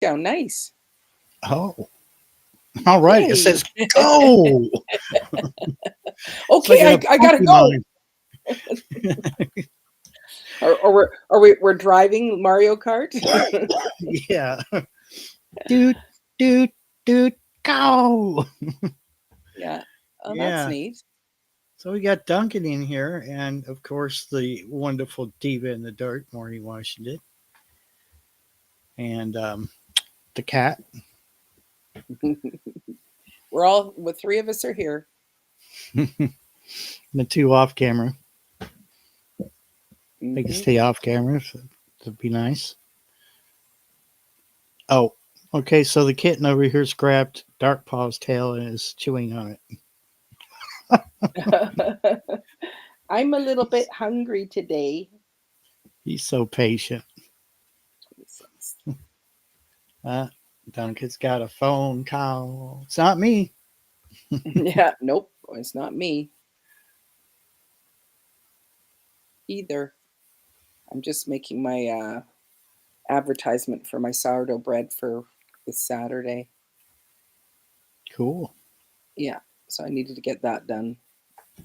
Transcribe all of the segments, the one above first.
countdown. Nice. Oh, all right. It Yay. says go. It's like Okay, a I gotta go. Pokemon. We're driving Mario Kart? Yeah. Dude, dude, dude, go. Yeah. Oh, that's Yeah. neat. So we got Duncan in here, and of course the wonderful Diva in the Dark, Maureen Washington, and the cat. The three of us are here. The two off camera. They can Hmm. stay off camera. So that'd be nice. Oh, okay. So the kitten over here's grabbed Dark Paw's tail and is chewing on it. I'm a little bit hungry today. He's so patient. 26. Uh, Duncan's got a phone call. It's not me. Yeah, nope, it's not me either. I'm just making my advertisement for my sourdough bread for this Saturday. Cool. Yeah, so I needed to get that done.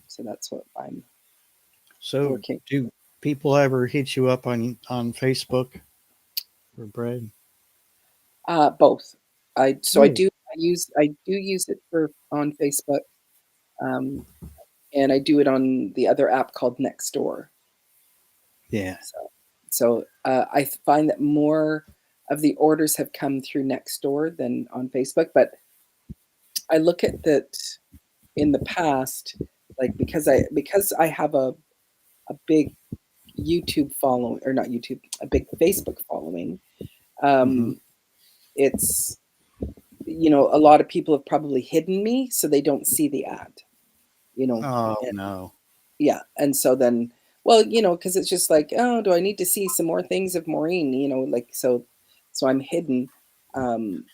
So that's what I'm So, working. do people ever hit you up on Facebook for bread? Both. I so Oh, I do use it for on Facebook, um, and I do it on the other app called Nextdoor. yeah. So I find that more of the orders have come through Nextdoor than on Facebook. But I look at that in the past, like because I have a big YouTube following, or not YouTube, a big Facebook following. Hmm. Um, it's a lot of people have probably hidden me so they don't see the ad. You know, Oh and, no. yeah, and so then, well, because it's just like, oh, do I need to see some more things of Maureen? Like so I'm hidden. Um,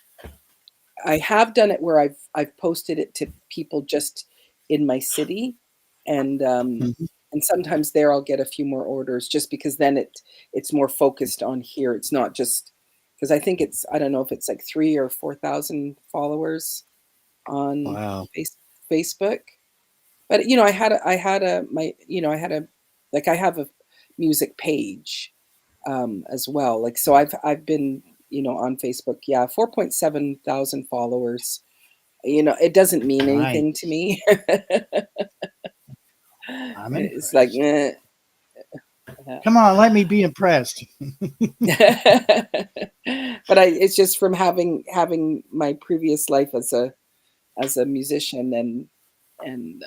I have done it where I've posted it to people just in my city, and Mhm. sometimes there I'll get a few more orders just because then it's more focused on here. It's not just because I don't know if it's like 3 or 4,000 followers on Wow. Facebook. But I had a like I have a music page as well. Like so I've been on Facebook. Yeah, 4.7 thousand followers. It doesn't mean anything to Nice. me. I'm It's like, impressed. eh. Come on, let me be impressed. But it's just from having my previous life as a musician and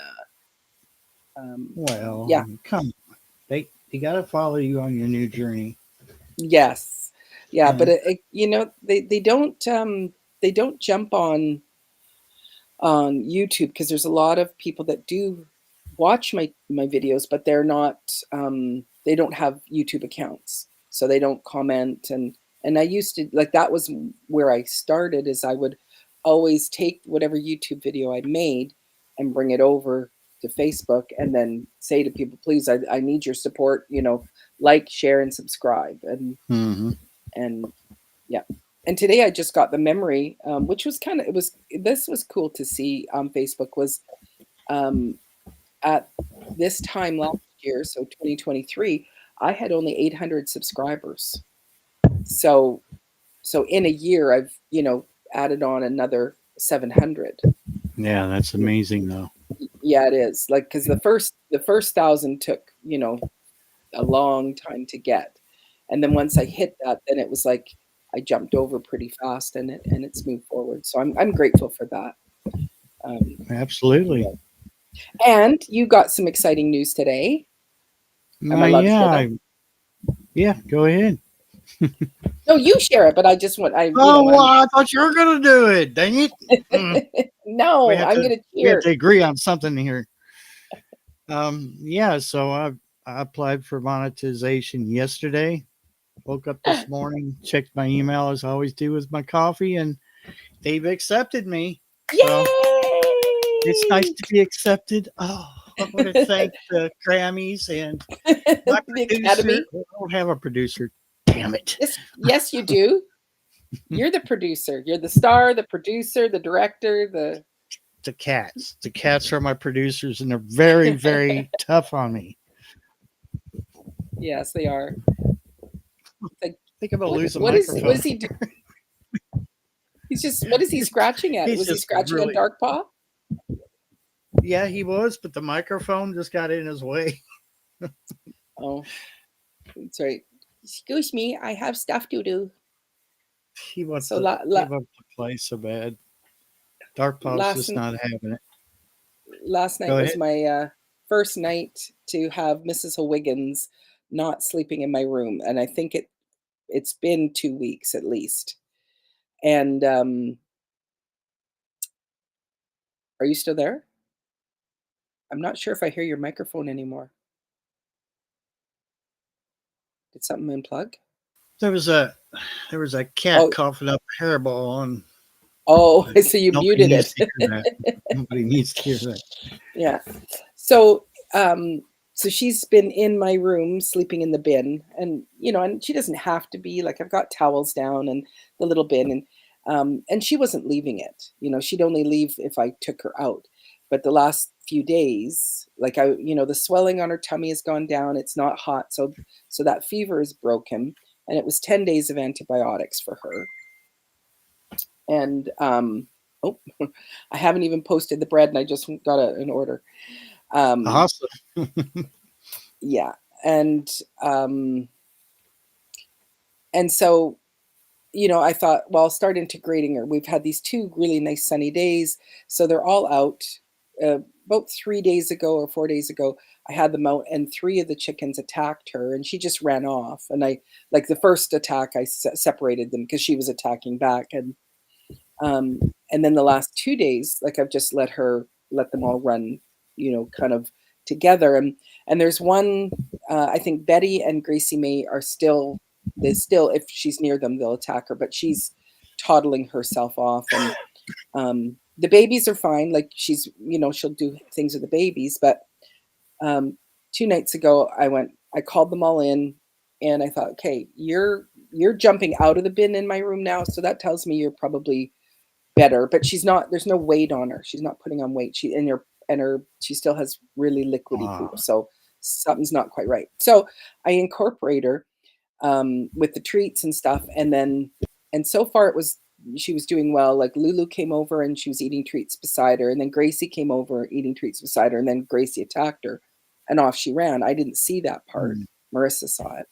Well, yeah. come on. They gotta follow you on your new journey. Yes. Yeah, but And they don't jump on YouTube because there's a lot of people that do watch my videos, but they don't have YouTube accounts, so they don't comment. And I used to, like, that was where I started, is I would always take whatever YouTube video I made and bring it over to Facebook and then say to people, please, I need your support, like, share, and subscribe. hmm. And yeah. And today I just got the memory, which was this was cool to see on Facebook, was um, at this time last year, so 2023, I had only 800 subscribers. So, so in a year, I've, added on another 700. Yeah, that's amazing though. Yeah, it is, like, because the first thousand took, a long time to get. And then once I hit that, then it was like I jumped over pretty fast, and it's moved forward. So I'm grateful for that. Um, Absolutely. yeah. And you got some exciting news today. Am I allowed to share that? Yeah, yeah, go ahead. No, you share it, but I just want Oh, well, I thought you were gonna do it. Dang it! Mm. We no, have I'm to gonna we have cheer. to agree on something here. Yeah. So I applied for monetization yesterday. Woke up this morning, checked my email as I always do with my coffee, and they've accepted me. So it's nice Yay! to be accepted. Oh, I want to thank the Grammys and my The producer. Academy. I don't have a producer. Damn it. Yes, yes, you do. You're the producer. You're the star, the producer, the director, The cats. The cats are my producers, and they're very, very tough on me. Yes, they are. Like, I think I'm gonna lose a what microphone. is he doing? He's just, what is he scratching at? He's Was he just scratching on really, Dark Paw? yeah, he was, but the microphone just got in his way. Oh, that's right. Excuse me, I have stuff to do. He wants So to give up the play so bad. Dark Paw's just not having it. Last night was my first night to have Mrs. O'Wiggins not sleeping in my room, and I think it's been 2 weeks at least. And are you still there? I'm not sure if I hear your microphone anymore. Did something unplug? There was a cat coughing up a hairball on. Oh, so you muted it. Nobody needs to hear that. Yeah. So so she's been in my room sleeping in the bin, and and she doesn't have to be. Like, I've got towels down and the little bin, and she wasn't leaving it. She'd only leave if I took her out. But the last few days, like, the swelling on her tummy has gone down. It's not hot, so that fever is broken, and it was 10 days of antibiotics for her. And oh, I haven't even posted the bread, and I just got an order. Awesome. Yeah, and so I thought, well, I'll start integrating her. We've had these 2 really nice sunny days, so they're all out. About 3 days ago or 4 days ago, I had them out, and 3 of the chickens attacked her, and she just ran off. And I, like, the first attack, I separated them because she was attacking back, and then the last 2 days, like, I've just let them all run, kind of together. And there's one, I think Betty and Gracie May are still, if she's near them, they'll attack her, but she's toddling herself off. And the babies are fine. Like, she's, she'll do things with the babies. But 2 nights ago, I called them all in, and I thought, okay, you're jumping out of the bin in my room now, so that tells me you're probably better. But she's not. There's no weight on her. She's not putting on weight. She still has really liquidy poop. So something's not quite right. So I incorporate her with the treats and stuff, and so far she was doing well. Like, Lulu came over and she was eating treats beside her, and then Gracie came over eating treats beside her, and then Gracie attacked her, and off she ran. I didn't see that part. Marissa saw it.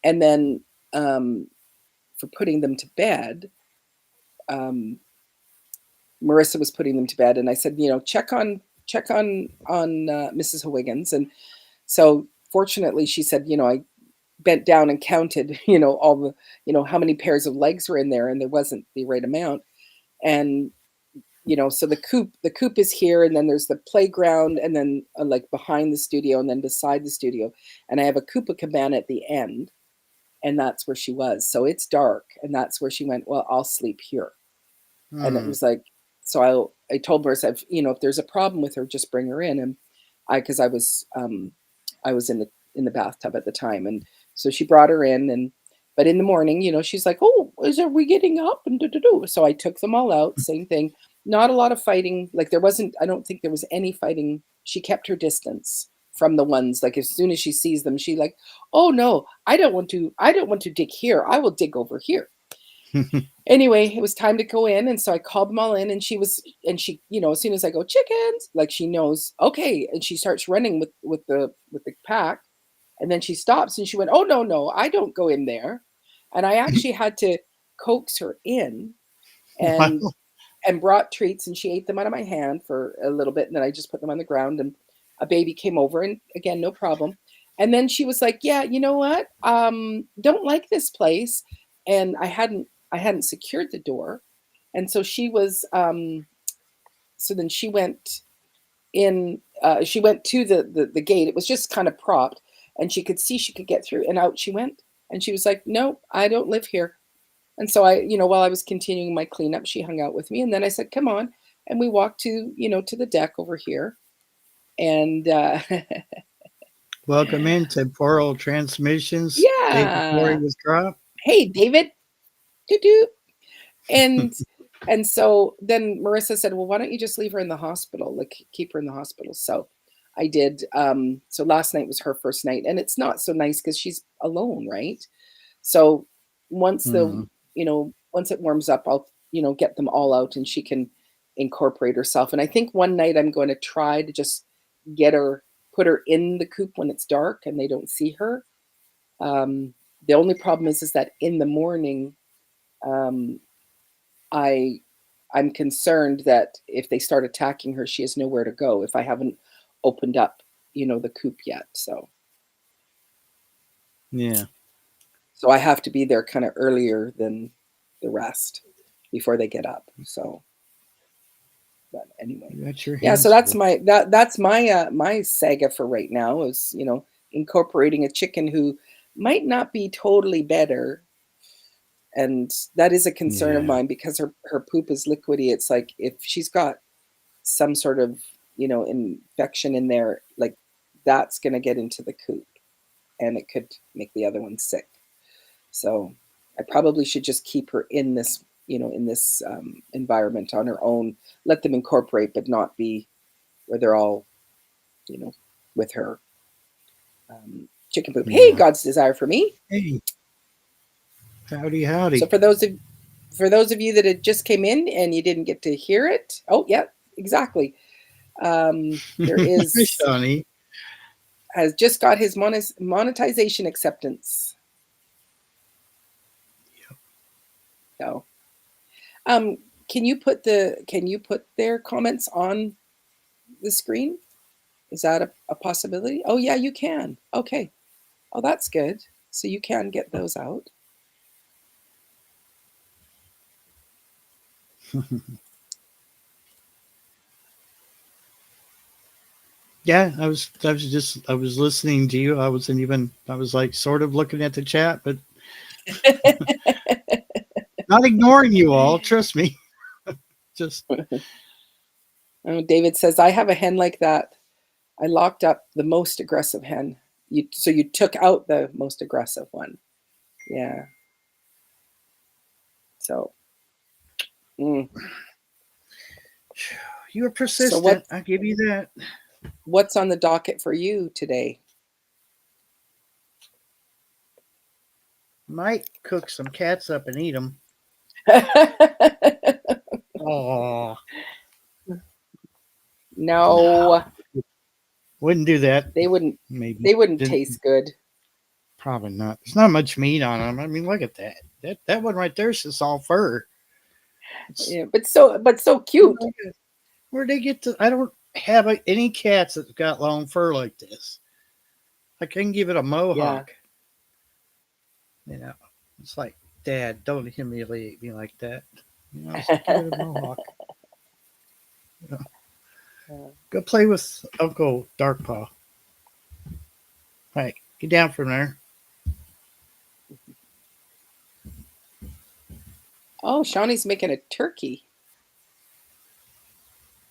And then for putting them to bed, Marissa was putting them to bed, and I said, check on Mrs. O'Wiggins. And so fortunately, she said, I bent down and counted, all the, how many pairs of legs were in there, and there wasn't the right amount. And so the coop is here, and then there's the playground, and then like behind the studio, and then beside the studio, and I have a Koopa cabana at the end, and that's where she was. So it's dark, and that's where she went, well, I'll sleep here. And it was like, so I told her, I said, if there's a problem with her, just bring her in. And because I was in the bathtub at the time, and so she brought her in. But in the morning, she's like, oh, are we getting up? And so I took them all out. Same thing. Not a lot of fighting. Like, I don't think there was any fighting. She kept her distance from the ones. Like, as soon as she sees them, she like, oh no, I don't want to dig here. I will dig over here. Anyway, it was time to go in, and so I called them all in, and she, as soon as I go, chickens, like, she knows, okay, and she starts running with the pack, and then she stops, and she went, oh no, I don't go in there. And I actually had to coax her in, and brought treats, and she ate them out of my hand for a little bit, and then I just put them on the ground, and a baby came over, and again, no problem. And then she was like, yeah, you know what? Don't like this place. And I hadn't secured the door. And so she was, so then she went in, she went to the gate. It was just kind of propped, and she could see she could get through, and out she went. And she was like, no, I don't live here. And so I, while I was continuing my cleanup, she hung out with me. And then I said, come on. And we walked to the deck over here. And welcome into Temporal Transmissions. Yeah. David Corey was dropped. Hey, David. Doo-doo. And and so then Marissa said, "Well, why don't you just leave her in the hospital? Like keep her in the hospital." So I did. So last night was her first night, and it's not so nice because she's alone, right? So once the Mhm. once it warms up, I'll get them all out, and she can incorporate herself. And I think one night I'm going to try to just get her, put her in the coop when it's dark and they don't see her. Um, the only problem is that in the morning, um, I I'm concerned that if they start attacking her, she has nowhere to go if I haven't opened up, the coop yet. Yeah. So I have to be there kind of earlier than the rest before they get up. So, but anyway, You got your yeah. So hands that's full. my saga for right now is incorporating a chicken who might not be totally better, and that is a concern of Yeah. mine because her poop is liquidy. It's like if she's got some sort of infection in there, like that's going to get into the coop and it could make the other one sick. So I probably should just keep her in this environment on her own, let them incorporate, but not be where they're all you know with her. Chicken poop. Hey, Yeah. God's desire for me. Hey, howdy, So howdy. for those of you that had just came in and you didn't get to hear it, oh yeah, exactly. There Hey, is Shawnee. has just got his monetization acceptance. So, um, can you put their comments on the screen? Is that a possibility? Oh yeah, you can. Okay. Oh, that's good. So you can get those out. Yeah, I was listening to you. I was like sort of looking at the chat, but not ignoring you all. Trust me. Just Oh, David says I have a hen like that. I locked up the most aggressive hen. So you took out the most aggressive one. Yeah. So, mm. you were so persistent. I give you that. what's on the docket for you today? Might cook some cats up and eat them. Oh no, No, wouldn't do that. they wouldn't. Maybe They wouldn't didn't. taste good. Probably not. There's not much meat on them. I mean, look at that. That one right there is just all fur. It's, Yeah, but so cute. where'd they get to? I don't have any cats that got long fur like this. I can give it a Yeah. mohawk. You know, it's like, Dad, don't humiliate me like that. It's like, give it a mohawk. You know, go play with Uncle Darkpaw. Hey, get down from there. Oh, Shawnee's making a turkey.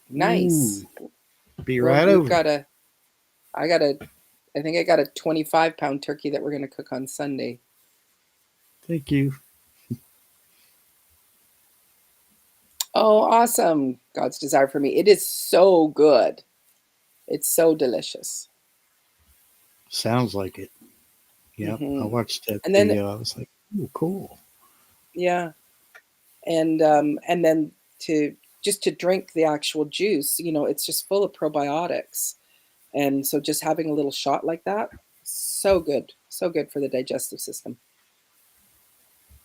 Nice. Ooh, be Well, right over. I think I got a 25-pound turkey that we're going to cook on Sunday. Thank you. Oh, awesome. God's desire for me. It is so good. It's so delicious. Sounds like it. Yep, I Hmm. watched that And then, video. I was like, "Ooh, cool." yeah. And then to drink the actual juice, it's just full of probiotics. And so just having a little shot like that, so good. So good for the digestive system.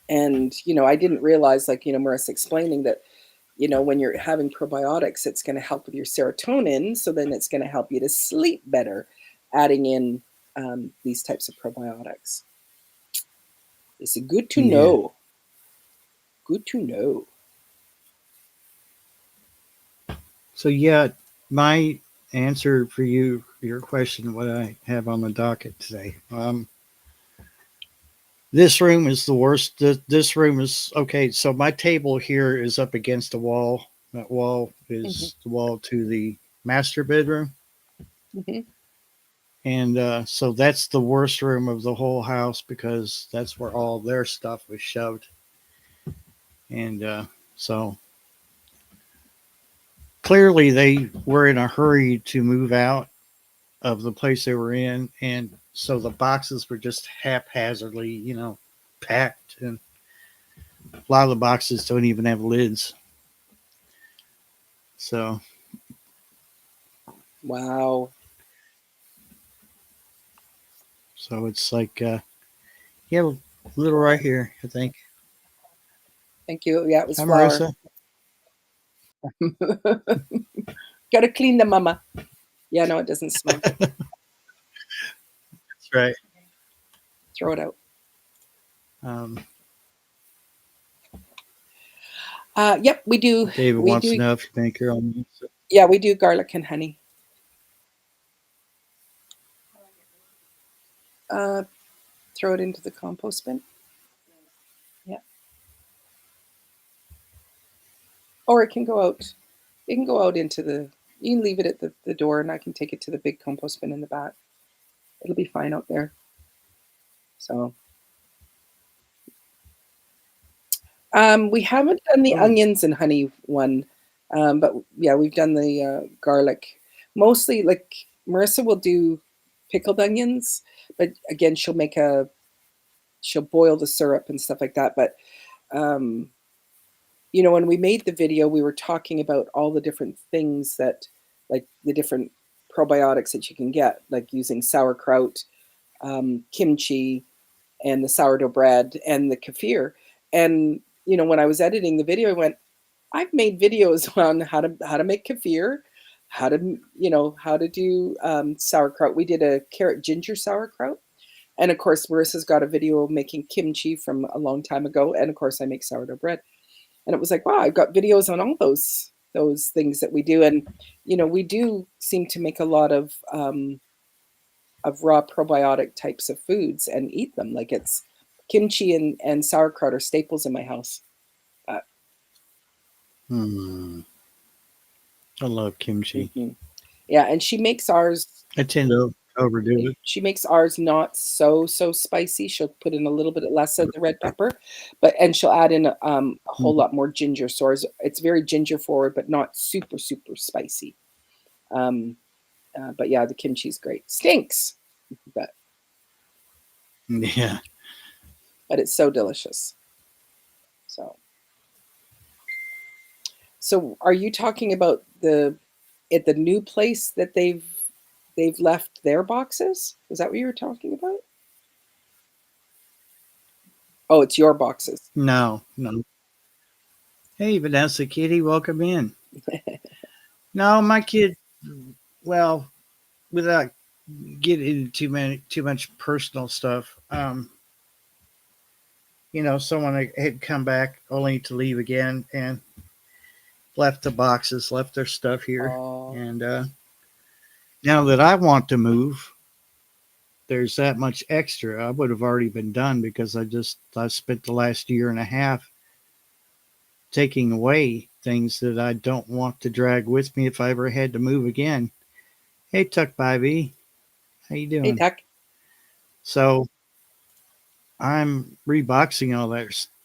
And, I didn't realize, like, Marissa explaining that, when you're having probiotics, it's going to help with your serotonin. So then it's going to help you to sleep better, adding in these types of probiotics. It's good to Yeah. know. Good to know. So yeah, my answer for your question, what I have on the docket today. This room is the worst. This room is okay. So my table here is up against the wall. That wall Hmm. is the wall to the master bedroom, Hmm. and so that's the worst room of the whole house because that's where all their stuff was shoved. And so clearly they were in a hurry to move out of the place they were in. And so the boxes were just haphazardly, packed. And a lot of the boxes don't even have lids. So, Wow. so it's like, yeah, a little right here, I think. Thank you. Yeah, it was Hi, flour. Marissa. Got to clean the mama. Yeah, no, it doesn't smell good. That's right. Throw it out. Um, Yep, we do. David We wants to do. know if you make your own music. Yeah, we do garlic and honey. Throw it into the compost bin. Yeah. Or it can go out. It can go out into the. You can leave it at the door, and I can take it to the big compost bin in the back. It'll be fine out there. So. We haven't done the onions and honey one, but yeah, we've done the garlic. Mostly, like Marissa will do pickled onions, but again, she'll boil the syrup and stuff like that. But when we made the video, we were talking about all the different things that, like the different probiotics that you can get, like using sauerkraut, kimchi, and the sourdough bread and the kefir. And when I was editing the video, I went, I've made videos on how to make kefir, how to do sauerkraut. We did a carrot ginger sauerkraut, and of course, Marissa's got a video of making kimchi from a long time ago, and of course, I make sourdough bread. And it was like, wow, I've got videos on all those things that we do, and we do seem to make a lot of raw probiotic types of foods and eat them. Like it's kimchi and sauerkraut are staples in my house. I love kimchi. Mm-hmm. Yeah, and she makes ours. I tend to overdo it. She makes ours not so spicy. She'll put in a little bit less of the red pepper, and she'll add in a whole lot more ginger. So it's very ginger forward, but not super spicy. But yeah, the kimchi's great. Stinks, but yeah, but it's so delicious. So are you talking about the new place that they've left their boxes? Is that what you were talking about? Oh, it's your boxes. No. Hey, Vanessa Kitty, welcome in. No, my kid. Well, without getting into too much personal stuff, someone had come back only to leave again and left the boxes, left their stuff here. Oh. And now that I want to move, there's that much extra. I would have already been done because I spent the last year and a half taking away things that I don't want to drag with me if I ever had to move again. Hey, Tuck Bybee. How you doing? Hey, Tuck. So I'm reboxing all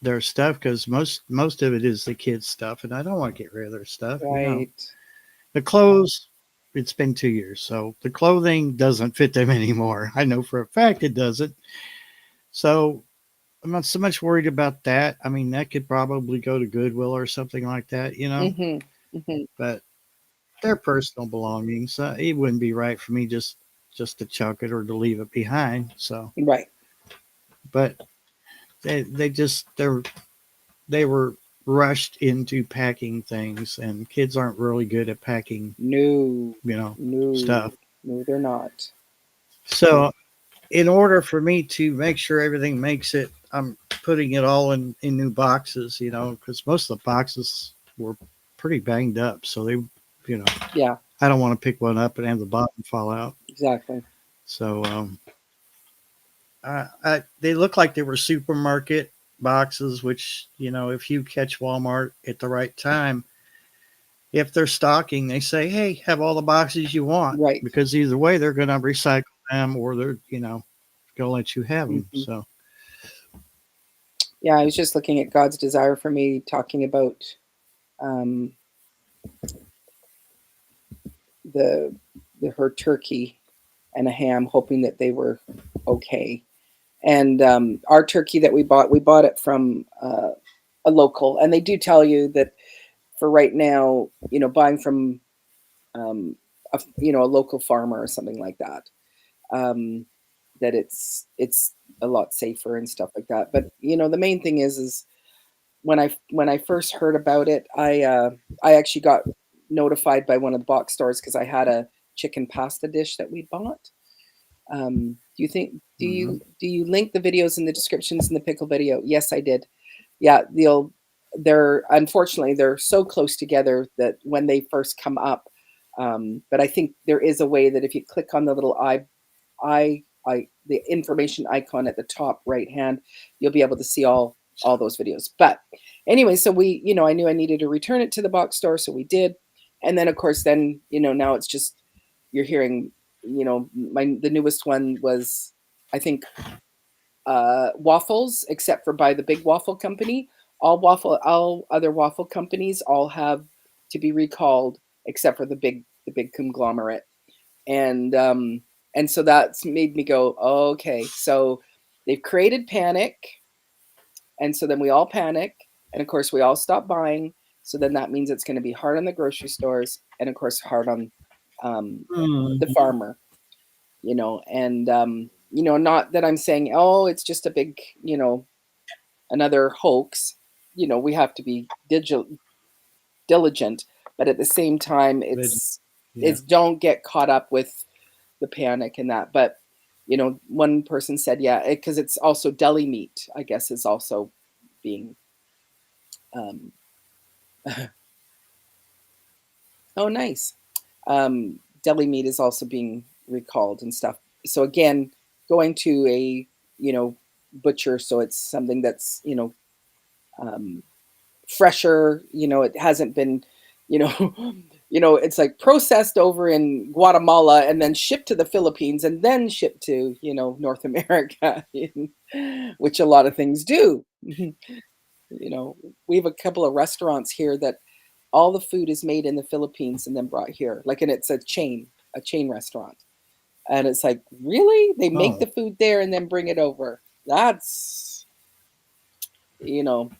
their stuff because most of it is the kids' stuff, and I don't want to get rid of their stuff. Right. The clothes, it's been 2 years, so the clothing doesn't fit them anymore. I know for a fact it doesn't. So I'm not so much worried about that. I mean, that could probably go to Goodwill or something like that, Mm-hmm. Mm-hmm. But they're personal belongings. It wouldn't be right for me just to chuck it or to leave it behind. So right. But they were rushed into packing things, and kids aren't really good at packing. No. Stuff. No, they're not. So, in order for me to make sure everything makes it, I'm putting it all in new boxes. Because most of the boxes were pretty banged up, so they, Yeah. I don't want to pick one up and have the bottom fall out. Exactly. So, they look like they were supermarket boxes, which, if you catch Walmart at the right time, if they're stocking, they say, hey, have all the boxes you want. Right. Because either way, they're going to recycle them or they're, going to let you have them. Mm-hmm. So. Yeah, I was just looking at God's desire for me, talking about um, the her turkey and a ham, hoping that they were okay. And our turkey that we bought it from a local, and they do tell you that for right now, buying from a local farmer or something like that, um, that it's a lot safer and stuff like that. But the main thing is when I first heard about it, I actually got notified by one of the box stores because I had a chicken pasta dish that we bought. Do you think Hmm. do you link the videos in the descriptions in the pickle video? Yes, I did. Yeah, they're unfortunately they're so close together that when they first come up, but I think there is a way that if you click on the little the information icon at the top right hand, you'll be able to see all those videos. But anyway, so I knew I needed to return it to the box store, so we did. And then of course, then now it's just you're hearing, the newest one was I think waffles, except for by the big waffle company. All other waffle companies all have to be recalled except for the big conglomerate. And so that's made me go, oh, okay, so they've created panic, and so then we all panic, and of course we all stop buying. So then that means it's going to be hard on the grocery stores, and of course hard on the Hmm. farmer. And not that I'm saying, oh, it's just a big, another hoax. We have to be diligent, but at the same time, Yeah. it's don't get caught up with the panic and that. But one person said, yeah, because it's also deli meat, I guess, is also being um, oh, nice. Deli meat is also being recalled and stuff. So again, going to a butcher, so it's something that's um, fresher. It hasn't been, you know, it's like processed over in Guatemala and then shipped to the Philippines and then shipped to North America, which a lot of things do. We have a couple of restaurants here that all the food is made in the Philippines and then brought here. Like, and it's a chain restaurant. And it's like, really? They make Oh, the food there and then bring it over. That's, you know,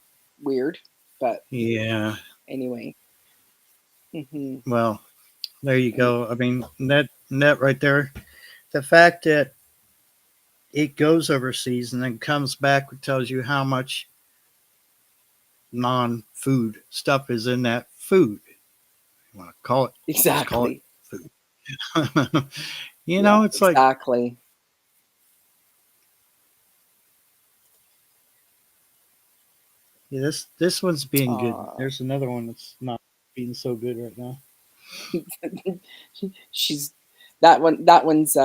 weird. But yeah. anyway. Hmm. Well, there you And go. I mean, that right there, the fact that it goes overseas and then comes back tells you how much non-food stuff is in that food. You want to call it? Just call it exactly. food. Yeah, It's like, exactly. yeah, this one's being good. Aw. There's another one that's not being so good right now. She's that one's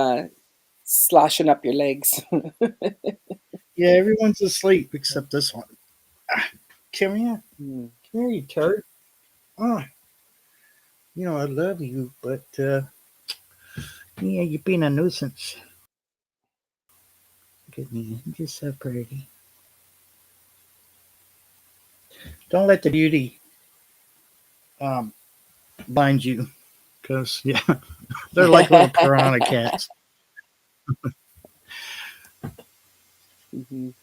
slashing up your legs. Yeah, everyone's asleep except this one. Ah, come here, Hmm. come here, you turd. Oh, I love you, but yeah, you're being a nuisance. Look at me, I'm just so pretty. Don't let the beauty um blind you, because yeah, they're like little piranha cats. Mhm.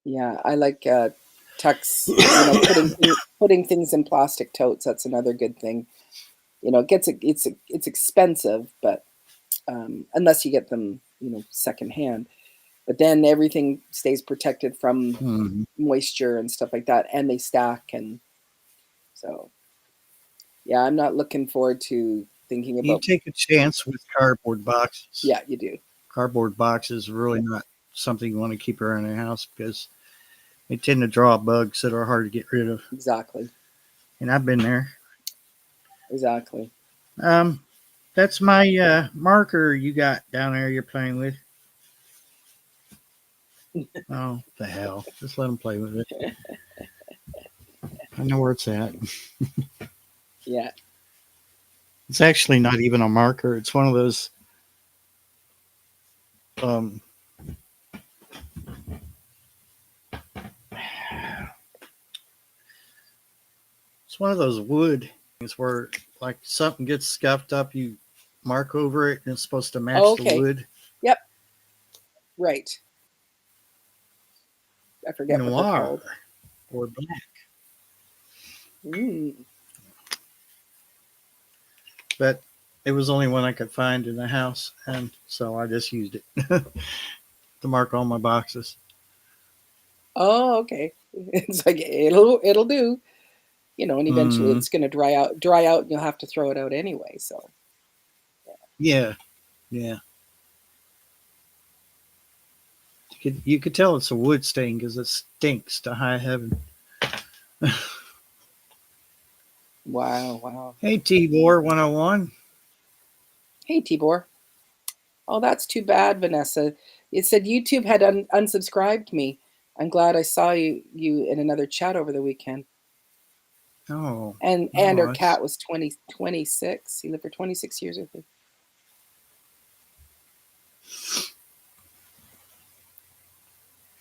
Yeah, I like tucks. Putting things in plastic totes. That's another good thing. It's expensive, but unless you get them, secondhand. But then everything stays protected from Mhm. moisture and stuff like that, and they stack. And so, yeah, I'm not looking forward to thinking You about. take a chance with cardboard boxes. Yeah, you do. Cardboard boxes are really Yeah, not something you want to keep around the house because they tend to draw bugs that are hard to get rid of. exactly, And I've been there. exactly. Um, that's my marker you got down there you're playing with. Oh, the hell. Just let them play with it. I know where it's at. Yeah. It's actually not even a marker. It's one of those. um, it's one of those wood things where like something gets scuffed up, you mark over it, and it's supposed to match the Okay. wood. Yep. Right. I forget what they're Noir called. or black. Mm. But it was the only one I could find in the house, and so I just used it to mark all my boxes. Oh, okay. It's like it'll do, and eventually Mm, it's going to dry out, and you'll have to throw it out anyway. So, yeah, yeah. You could tell it's a wood stain because it stinks to high heaven. wow, wow. Hey, Tibor 101. Hey, Tibor. Oh, that's too bad, Vanessa. It said YouTube had unsubscribed me. I'm glad I saw you in another chat over the weekend. Oh, And our oh, cat was 26. He lived for 26 years with me.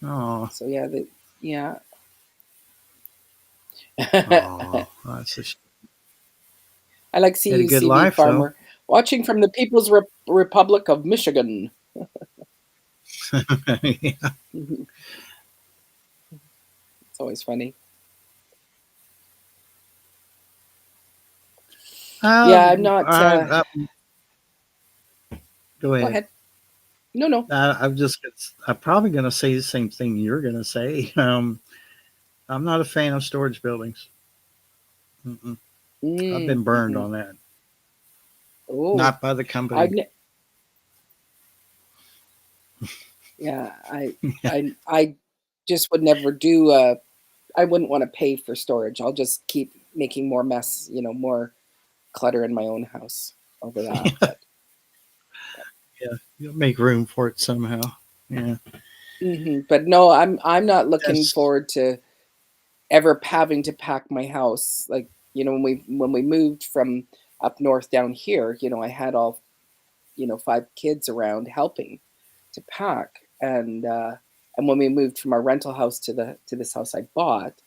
oh, So yeah. oh. That's a I like Had a good CUCV life though. Farmer, watching from the People's Republic of Michigan. Yeah. It's always funny. Yeah, I'm not. Go Go ahead. ahead. No. I'm probably going to say the same thing you're going to say. I'm not a fan of storage buildings. Mm-mm. I've been burned Mm-hmm. on that. Oh, Not by the I've company. yeah. I just would never do. I wouldn't want to pay for storage. I'll just keep making more mess. More clutter in my own house over that. But Yeah, you'll make room for it somehow. Yeah, but no, I'm not looking that's forward to ever having to pack my house. Like, when we moved from up north down here, I had all 5 kids around helping to pack, and when we moved from our rental house to this house I bought,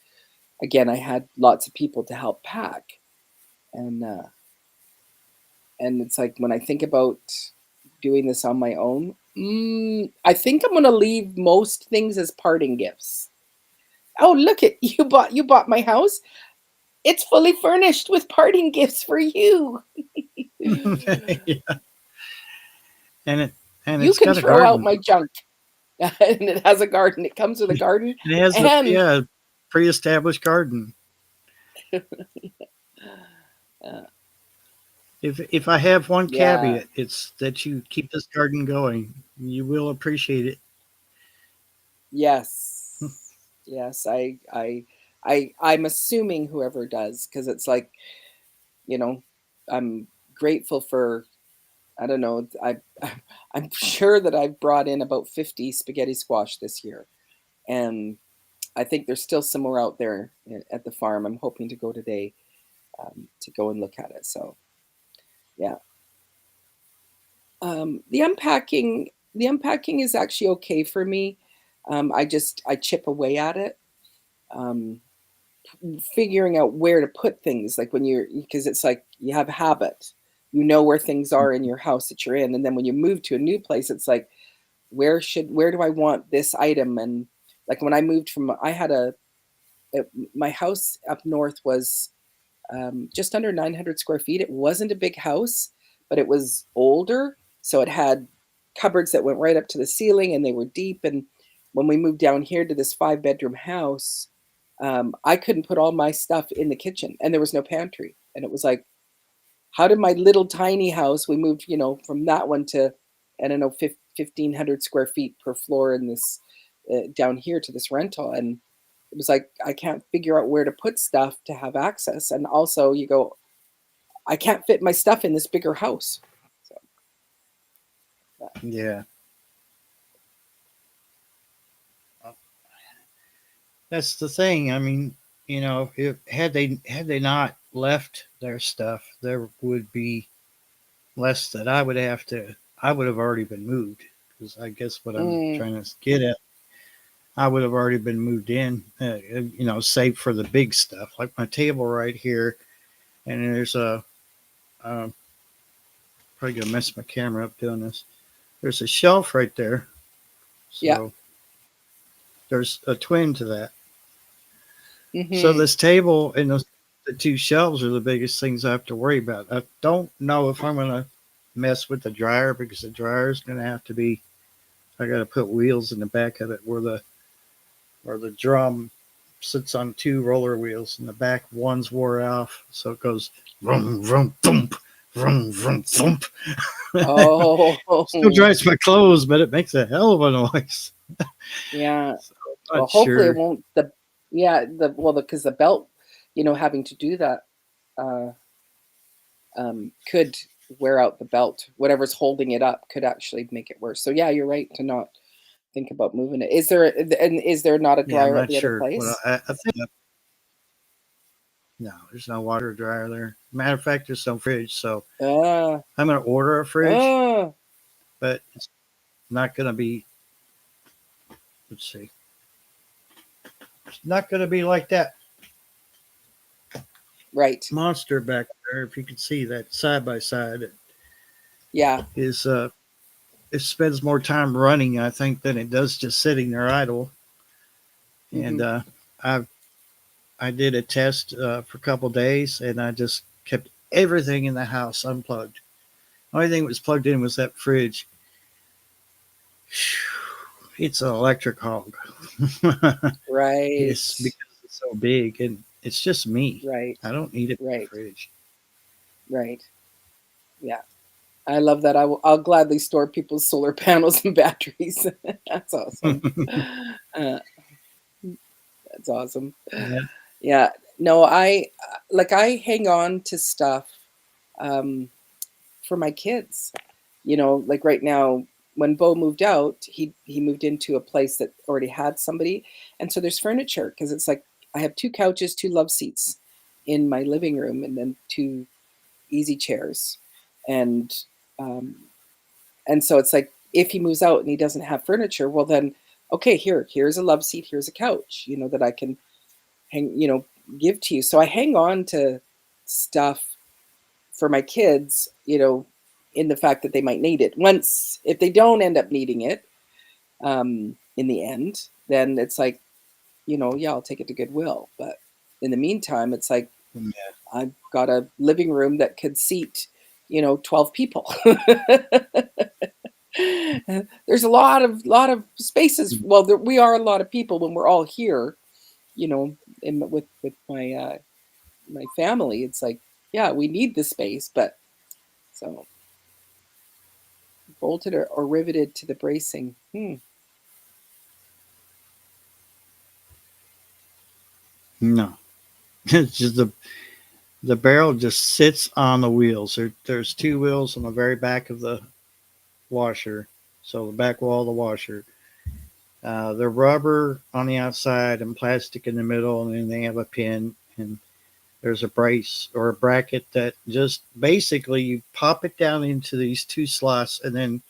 again I had lots of people to help pack, and it's like when I think about doing this on my own, I think I'm gonna leave most things as parting gifts. Oh, look at you bought my house. It's fully furnished with parting gifts for you. yeah. And it and You it's can got a throw out garden. my junk. And it has a garden. It comes with a garden. It has a And pre-established garden. uh, If I have one yeah, caveat, it's that you keep this garden going. You will appreciate it. yes, yes. I'm assuming whoever does, because it's like, you know, I'm grateful for. I don't know. I'm sure that I've brought in about 50 spaghetti squash this year, and I think there's still some more out there at the farm. I'm hoping to go today, to go and look at it. So yeah, the unpacking is actually okay for me. I chip away at it, um, figuring out where to put things. Like because it's like you have a habit, where things are in your house that you're in, and then when you move to a new place, it's like where do I want this item? And like when I moved I had my house up north was just under 900 square feet. It wasn't a big house, but it was older. So it had cupboards that went right up to the ceiling and they were deep. And when we moved down here to this 5-bedroom house, I couldn't put all my stuff in the kitchen and there was no pantry. And it was like, how did my little tiny house, we moved, from that one to, I don't know, 1,500 square feet per floor in this, down here to this rental. And it was like, I can't figure out where to put stuff to have access. And also you go, I can't fit my stuff in this bigger house. So, Yeah, that's the thing. I mean, if had they not left their stuff, there would be less that I would have to. I would have already been moved. Because I guess what I'm trying to get at, I would have already been moved in, save for the big stuff, like my table right here. And there's um, probably gonna mess my camera up doing this. There's a shelf right there. Yeah. So there's a twin to that. So Mm-hmm. this table and the two shelves are the biggest things I have to worry about. I don't know if I'm gonna mess with the dryer because the dryer is gonna have to be. I got to put wheels in the back of it where the drum sits on two roller wheels, and the back one's wore off, so it goes vroom vroom thump, vroom vroom thump. Oh, Still dries my clothes, but it makes a hell of a noise. yeah. So I'm Well, not hopefully it sure. won't. Because the belt, having to do that, uh, could wear out the belt. Whatever's holding it up could actually make it worse. So yeah, you're right to not think about moving it. Is there not a Yeah, I'm dryer at not the other sure. What place? I think no, there's no water dryer there. Matter of fact, there's no fridge, so Uh, I'm gonna order a fridge, uh, but it's not gonna be. Let's see, it's not gonna be like that right. monster back there. If you can see that side by side, it Yeah. is it spends more time running, I think, than it does just sitting there idle. And Hmm. I I did a test for a couple days, and I just kept everything in the house unplugged. The only thing that was plugged in was that fridge. It's an electric hog. Right. It's because it's so big, and it's just me. Right. I don't need a big Right. fridge. Right. Yeah. I love that. I'll gladly store people's solar panels and batteries. That's awesome. Uh, that's awesome. Yeah. Yeah. No, I hang on to stuff um, for my kids. Like right now, when Bo moved out, he moved into a place that already had somebody, and so there's furniture because it's like I have two couches, two love seats in my living room, and then two easy chairs, and um, and so it's like if he moves out and he doesn't have furniture, well then, okay, here's a love seat, here's a couch, that I can hang, give to you. So I hang on to stuff for my kids, in the fact that they might need it. Once, if they don't end up needing it, in the end, then it's like, yeah, I'll take it to Goodwill. But in the meantime, it's like I've got a living room that could seat, 12 people. There's a lot of spaces. Well, we are a lot of people when we're all here, with my family. It's like, yeah, we need the space, but so bolted or riveted to the bracing. No, it's just the barrel just sits on the wheels. There's two wheels on the very back of the washer, so the back wall of the washer. They're rubber on the outside and plastic in the middle, and then they have a pin, and there's a brace or a bracket that just basically you pop it down into these two slots, and then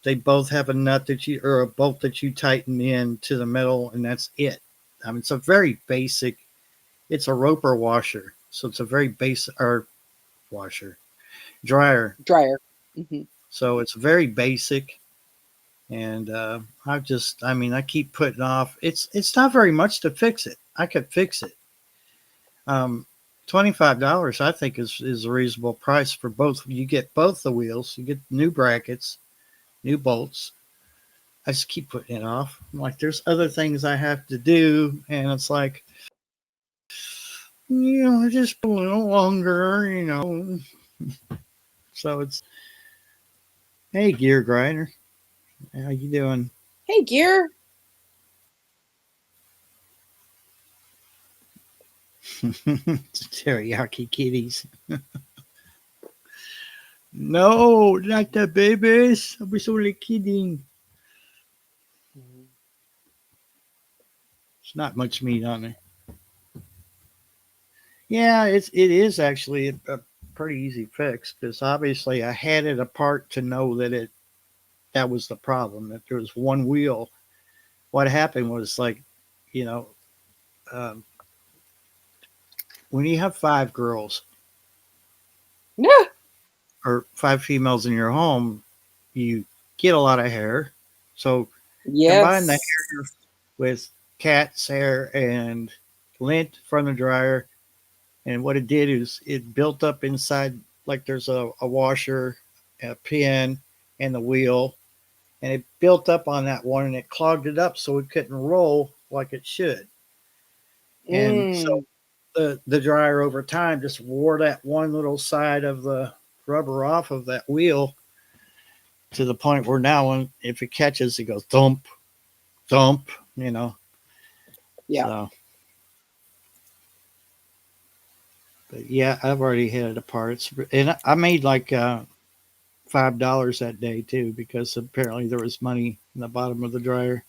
they both have a nut that you or a bolt that you tighten in to the middle, and that's it. I mean, it's a very basic. It's a Roper washer, so it's a very basic or washer dryer. Dryer. Hmm. So it's very basic. And I mean, I keep putting off. It's not very much to fix it. I could fix it. Um, $25 I think is a reasonable price for both. You get both the wheels. You get new brackets, new bolts. I just keep putting it off. I'm like, there's other things I have to do, and it's like, just a little longer. So it's, hey, gear grinder, how you doing? Hey, Gear. Teriyaki kitties. No, not the babies. I was only kidding. It's not much meat on there. Yeah, it is actually a pretty easy fix because obviously I had it apart to know that that was the problem, that there was one wheel. What happened was, like, you know, um, when you have 5 girls Yeah. or 5 females in your home, you get a lot of hair. So combine the Yes. hair with cat's hair and lint from the dryer, and what it did is it built up inside, like there's a washer, a pin, and the wheel, and it built up on that one, and it clogged it up so it couldn't roll like it should. And so Mm. the dryer over time just wore that one little side of the rubber off of that wheel, to the point where now, when if it catches, it goes thump, thump, you know. Yeah. So, but yeah, I've already had it apart. And I made like $5 that day too, because apparently there was money in the bottom of the dryer.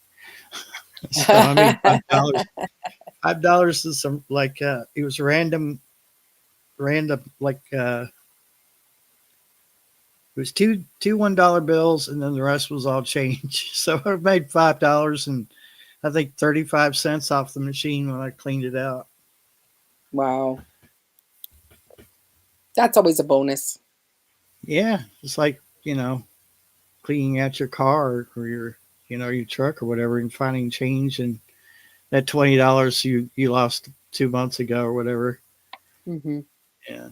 So I made $5. $5 is some, like, it was random, like, it was two $1 bills, and then the rest was all change. So I made $5 and I think 35 cents off the machine when I cleaned it out. Wow. That's always a bonus. Yeah, it's like, cleaning out your car or your truck or whatever, and finding change, and that $20 you lost 2 months ago or whatever. Mm-hmm. Yeah.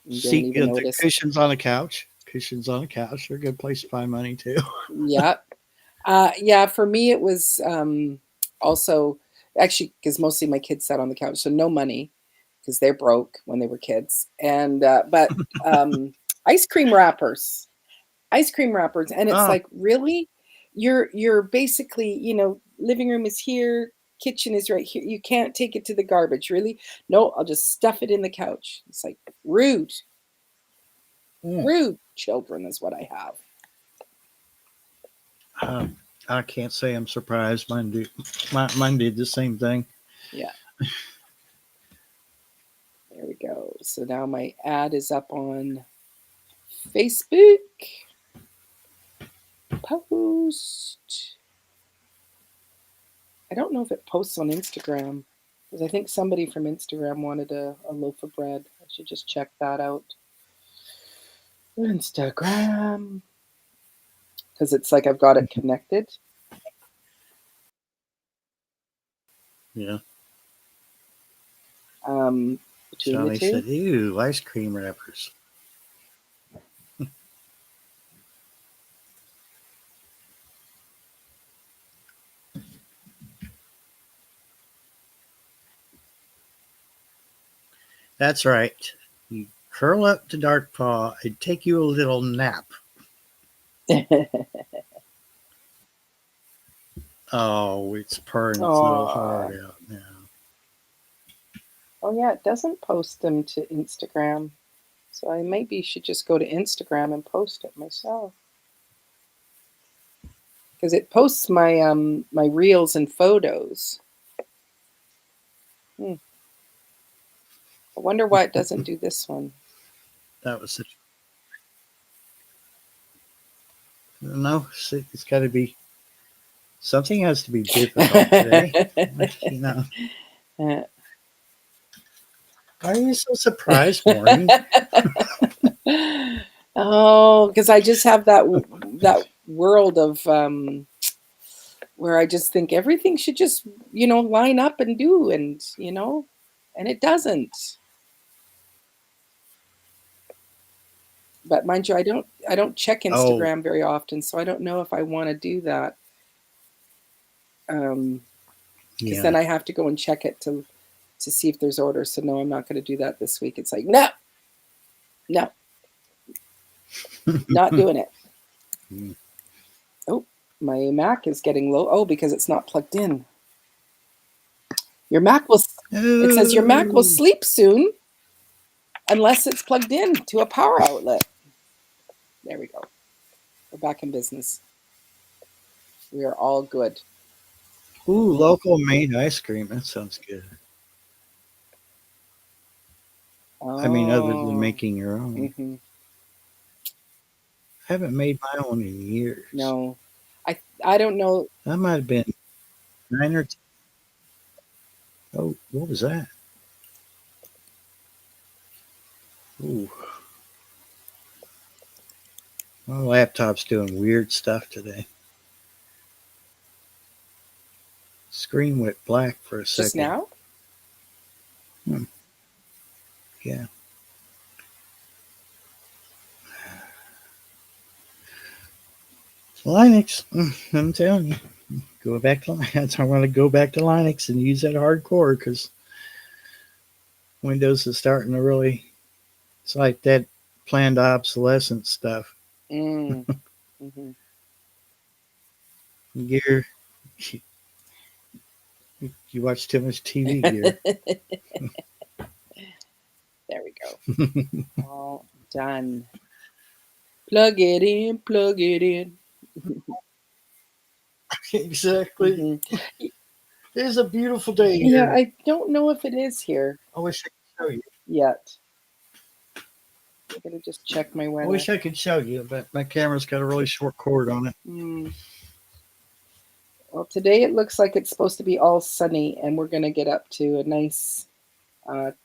You didn't Seat, even the notice. cushions on the couch. Cushions on the couch are a good place to find money too. Yeah. Yeah, for me it was also actually because mostly my kids sat on the couch, so no money because they're broke when they were kids. And but ice cream wrappers, ice cream wrappers, and it's Oh, like really, you're basically living room is here, kitchen is right here. You can't take it to the garbage, really. No, I'll just stuff it in the couch. It's like rude, yeah. rude children is what I have. I can't say I'm surprised. Mine did the same thing. Yeah. There we go. So now my ad is up on Facebook. Post. I don't know if it posts on Instagram because I think somebody from Instagram wanted a loaf of bread. I should just check that out. Instagram. Because it's like I've got it connected. Yeah. Between the Johnny two. said, "Ew, ice cream wrappers." That's right. You curl up to Dark Paw and take you a little nap. Oh, it's purring its little Aw. heart out now. Oh yeah, it doesn't post them to Instagram. So I maybe should just go to Instagram and post it myself. Because it posts my reels and photos. Hmm. I wonder why it doesn't do this one. That was such. No, it's got to be something has to be difficult today. You know. Why are you so surprised, Maureen? Oh, because I just have that world of where I just think everything should just line up and do, and it doesn't. But mind you, I don't check Oh, Instagram very often, so I don't know if I want to do that. Because yeah. then I have to go and check it to see if there's orders. So no, I'm not going to do that this week. It's like no, no, not doing it. Oh, my Mac is getting low. Oh, because it's not plugged in. Your Mac will. It says your Mac will Ooh. sleep soon unless it's plugged in to a power outlet. There we go. We're back in business. We are all good. Ooh, local made ice cream. That sounds good. I mean, other than Oh. making your own. Mm-hmm. I haven't made my own in years. No, I don't know. That might have been 9 or 10. Oh, what was that? Ooh, my laptop's doing weird stuff today. Screen went black for a Just second. now? Yeah. Linux, I'm telling you, go back to Linux. I want to go back to Linux and use that hardcore because Windows is starting to really. It's like that planned obsolescence stuff. Mm. hmm Gear, you watch too much TV, Gear. There we go. All done. Plug it in, plug it in. Exactly. hmm It is a beautiful day Yeah, here. I don't know if it is here I wish I could show you. yet. I'm going to just check my I weather. wish I could show you, but my camera's got a really short cord on it. Well, today it looks like it's supposed to be all sunny, and we're going to get up to a nice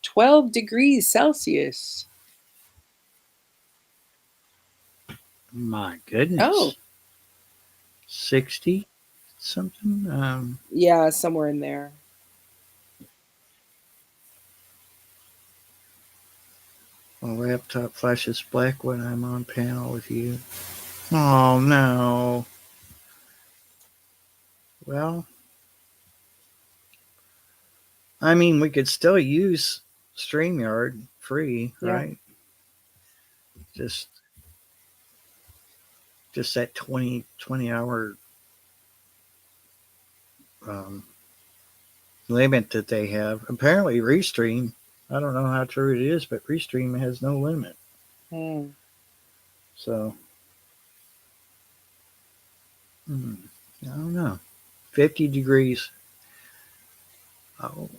12 degrees Celsius. My goodness. Oh. 60 something. Yeah, somewhere in there. My laptop flashes black when I'm on panel with you. Oh no. Well, I mean, we could still use StreamYard free, Yeah. right? Just that 20 hour limit that they have. Apparently, Restream, I don't know how true it is, but Restream has no limit. So, I don't know. 50 degrees. Oh.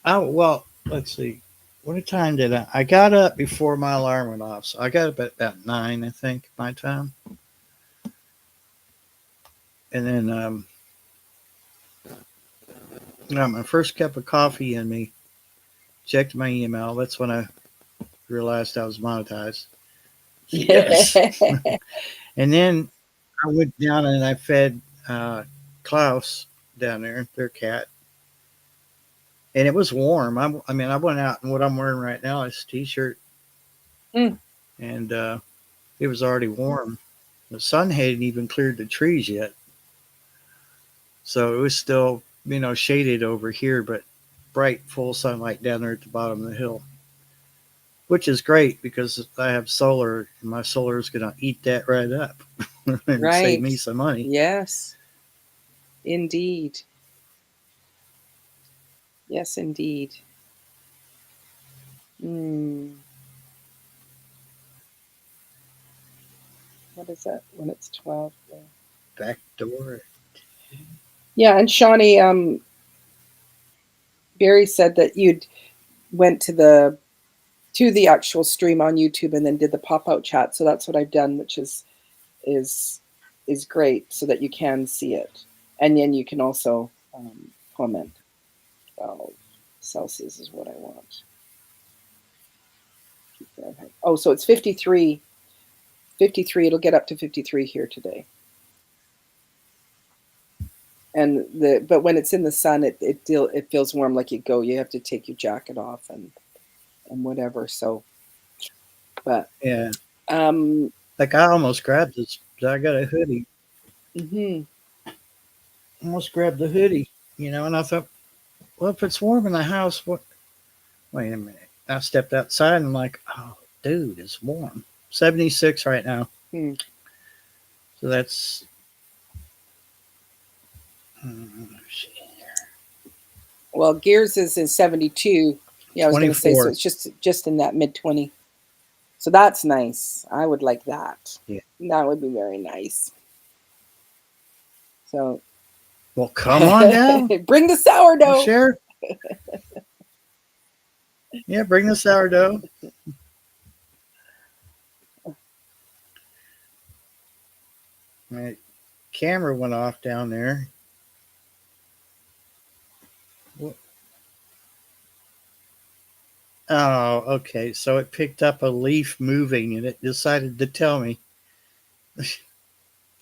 Oh, well, let's see. What time did I got up before my alarm went off. So I got up at about 9, I think, my time. And then got my first cup of coffee in me, checked my email. That's when I realized I was monetized. Yes. And then I went down and I fed Klaus down there, their cat. And it was warm. I mean, I went out and what I'm wearing right now is a t-shirt. And it was already warm. The sun hadn't even cleared the trees yet. So it was still, shaded over here, but bright, full sunlight down there at the bottom of the hill. Which is great because I have solar and my solar is going to eat that right up and Right. save me some money. Yes. Indeed. Yes, indeed. What is that when it's 12? Back door. Yeah, and Shawnee, Barry said that you'd went to the actual stream on YouTube and then did the pop-out chat. So that's what I've done, which is great so that you can see it. And then you can also comment. 12 Celsius is what I want. Oh, so it's 53. 53, it'll get up to 53 here today. And but when it's in the sun, it feels warm. Like you have to take your jacket off and whatever. So, but yeah, like I almost grabbed this. I got a hoodie. Almost grabbed the hoodie, and I thought, well, if it's warm in the house, what? Wait a minute. I stepped outside and I'm like, oh, dude, it's warm. 76 right now. So that's. Well, Gears is in 72. Yeah, I was going to say, so 24. it's just in that mid-20. So that's nice. I would like that. Yeah. That would be very nice. So Well, come on down. Bring the sourdough. Sure. Yeah, bring the sourdough. My camera went off down there. What? Oh, okay. So it picked up a leaf moving and it decided to tell me,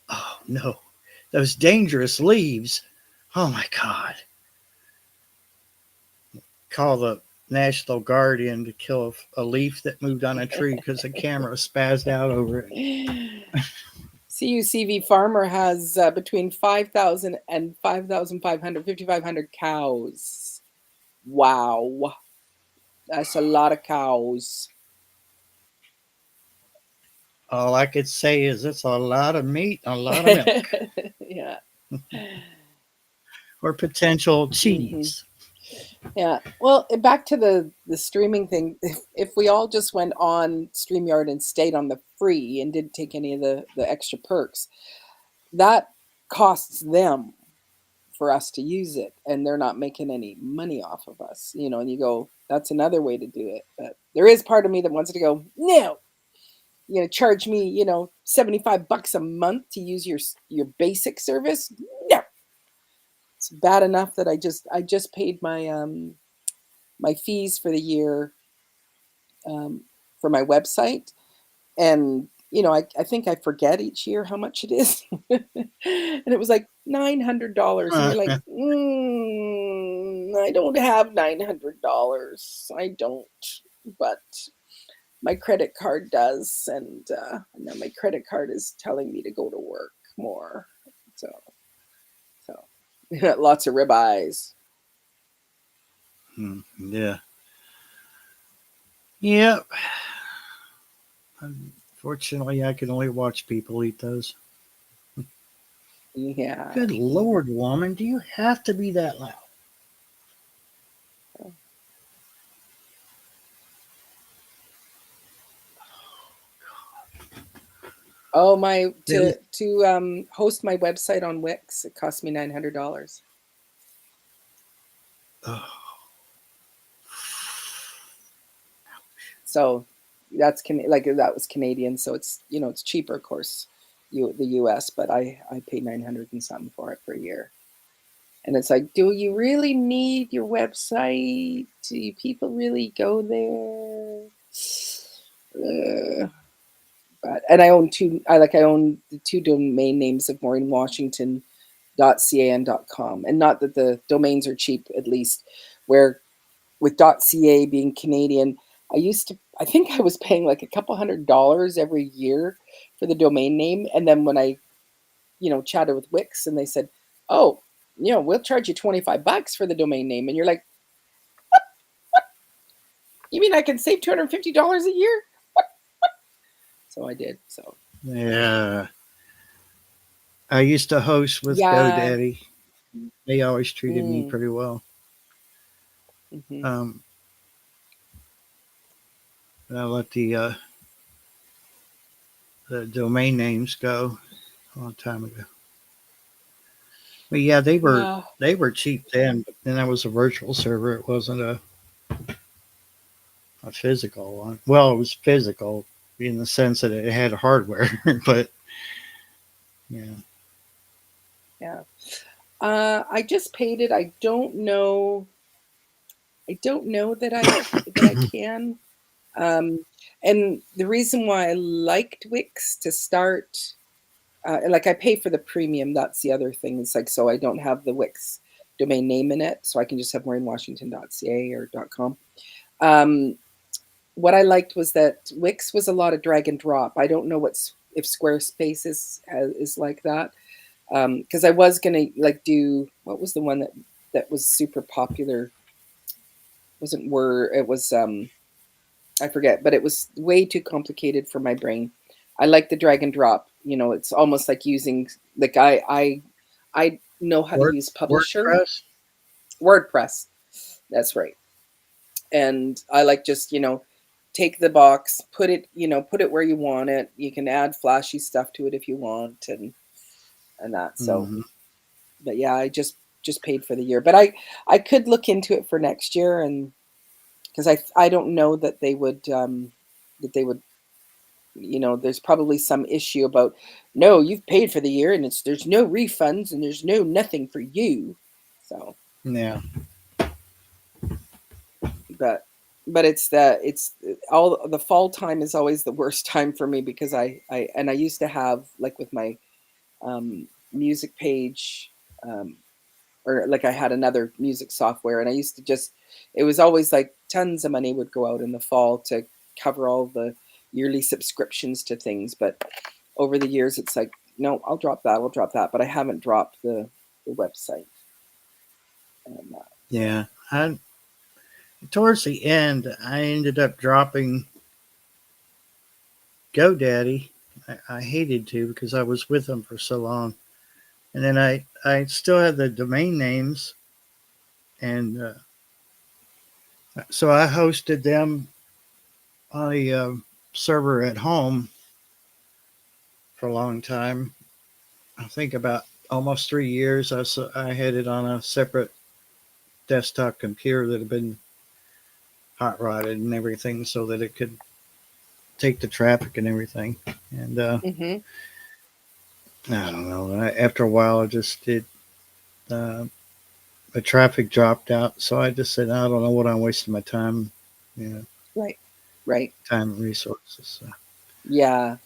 oh no, those dangerous leaves. Oh my God. Call the National Guard in to kill a leaf that moved on a tree because the camera spazzed out over it. CUCV Farmer has between 5,000 and 5,500, 5,500 cows. Wow. That's a lot of cows. All I could say is it's a lot of meat and a lot of milk. Yeah. Or potential cheese. Yeah. Well, back to the streaming thing. If we all just went on StreamYard and stayed on the free and didn't take any of the extra perks, that costs them for us to use it, and they're not making any money off of us, you know. And you go, that's another way to do it. But there is part of me that wants to go, no, you know, charge me, you know, $75 a month to use your basic service. No, it's bad enough that I just paid my my fees for the year for my website, and you know, I think I forget each year how much it is. And it was like $900, and you're like, I don't have $900. I don't, but my credit card does, and now my credit card is telling me to go to work more. So lots of ribeyes. Yeah. Yep. Unfortunately, I can only watch people eat those. Yeah. Good Lord, woman, do you have to be that loud? Oh, my to host my website on Wix, it cost me $900. Oh. So that's like that was Canadian, so it's, you know, it's cheaper, of course, the US, but I paid 900 and something for it for a year. And it's like, do you really need your website? Do people really go there? But and I own the two domain names of MaureenWashington.ca and .com, and not that the domains are cheap, at least where with .ca being Canadian, I think I was paying like a couple $100 every year for the domain name, and then when I, you know, chatted with Wix and they said, oh, you know, we'll charge you $25 for the domain name, and you're like, what? You mean I can save $250 a year? What? So I did. So yeah, I used to host with yeah. GoDaddy. They always treated me pretty well. Mm-hmm. I let the domain names go a long time ago. But yeah, they were cheap then. But then that was a virtual server. It wasn't a physical one. Well, it was physical in the sense that it had hardware, but yeah. Yeah. I just paid it. I don't know that I can. And the reason why I liked Wix to start, like I pay for the premium. That's the other thing. It's like, so I don't have the Wix domain name in it, so I can just have MaureenWashington.ca or .com. What I liked was that Wix was a lot of drag and drop. I don't know if Squarespace is like that. Because I was gonna like do, what was the one that was super popular? It wasn't Word. It was I forget, but it was way too complicated for my brain. I like the drag and drop. You know, it's almost like using like I know how to use Publisher, WordPress. That's right. And I like just, you know, take the box, put it where you want it. You can add flashy stuff to it if you want, and that. So but yeah, I just paid for the year. But I could look into it for next year, and because I don't know that they would, there's probably some issue about, no, you've paid for the year and there's no refunds and there's no nothing for you. So, Yeah. but it's all the fall time is always the worst time for me, because I used to have, like, with my music page, or like I had another music software, and I used to just, it was always like tons of money would go out in the fall to cover all the yearly subscriptions to things. But over the years, it's like, no, I'll drop that. But I haven't dropped the website. And, Yeah. Towards the end, I ended up dropping GoDaddy. I hated to because I was with them for so long. And then I still had the domain names. And so I hosted them on a server at home for a long time. I think about almost 3 years. I had it on a separate desktop computer that had been hot rodded and everything so that it could take the traffic and everything. And mm-hmm. I don't know. After a while, I just did. Uh, the traffic dropped out, so I just said, I don't know what I'm wasting my time. Yeah, Right. time and resources. So. Yeah.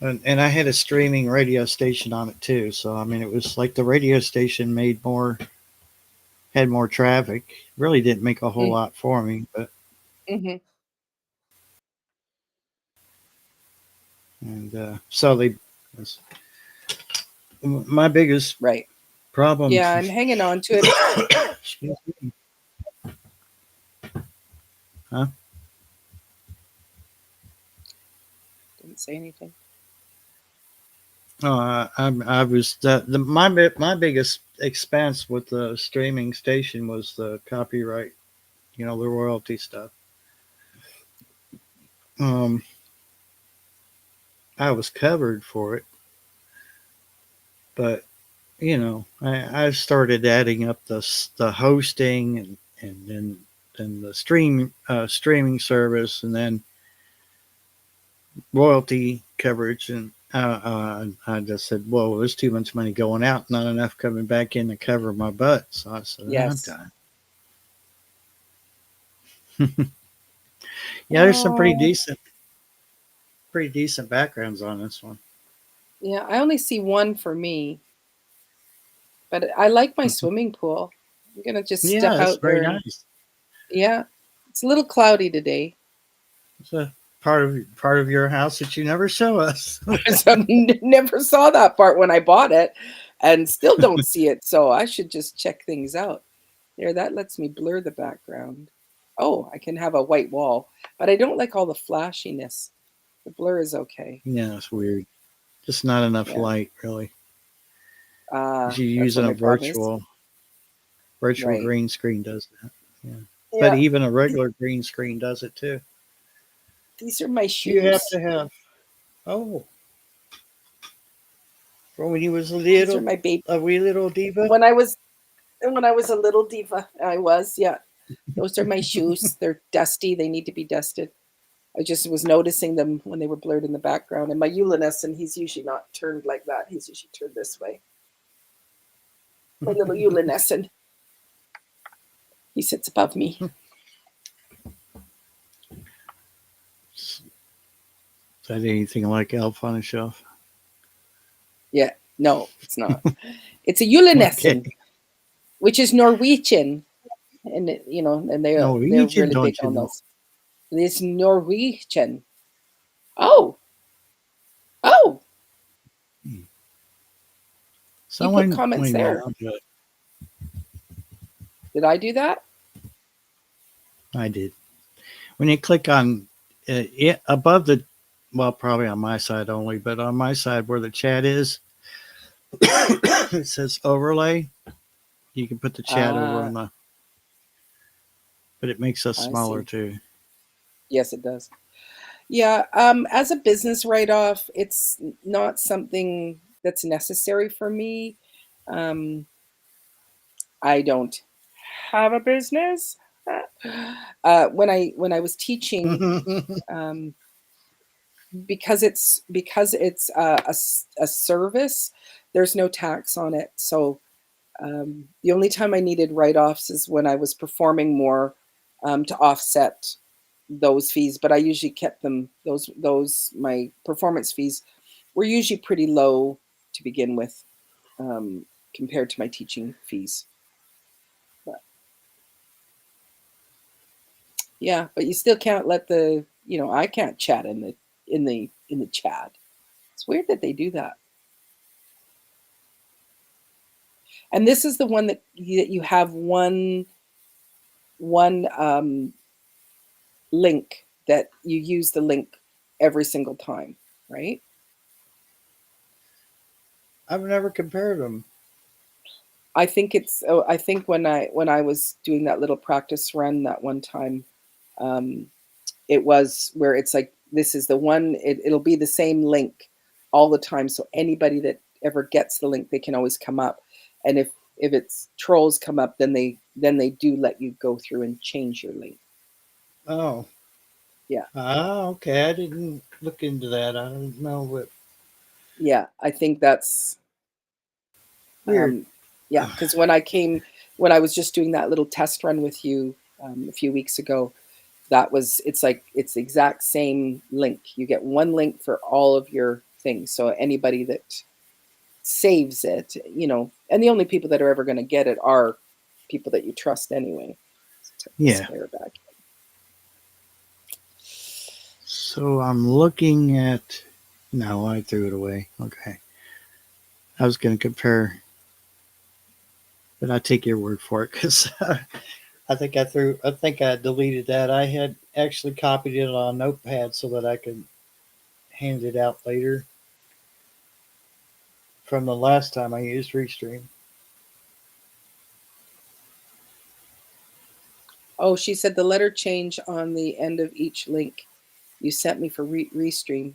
And I had a streaming radio station on it too. So I mean, it was like the radio station had more traffic. Really didn't make a whole lot for me, but Mm-hmm. and so they. My biggest Right. problem. Yeah, I'm hanging on to it. Excuse me. Huh? Didn't say anything. Oh, I was my biggest expense with the streaming station was the copyright, the royalty stuff. I was covered for it, but I started adding up the hosting and then the streaming service, and then royalty coverage, and I just said, "Whoa, there's too much money going out, not enough coming back in to cover my butt." So I said, Yes. "I'm done." Yeah, there's some pretty decent backgrounds on this one. Yeah, I only see one for me, but I like my swimming pool. I'm gonna just Yeah, step that's out very there, and nice. yeah, it's a little cloudy today. It's a part of your house that you never show us. So never saw that part when I bought it, and still don't see it. So I should just check things out. There, that lets me blur the background. Oh, I can have a white wall, but I don't like all the flashiness. The blur is okay. Yeah, it's weird. Just not enough Yeah. light, really. If you're That's using what a my problem is. virtual Right. green screen does that. Yeah. But Yeah. even a regular green screen does it too. These are my You have shoes. to have from when you was These are my baby. a wee little diva. When I was a little diva, I was, yeah. Those are my shoes. They're dusty. They need to be dusted. I just was noticing them when they were blurred in the background. And my Ulinescent, he's usually not turned like that. He's usually turned this way. My little Ulinescent. He sits above me. Is that anything like Elf on a Shelf? Yeah, no, it's not. It's a Ulinescent, Okay. which is Norwegian, and and they're Norwegian, really big don't you on know? those. It's Norwegian. Oh, oh, you put Someone, comments wait a minute, there. I'll do it. Did I do that? I did. When you click on it above well, probably on my side only, but on my side where the chat is, it says overlay. You can put the chat over on the, but it makes us I smaller see. too. Yes, it does. Yeah, as a business write-off, it's not something that's necessary for me. Um, I don't have a business. When I was teaching, um, because it's a service, there's no tax on it. So the only time I needed write-offs is when I was performing more, to offset those fees. But I usually kept them, those my performance fees were usually pretty low to begin with, um, compared to my teaching fees. But yeah, but you still can't let I can't chat in the chat. It's weird that they do that. And this is the one that you have one link that you use the link every single time, right? I've never compared them. I think when I was doing that little practice run that one time, um, it was where it's like this is the one. It'll be the same link all the time, so anybody that ever gets the link, they can always come up. And if it's trolls come up, then they do let you go through and change your link. Oh, Yeah, okay. I didn't look into that. I don't know what yeah. I think that's weird. yeah. Because when I was just doing that little test run with you a few weeks ago, it's the exact same link. You get one link for all of your things. So anybody that saves it, and the only people that are ever going to get it are people that you trust anyway. Yeah. Spare back. So I'm looking at. No, I threw it away. Okay. I was going to compare, but I take your word for it because I think I think I deleted that. I had actually copied it on a notepad so that I could hand it out later from the last time I used Restream. Oh, she said the letter change on the end of each link you sent me for Restream.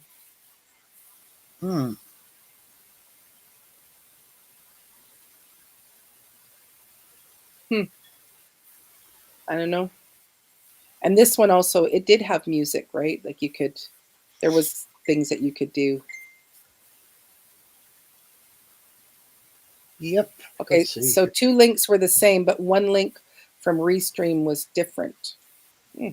Hmm. I don't know. And this one also, it did have music, right? Like there was things that you could do. Yep. Okay, Let's see so here. two links were the same, but one link from Restream was different. Hmm.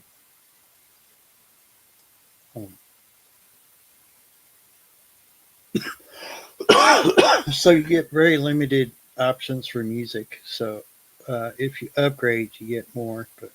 So you get very limited options for music. So if you upgrade, you get more. But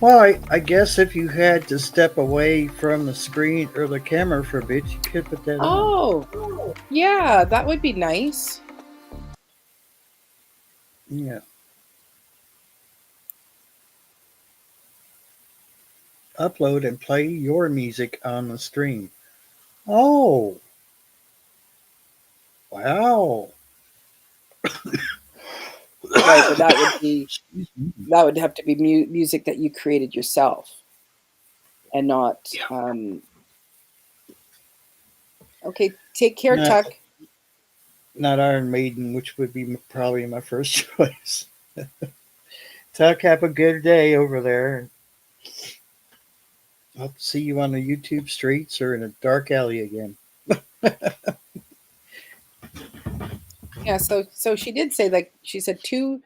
well, I guess if you had to step away from the screen or the camera for a bit, you could put that on. Oh, yeah, that would be nice. Yeah. Upload and play your music on the stream. Oh, wow. Right, but that would be Excuse me. that would have to be music that you created yourself and not Yeah. okay, take care, Not Tuck. not Iron Maiden, which would be probably my first choice. Tuck, have a good day over there. I'll see you on the YouTube streets or in a dark alley again. Yeah, so she did say, like she said two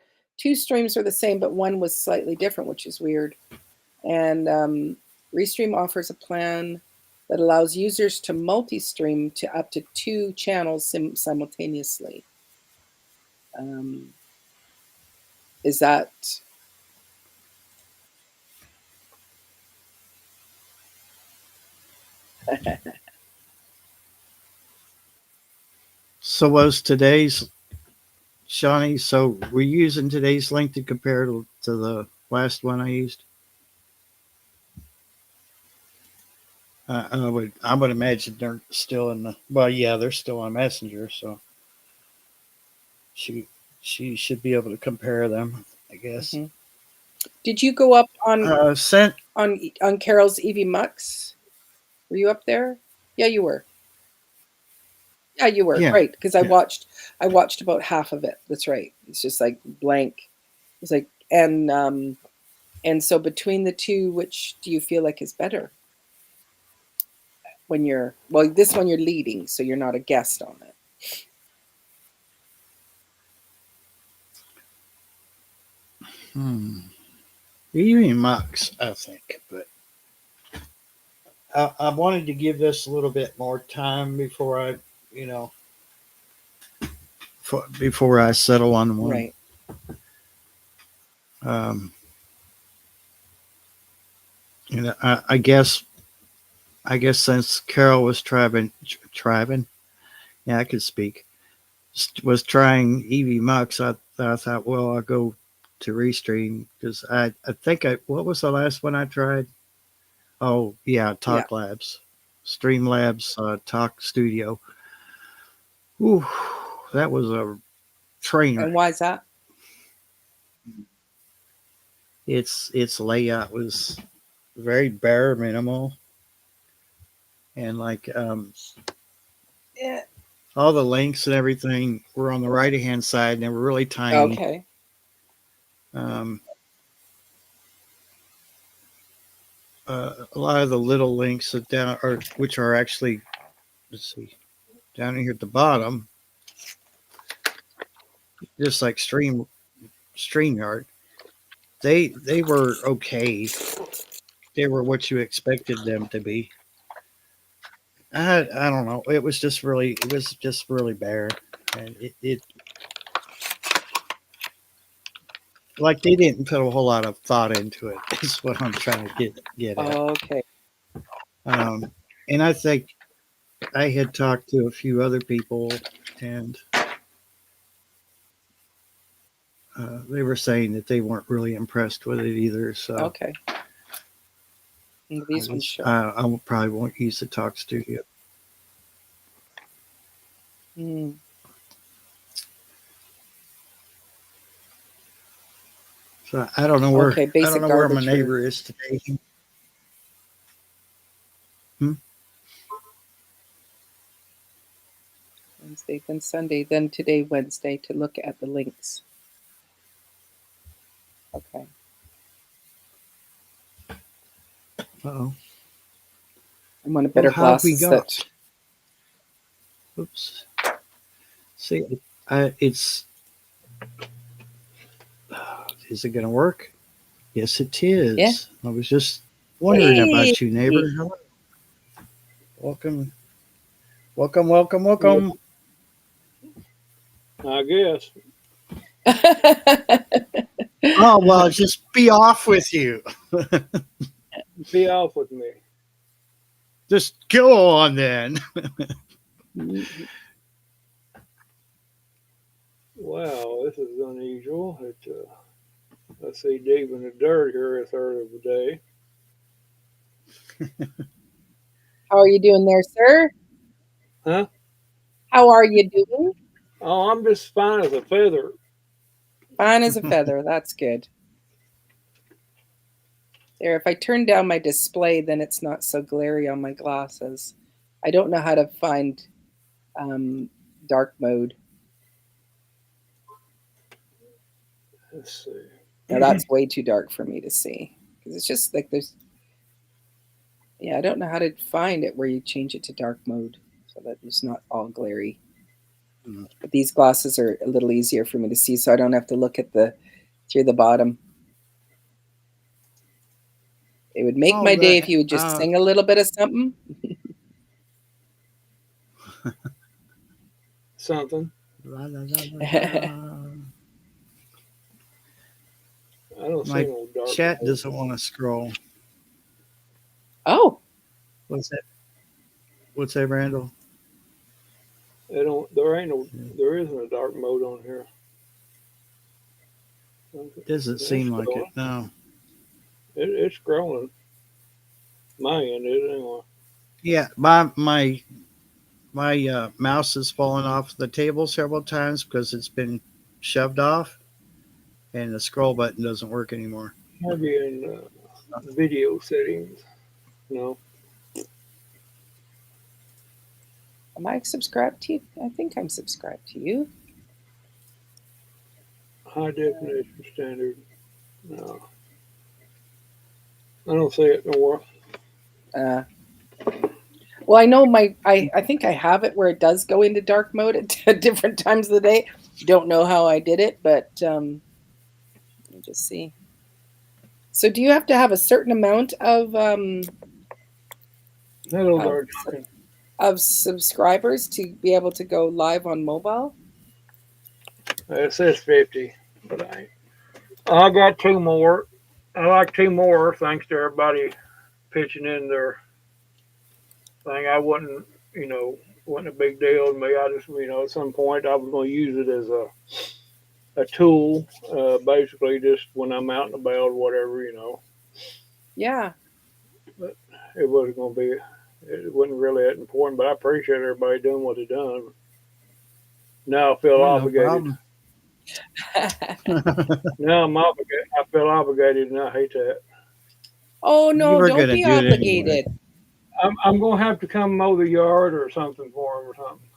streams are the same, but one was slightly different, which is weird. And Restream offers a plan that allows users to multi-stream to up to two channels simultaneously. Um, is that So was today's Shawnee? So we're using today's link to compare to the last one I used. I would imagine they're still in the. Well, yeah, they're still on Messenger, so she should be able to compare them, I guess. Mhm. Did you go up Sent. on Carol's Evie Mux? Were you up there? Yeah, you were. Yeah, you were. Yeah. Right, because I Yeah. watched about half of it. That's right. It's just like blank. It's like and so between the two, which do you feel like is better? When you're this one you're leading, so you're not a guest on it. Evie Mux, I think, but I wanted to give this a little bit more time before I, you know, before I settle on one. Right. You know, I guess since Carol was trying, yeah, I could speak, was trying Evie Mux, I thought, well, I'll go to Restream because I think what was the last one I tried? Oh yeah, Talk Labs, Streamlabs, Talk Studio. Ooh, that was a train And wreck. why is that? Its layout was very bare minimal, and like Yeah. all the links and everything were on the right hand side and they were really tiny. Okay. A lot of the little links that down are which are actually, let's see, down here at the bottom, just like StreamYard. They were okay. They were what you expected them to be. I don't know. It was just really bare, and it like they didn't put a whole lot of thought into it. Is what I'm trying to get at. Okay. And I think I had talked to a few other people, and they were saying that they weren't really impressed with it either. So Okay. And these ones show. I probably won't use the Talk Studio. So I don't know where my neighbor is today. Wednesday, then Sunday, then today, Wednesday, to look at the links. Okay. Uh-oh. I'm on a better glasses that. Oops. See, it's. Is it going to work? Yes, it is. Yeah. I was just wondering about you, neighbor. Welcome. I guess. Oh, well, just be off with you. Be off with me. Just go on then. Wow, this is unusual. I see deep in the dirt here a third of the day. How are you doing there, sir? Huh? How are you doing? Oh, I'm just fine as a feather. Fine as a feather. That's good. There, if I turn down my display, then it's not so glary on my glasses. I don't know how to find dark mode. Let's see. Now that's way too dark for me to see because it's just like there's. Yeah, I don't know how to find it where you change it to dark mode so that it's not all glary. But these glasses are a little easier for me to see, so I don't have to look at through the bottom. It would make my day if you would just sing a little bit of something. Something. I don't see no dark chat doesn't want to scroll. Oh. What's that, Randall? They don't. There isn't a dark mode on here. Doesn't It's seem like it. scrolling. No. It's scrolling. My end is anyway. Yeah, my mouse has fallen off the table several times because it's been shoved off, and the scroll button doesn't work anymore. Maybe in video settings. No. Am I subscribed to you? I think I'm subscribed to you. High definition standard. No. I don't see it nowhere. Well, I know I think I have it where it does go into dark mode at different times of the day. Don't know how I did it, but let me just see. So do you have to have a certain amount of Hello of, there, Duncan. of subscribers to be able to go live on mobile? It says 50, but I got two more. I like two more, thanks to everybody pitching in their thing. I wasn't a big deal to me. I just, at some point I was going to use it as a tool, basically just when I'm out and about or whatever, Yeah. But it wasn't going to be, it wasn't really that important, but I appreciate everybody doing what they done. Now I feel No obligated. problem. Now I'm obligated. I feel obligated, and I hate that. Oh You no, were don't gonna be do it anyway. obligated. I'm going to have to come mow the yard or something for them or something.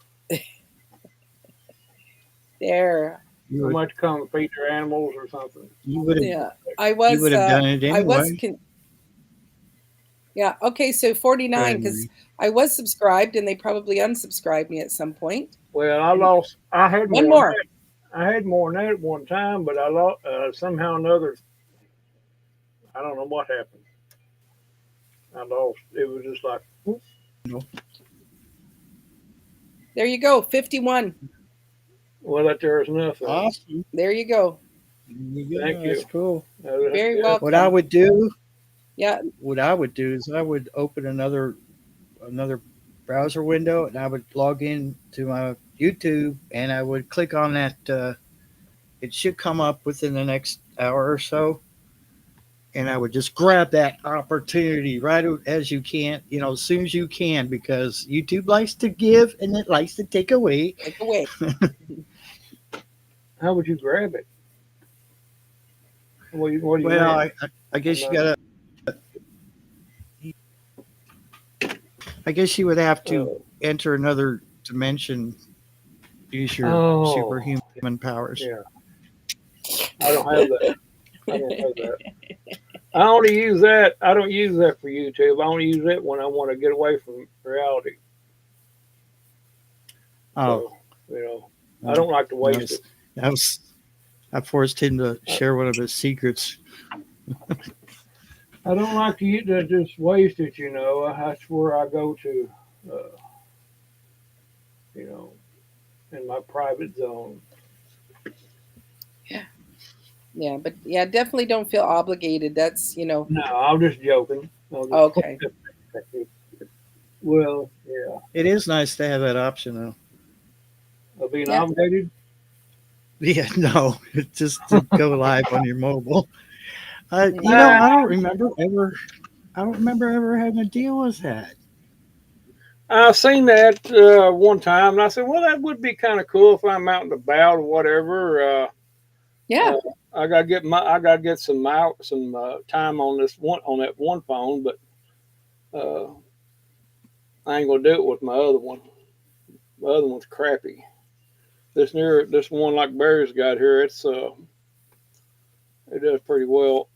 There. You I would, might come feed their animals or something. you would have Yeah. I was you would have done it anyway. Yeah, okay, so 49 because Marie. I was subscribed and they probably unsubscribed me at some point. Well, I had One more. more. I had more than that at one time, but I lost somehow or another. I don't know what happened. I lost. It was just like, There you go, 51. well, that there's nothing. Awesome. There you go. Thank you. That's cool. Very welcome. What I would do Yeah. is I would open another browser window and I would log in to my YouTube and I would click on that. It should come up within the next hour or so, and I would just grab that opportunity right as you can, as soon as you can, because YouTube likes to give and it likes to take away. Take away. How would you grab it? What do you Well, mean? I guess you gotta. I guess you would have to enter another dimension, use your superhuman powers. Yeah. I don't have that. I only use that. I don't use that for YouTube. I only use it when I want to get away from reality. Oh, So, I don't like to waste it. I forced him to share one of his secrets. I don't like to just waste it. That's where I go to. In my private zone. Yeah, but yeah, definitely don't feel obligated. That's, No, I'm just joking. Okay. Well, yeah. It is nice to have that option, though. Of being Yeah. obligated? Yeah, no, just to go live on your mobile. I don't remember ever having to deal with that. I seen that one time, and I said, "Well, that would be kind of cool if I'm out and about or whatever." Yeah. I gotta get some time on that one phone, but I ain't gonna do it with my other one. My other one's crappy. This one like Barry's got here, it does pretty well,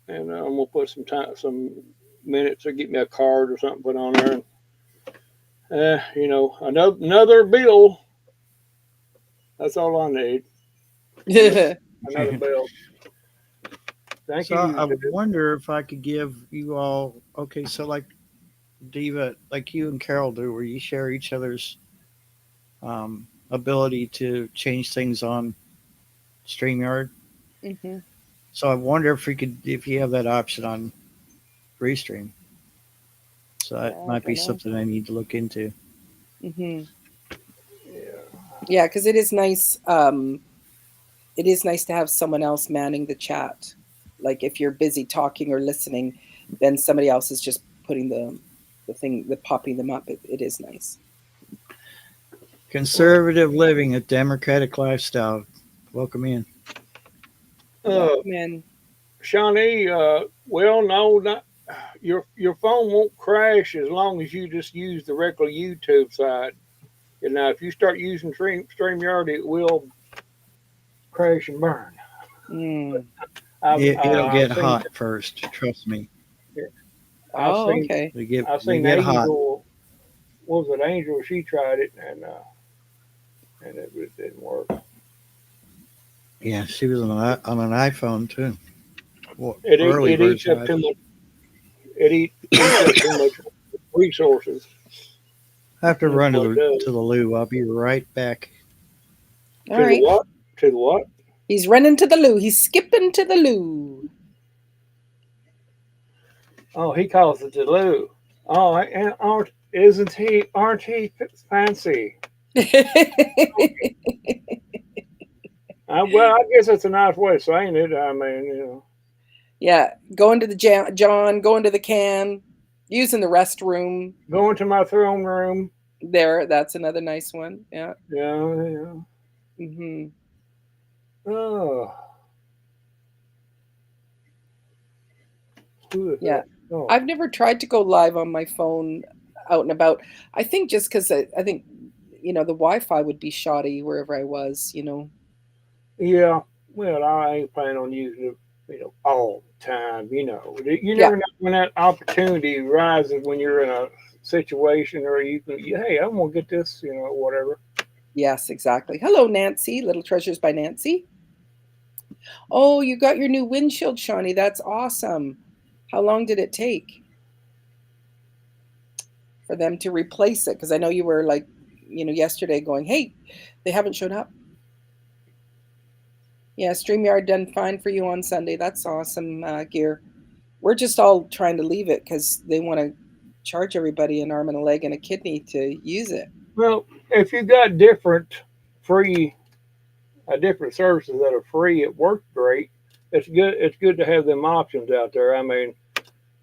and I'm gonna put some minutes to get me a card or something put on there. And, another bill. That's all I need. Another bill. Thank So you. I wonder if I could give you all, okay, so like Diva, like you and Carol do, where you share each other's ability to change things on StreamYard. Mm-hmm. So I wonder if you have that option on Restream. So that might be something I need to look into. Mm-hmm. Yeah, because it is nice. It is nice to have someone else manning the chat. Like if you're busy talking or listening, then somebody else is just putting the popping them up. It is nice. Conservative living, a democratic lifestyle. Welcome in. Uh, Welcome in. Shawnee, well, no, not your phone won't crash as long as you just use the regular YouTube side. And now, if you start using StreamYard, it will crash and burn. Mm. It'll I've get seen, hot first. Trust me. I've Oh, seen, okay. I've They seen get hot. Angel. What was it, Angel? She tried it, and it just didn't work. Yeah, she was on an iPhone too. Well, It early it eats version up of too iPhone. much. Eats up too much resources. I have to That's run what it does. to the loo. I'll be right back. All To the right. what? To the what? He's running to the loo. He's skipping to the loo. Oh, he calls it the loo. Oh, and aren't he fancy? Well, I guess it's a nice way of saying it. I mean, Yeah, going to the John, going to the can, using the restroom. going to my throne room. There, that's another nice one. Yeah. Yeah. Hmm. Oh, who is Yeah. that? Oh, I've never tried to go live on my phone out and about. I think just because I think, the Wi-Fi would be shoddy wherever I was. yeah. Well, I ain't planning on using it, all the time. You Yeah. never know when that opportunity rises when you're in a situation, or you can, hey, I'm gonna get this, whatever. Yes, exactly. Hello, Nancy. Little Treasures by Nancy. Oh, you got your new windshield, Shawnee. That's awesome. How long did it take for them to replace it? Because I know you were like, yesterday going, hey, they haven't showed up. Yeah, StreamYard done fine for you on Sunday. That's awesome, Gear. We're just all trying to leave it because they want to charge everybody an arm and a leg and a kidney to use it. Well, if you got free, different services that are free, it works great. It's good. It's good to have them options out there. I mean,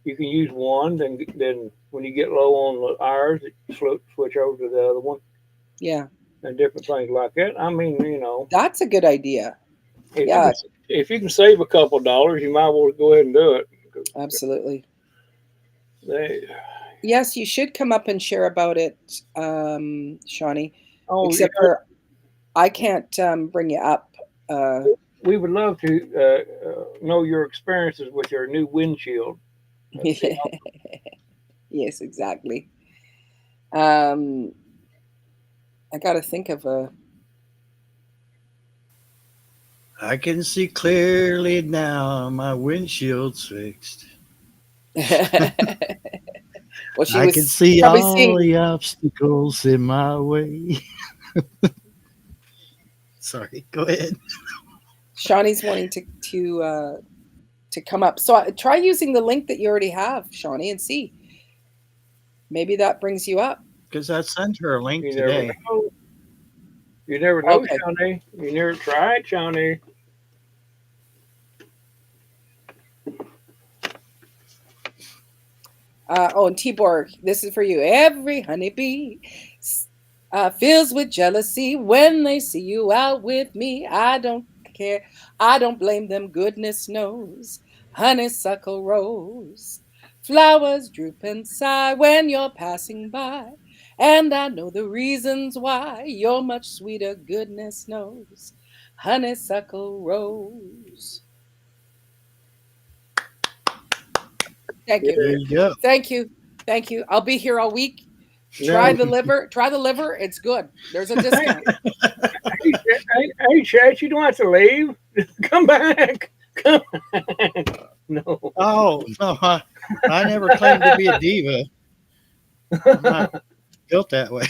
you can use one, then when you get low on the hours, switch over to the other one, Yeah, and different things like that. I mean, that's a good idea. if you Yeah, can if you can save a couple of dollars, you might well go ahead and do it. absolutely. They, Yes, you should come up and share about it, Shawnee. oh yeah, Except for I can't bring you up. we would love to know your experiences with your new windshield. And see how, Yes, exactly. I got to think of a. I can see clearly now. My windshield's fixed. Well, she I was can see probably all seeing. the obstacles in my way. Sorry, go ahead. Shawnee's wanting to come up. So try using the link that you already have, Shawnee, and see. Maybe that brings you up. Because I sent her a link you never today. know. You never know, Okay. Shawnee. You never tried, Shawnee. And Tibor, this is for you. Every honeybee fills with jealousy when they see you out with me. I don't care. I don't blame them. Goodness knows. Honeysuckle rose. Flowers droop and sigh when you're passing by. And I know the reasons why. You're much sweeter. Goodness knows. Honeysuckle rose. Thank you. There you go. Thank you. Thank you. I'll be here all week. Try No. the liver. Try the liver. It's good. There's a discount. Hey, Chet, you don't have to leave. Come back. Come back. No. Oh, no, I never claimed to be a diva. I'm not built that way.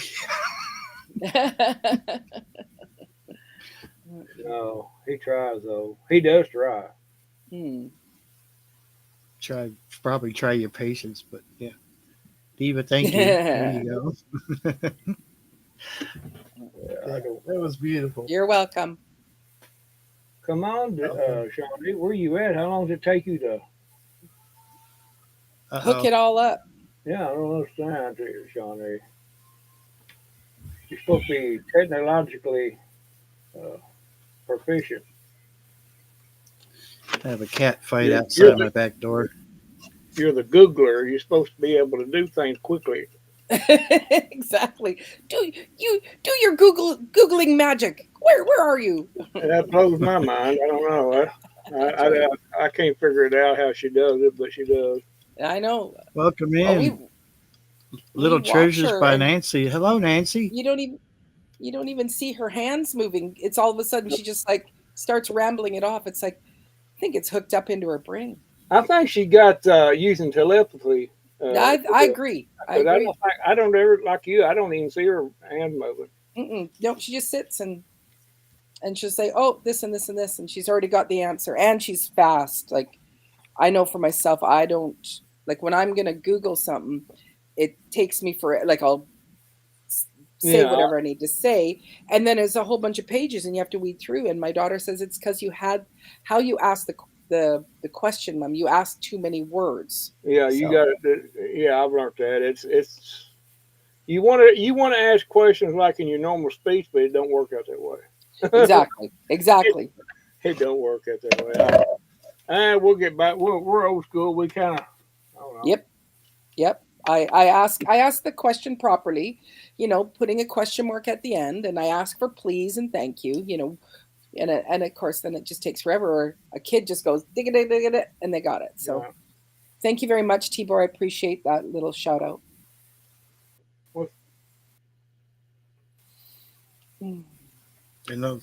No, he tries though. He does try. Hmm. Probably try your patience, but yeah. Diva, thank you. There you go. I don't. That was beautiful. You're welcome. Come on, Okay. Shawnee, where you at? How long does it take you to? Hook it all up. Yeah, I don't understand, Shawnee. You're supposed to be technologically uh, proficient. I have a cat fight You're, outside you're, my the, back door. you're the Googler. You're supposed to be able to do things quickly. Exactly. Do your googling magic. Where are you? And that blows my mind. I don't know. I can't figure it out how she does it, but she does. I know. Welcome Well, in, we Little watch Treasures her, by and Nancy. Hello, Nancy. you don't even see her hands moving. It's all of a sudden she just like starts rambling it off. It's like I think it's hooked up into her brain. I think she got using telepathy. I agree. I But agree. I don't ever like you. I don't even see her hand moving. No, she just sits and she'll say, "Oh, this and this and this," and she's already got the answer, and she's fast. Like I know for myself, I don't like when I'm gonna Google something, it takes me for like I'll say Yeah, whatever I need to say, and then there's a whole bunch of pages, and you have to weed through. And my daughter says it's because you had how you asked the question, Mom. You asked too many words. yeah, you So got it. Yeah, I've learned that. It's you want to ask questions like in your normal speech, but it don't work out that way. exactly. It don't work out that way. And we'll get back. We're old school. We kind of, I don't know. Yep. I ask the question properly, putting a question mark at the end, and I ask for please and thank you, and of course then it just takes forever. Or a kid just goes dig it, and they got it. So Yeah. thank you very much, Tibor. I appreciate that little shout out. Well, Mm. You know,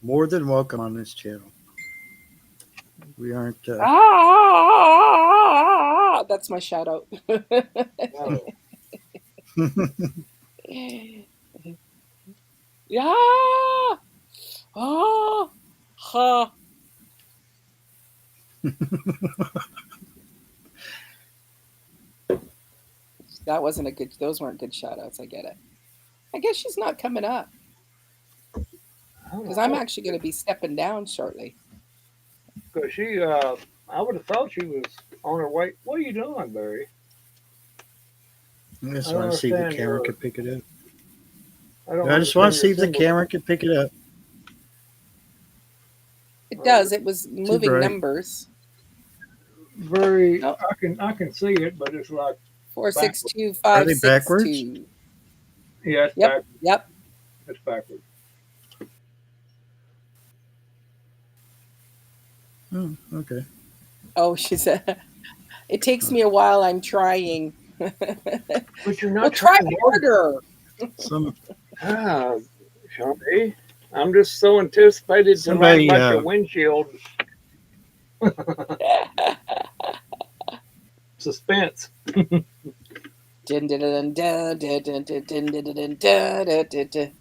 more than welcome on this channel. We aren't. That's my shout out. no. Yeah. Ah. Ha. That wasn't a good. Those weren't good shout outs. I get it. I guess she's not coming up because I'm actually going to be stepping down shortly. Because she, I would have thought she was on her way. What are you doing, Barry? I just I don't want to see if the understand camera your- can pick it up. don't I just want to understand see your if the symbol. camera can pick it up. It does. It was moving bright. numbers. Very, Oh. I can see it, but it's like 4, 6, 2, Are 5, they 6, backwards? 2. yeah, it's Yep. back. Yep. It's backwards. Oh, okay. Oh, she said, it takes me a while. I'm trying. But you're Well, not try trying hard. harder. Some Ah, Shanti, I'm just so anticipated to Somebody, learn about your windshield. Suspense. Dun, dun, dun, dun, dun, dun, dun, dun, dun, dun, dun, dun, dun, dun.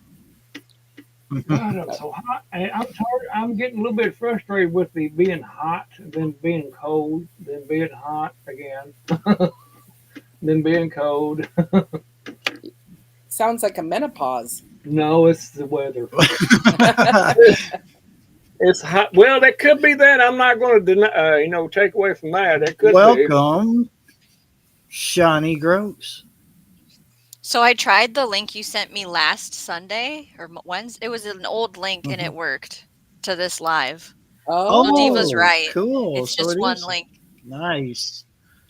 God, I'm so hot. And I'm tired. I'm getting a little bit frustrated with the being hot, then being cold, then being hot again, then being cold. Sounds like a menopause. No, it's the weather. It's hot. Well, that could be that. I'm not going to deny, take away from that. That could be. welcome, Shawnee Gross. So I tried the link you sent me last Sunday or Wednesday. It was an old link and it worked to this live. Oh, So Diva's right. Cool. It's So just it one is. link. Nice.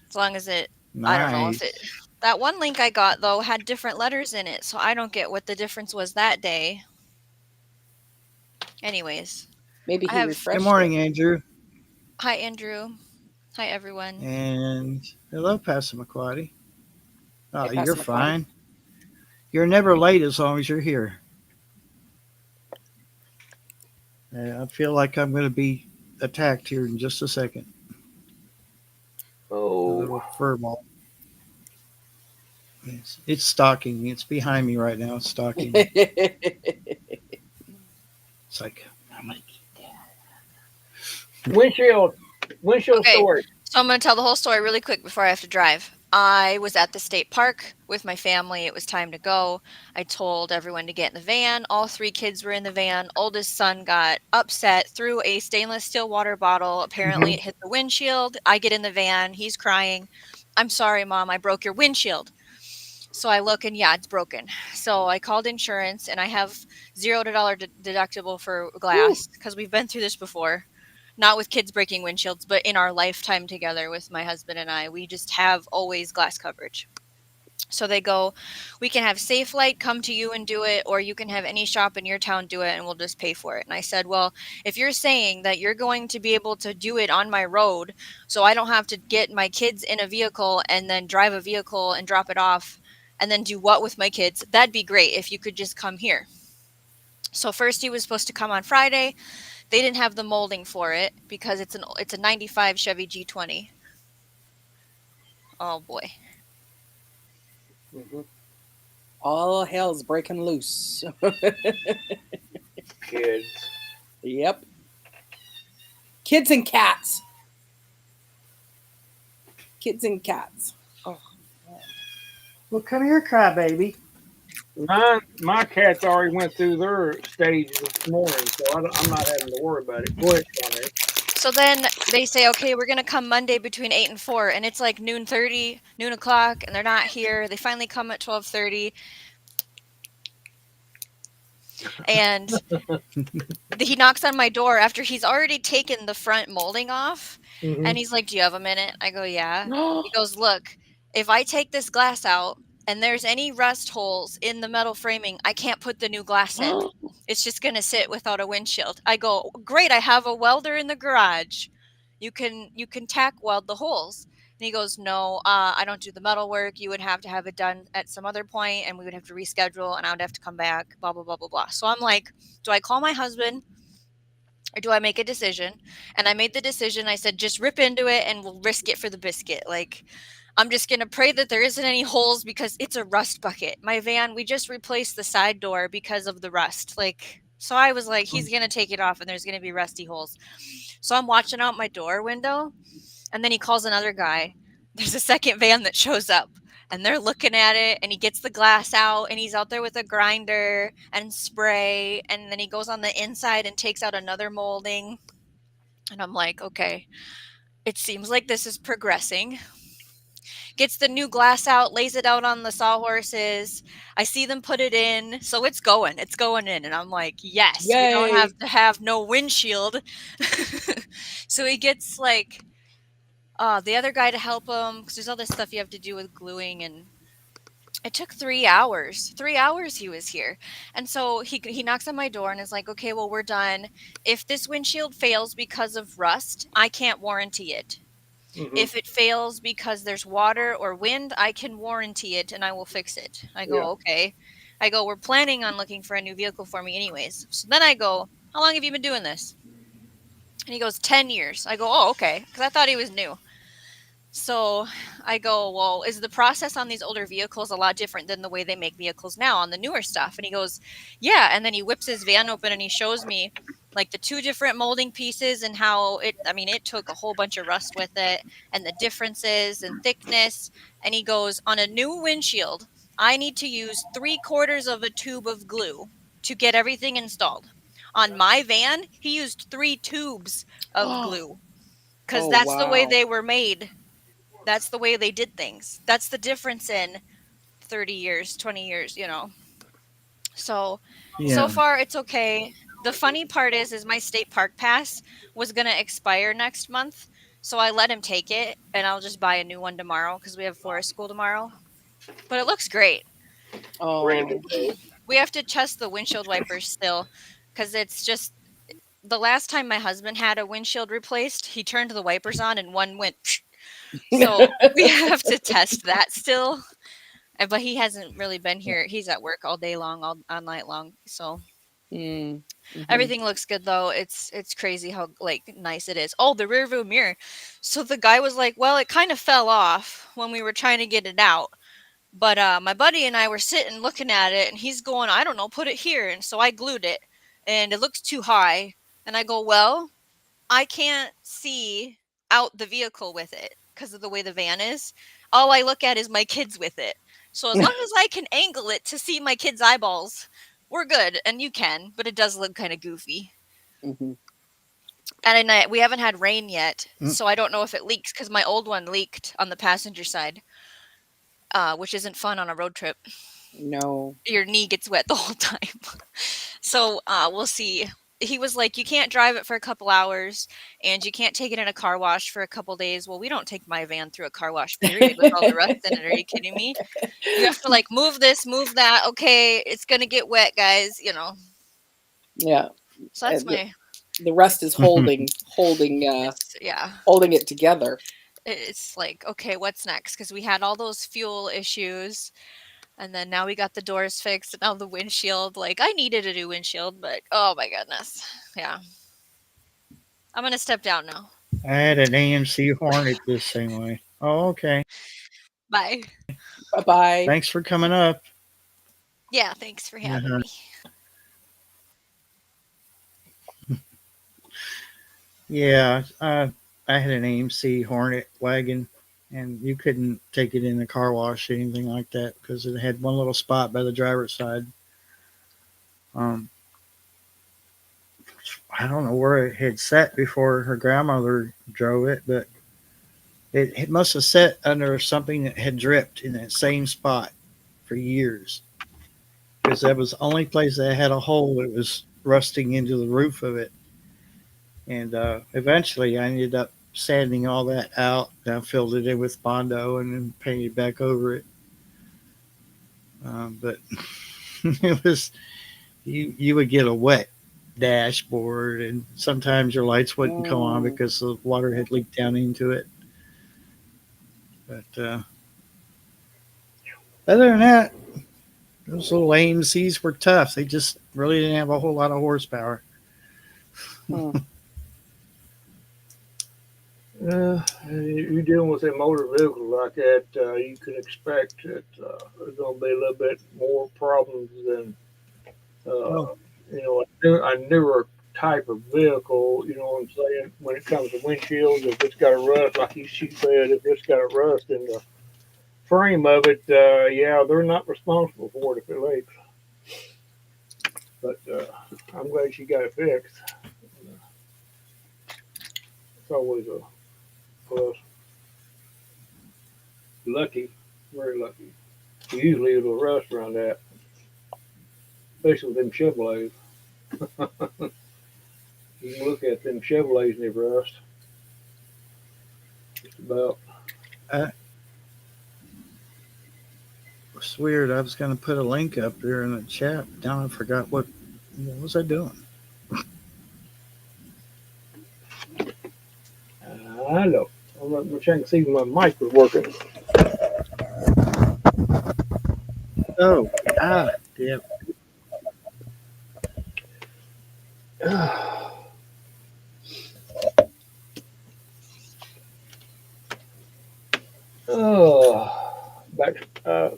As long as it, Nice. I don't know if it. That one link I got though had different letters in it, so I don't get what the difference was that day. Anyways, maybe I he have- refreshed. Good morning, it. Andrew. hi Andrew. Hi everyone. And hello, Pastor McQuaddy. Oh, Hey, you're Pastor McQuaddy. fine. You're never late as long as you're here. I feel like I'm going to be attacked here in just a second. A little Oh, fur ball. It's stalking me. It's behind me right now. It's stalking me. It's like, I'm going to get that. windshield Okay. story. So I'm going to tell the whole story really quick before I have to drive. I was at the state park with my family. It was time to go. I told everyone to get in the van. All 3 kids were in the van. Oldest son got upset, threw a stainless steel water bottle. Apparently, it hit the windshield. I get in the van. He's crying. I'm sorry, Mom. I broke your windshield. So I look and yeah, it's broken. So I called insurance and I have $0 deductible for glass because we've been through this before. Not with kids breaking windshields, but in our lifetime together with my husband and I, we just have always glass coverage. So they go, we can have Safe Light come to you and do it, or you can have any shop in your town do it and we'll just pay for it. And I said, well, if you're saying that you're going to be able to do it on my road, so I don't have to get my kids in a vehicle and then drive a vehicle and drop it off and then do what with my kids, that'd be great if you could just come here. So first he was supposed to come on Friday. They didn't have the molding for it because it's a 95 Chevy G20. Oh boy. All hell's breaking loose. Kids. Yep. Kids and cats. Kids and cats. Oh, Well, come here, crybaby. My cats already went through their stage this morning, so I'm not having to worry about it. Go ahead, Connie. So then they say, okay, we're going to come Monday between 8 and 4. And it's like noon o'clock, and they're not here. They finally come at 12:30. And he knocks on my door after he's already taken the front molding off. And he's like, do you have a minute? I go, yeah. He goes, look, if I take this glass out and there's any rust holes in the metal framing, I can't put the new glass in. It's just going to sit without a windshield. I go, great, I have a welder in the garage. You can tack weld the holes. And he goes, no, I don't do the metal work. You would have to have it done at some other point, and we would have to reschedule, and I would have to come back, blah, blah, blah, blah, blah. So I'm like, do I call my husband or do I make a decision? And I made the decision. I said, just rip into it and we'll risk it for the biscuit. Like, I'm just going to pray that there isn't any holes because it's a rust bucket. My van, we just replaced the side door because of the rust. Like, so I was like, he's going to take it off and there's going to be rusty holes. So I'm watching out my door window, and then he calls another guy. There's a second van that shows up, and they're looking at it, and he gets the glass out, and he's out there with a grinder and spray, and then he goes on the inside and takes out another molding. And I'm like, okay, it seems like this is progressing. Gets the new glass out, lays it out on the sawhorses. I see them put it in, so it's going in. And I'm like, yes, we don't Yay. have to have no windshield. So he gets like the other guy to help him because there's all this stuff you have to do with gluing, and it took 3 hours. 3 hours he was here. And so he knocks on my door and is like, okay, well, we're done. If this windshield fails because of rust, I can't warranty it. If it fails because there's water or wind, I can warranty it and I will fix it. I go, okay. I go, we're planning on looking for a new vehicle for me anyways. So then I go, how long have you been doing this? And he goes, 10 years. I go, oh, okay. Because I thought he was new. So I go, well, is the process on these older vehicles a lot different than the way they make vehicles now on the newer stuff? And he goes, yeah. And then he whips his van open and he shows me like the 2 different molding pieces and how it took a whole bunch of rust with it and the differences and thickness. And he goes, on a new windshield, I need to use 3/4 of a tube of glue to get everything installed. On my van, he used 3 tubes of glue because that's the way they were made. That's the way they did things. That's the difference in 30 years, 20 years, So far it's okay. The funny part is my state park pass was going to expire next month. So I let him take it, and I'll just buy a new one tomorrow because we have forest school tomorrow. But it looks great. Oh, We have to test the windshield wipers still because it's just the last time my husband had a windshield replaced, he turned the wipers on and one went. So we have to test that still. But he hasn't really been here. He's at work all day long, all night long. So everything looks good though. It's crazy how like nice it is. Oh, the rear view mirror. So the guy was like, well, it kind of fell off when we were trying to get it out. But my buddy and I were sitting looking at it, and he's going, I don't know, put it here. And so I glued it, and it looks too high. And I go, well, I can't see out the vehicle with it because of the way the van is. All I look at is my kids with it. So as long as I can angle it to see my kids' eyeballs, we're good. And you can, but it does look kind of goofy. Mhm. And we haven't had rain yet, Mm. so I don't know if it leaks because my old one leaked on the passenger side, which isn't fun on a road trip. No. Your knee gets wet the whole time. So we'll see. He was like, you can't drive it for a couple hours and you can't take it in a car wash for a couple days. Well, we don't take my van through a car wash, period, with all the rust in it. Are you kidding me? You have to like move this, move that. Okay, it's going to get wet, guys, you know. Yeah. So that's The rest is holding yeah. holding it together. It's like, okay, what's next? Because we had all those fuel issues. And then now we got the doors fixed and now the windshield. Like, I needed a new windshield, but oh my goodness. Yeah. I'm going to step down now. I had an AMC Hornet the same way. Oh, okay. Bye. Bye-bye. Thanks for coming up. Yeah, thanks for having me. Yeah, I had an AMC Hornet wagon, and you couldn't take it in the car wash or anything like that because it had one little spot by the driver's side. I don't know where it had sat before her grandmother drove it, but it must have sat under something that had dripped in that same spot for years because that was the only place that had a hole that was rusting into the roof of it. And eventually I ended up sanding all that out. And I filled it in with Bondo and then painted back over it. But it was, you would get a wet dashboard, and sometimes your lights wouldn't come on because the water had leaked down into it. But other than that, those little AMCs were tough. They just really didn't have a whole lot of horsepower. You're dealing with a motor vehicle like that, you can expect that there's going to be a little bit more problems than, a newer type of vehicle. You know what I'm saying? When it comes to windshields, if it's got a rust, like she said, if it's got a rust in the frame of it, yeah, they're not responsible for it if it leaks. But I'm glad she got it fixed. It's always a plus. Lucky, very lucky. Usually it'll rust around that, especially with them Chevrolets. You can look at them Chevrolets and they rust. Just about. It's weird. I was going to put a link up there in the chat. Now I forgot what was I doing? I know. I'm trying to see if my mic was working. Oh, yeah.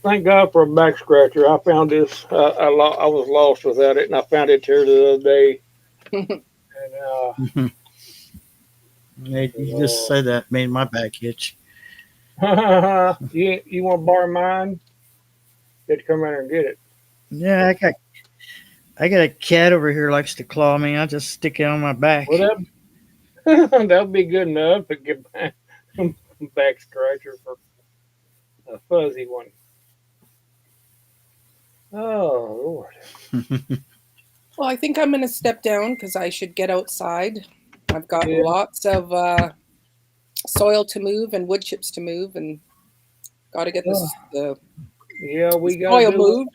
Thank God for a back scratcher. I found this. I was lost without it, and I found it here the other day. And You just said that made my back itch. you want to borrow mine? You have to come in and get it. Yeah, I got a cat over here likes to claw me. I just stick it on my back. Well, that'll be good enough to get back scratcher for a fuzzy one. Oh, Lord. Well, I think I'm going to step down because I should get outside. I've got lots of soil to move and wood chips to move, and got to get the soil moved.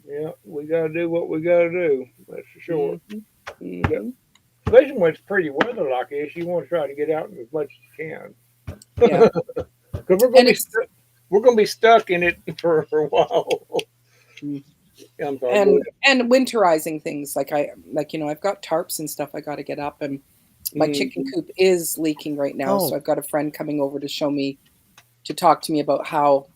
Yeah, we got to do what we got to do. That's for sure. Mm-hmm. Yeah. Especially when it's pretty weather like this, you want to try to get out as much as you can. Yeah, because we're going to be stuck in it for a while. I'm sorry. And winterizing things like I've got tarps and stuff I got to get up, and my chicken coop is leaking right now. So I've got a friend coming over to talk to me about how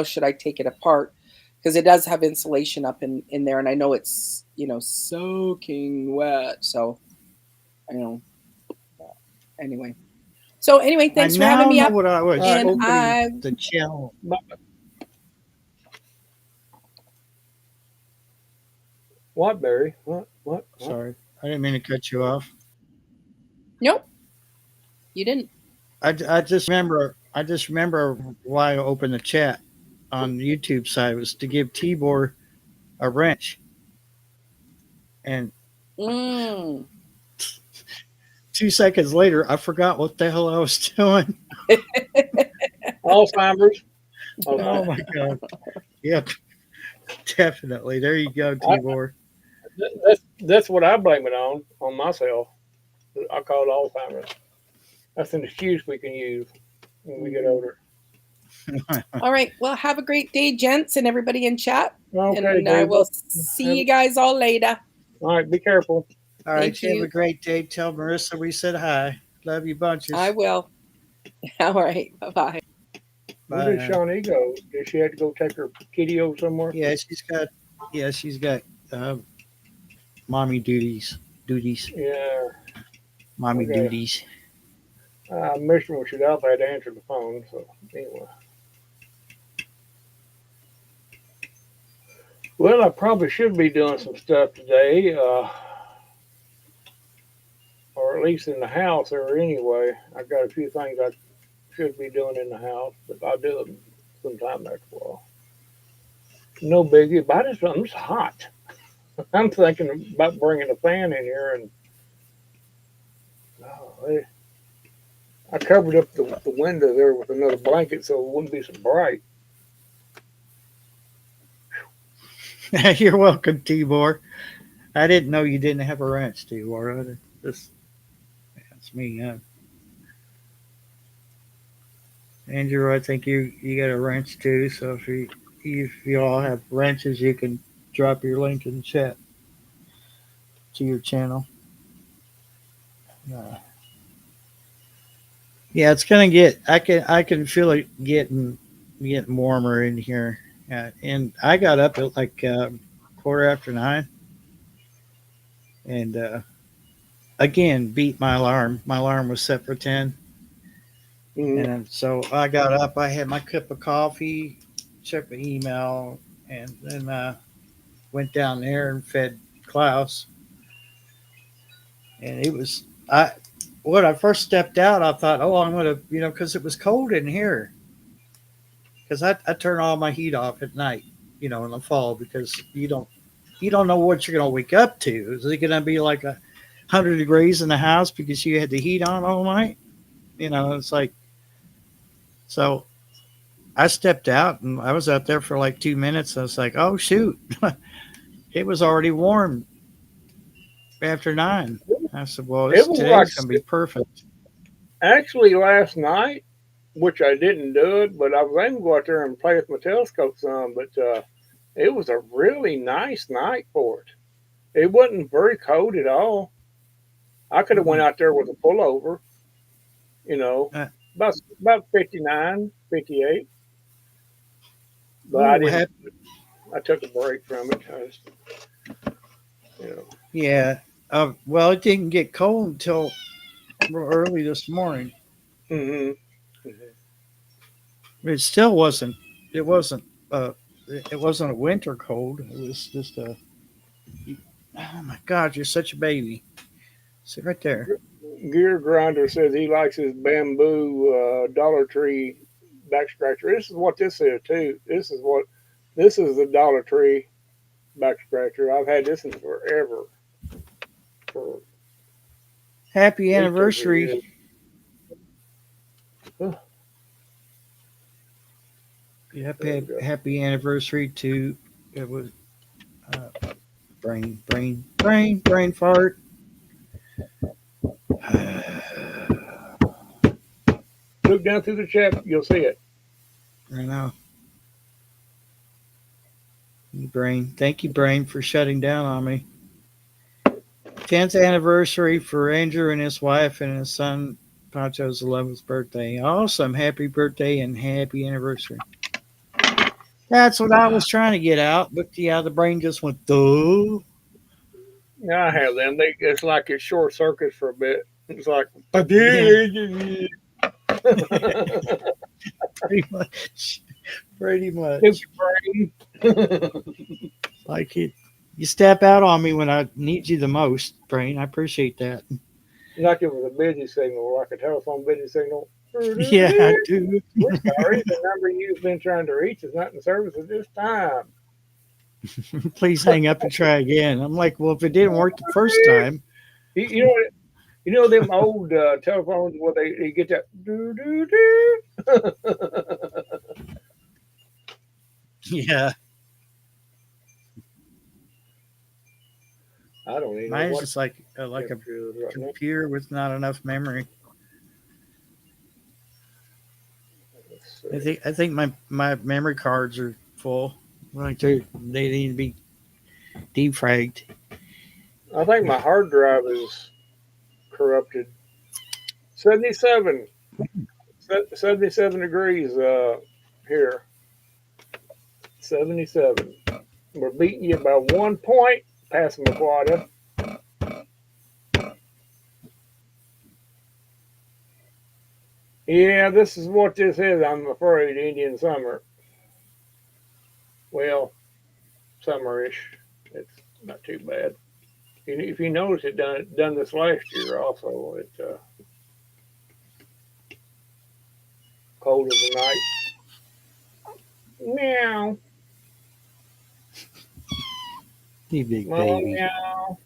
should I take it apart, because it does have insulation up in there, and I know it's soaking wet. So anyway, So anyway, thanks for having me know up. what I was And opening the channel. What, Barry? What? Sorry, I didn't mean to cut you off. Nope, you didn't. I just remember why I opened the chat on the YouTube side was to give Tibor a wrench, and Mm. 2 seconds later I forgot what the hell I was doing. Alzheimer's. Oh my god! Yep, definitely. There you go, Tibor. That's what I blame it on myself. I call it Alzheimer's. That's an excuse we can use when we get older. All right. Well, have a great day, gents, and everybody in chat. Okay, and I will see you guys all later. All right, be careful. All right, Thank you have you. a great day. Tell Marissa we said hi. Love you bunches. I will. All right. Bye-bye. Where did Shawnee go? Did she have to go take her kitty over somewhere? Yeah, she's got mommy duties. Yeah. Mommy Okay. duties. Mr. when she's out, I had to answer the phone. So anyway. Well, I probably should be doing some stuff today, or at least in the house. Or anyway, I got a few things I should be doing in the house, but I'll do them sometime next while. No biggie. But it's hot. I'm thinking about bringing a fan in here, and I covered up the window there with another blanket so it wouldn't be so bright. You're welcome, Tibor. I didn't know you didn't have a wrench, Tibor. That's me. Andrew, I think you got a wrench too. So if you all have wrenches, you can drop your link in the chat to your channel. Yeah, it's gonna get. I can feel it getting warmer in here. And I got up at like 9:15, and again beat my alarm. My alarm was set for 10, and so I got up. I had my cup of coffee, checked my email, and then went down there and fed Klaus. And it was when I first stepped out, I thought, oh, I'm gonna, because it was cold in here. Because I turn all my heat off at night, in the fall, because you don't know what you're gonna wake up to. Is it gonna be like 100 degrees in the house because you had the heat on all night? It's like. So I stepped out and I was out there for like 2 minutes. I was like, oh shoot, it was already warm after 9. I said, well, today's gonna be perfect. Actually, last night, which I didn't do it, but I was able to go out there and play with my telescope some. But it was a really nice night for it. It wasn't very cold at all. I could have went out there with a pullover, about 59, 58. But I didn't. I took a break from it. Yeah. Well, it didn't get cold until early this morning. Mm-hmm. It still wasn't. It wasn't. It wasn't a winter cold. It was just a. Oh my God! You're such a baby. Sit right there. Gear Grinder says he likes his bamboo Dollar Tree back scratcher. This is what this is too. This is the Dollar Tree back scratcher. I've had this one forever. Happy anniversary. Happy anniversary to it was brain fart. Look down through the chat, you'll see it. I know. Brain. Thank you, Brain, for shutting down on me. 10th anniversary for Andrew and his wife and his son Pancho's 11th birthday. Awesome. Happy birthday and happy anniversary. That's what I was trying to get out, but yeah, the brain just went, duh. Yeah, I have them. It's like it short circuits for a bit. It's like, Pretty much. Pretty much. Stupid brain. Like it. You step out on me when I need you the most, Brain. I appreciate that. Like it was a busy signal, like a telephone busy signal. Yeah, I do. We're sorry, the number you've been trying to reach is not in service at this time. Please hang up and try again. I'm like, well, if it didn't work the first time, You know what? You know them old telephones where they get that doo doo doo. yeah, I don't even know mine's what just like a temperature it is right now. computer with not enough memory. Let's see. I think my memory cards are full. Like they need to be defragged. I think my hard drive is corrupted. 77, 77 degrees here. 77. We're beating you by 1 point, Passamaquoddy. Yeah, this is what this is, I'm afraid, Indian summer. Well, summerish. It's not too bad. If you notice, it done this last year also. It's cold of the night. Meow. You big Mama, baby. meow.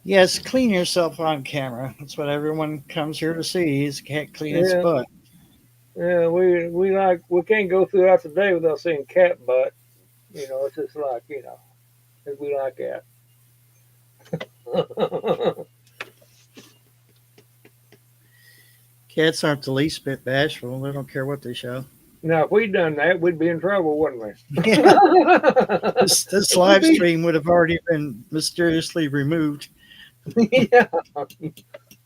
Yes, clean yourself on camera. That's what everyone comes here to see. Is cat clean its Yeah. butt. Yeah, we can't go throughout the day without seeing cat butt. You know, it's just like, we like that. Cats aren't the least bit bashful. They don't care what they show. Now, if we'd done that, we'd be in trouble, wouldn't we? This live stream would have already been mysteriously removed. Yeah.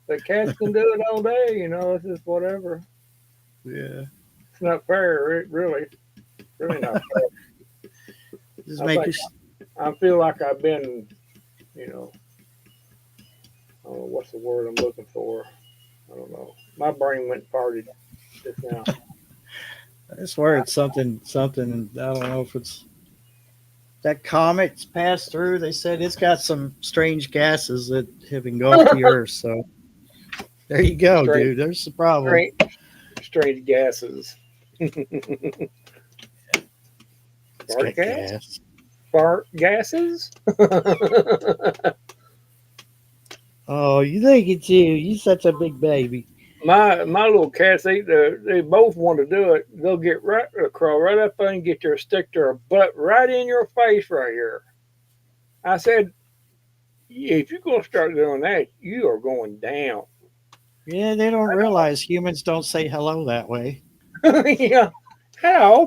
The cats can do it all day, it's just whatever. Yeah. It's not fair, really not fair. Just I make think- it. I feel like I've been, I don't know what's the word I'm looking for. I don't know. My brain went farted just now. I swear it's something. I don't know if it's that comet's passed through. They said it's got some strange gases that have engulfed the Earth. So there you go, Strange- dude. There's the problem. Strange gases. It's Fart got gas? gas. Fart gases? Oh, you think it's you? You such a big baby. My little cats, they both want to do it. They'll crawl right up there and stick their butt right in your face right here. I said, yeah, if you're gonna start doing that, you are going down. Yeah, they don't realize humans don't say hello that way. Yeah. Hello.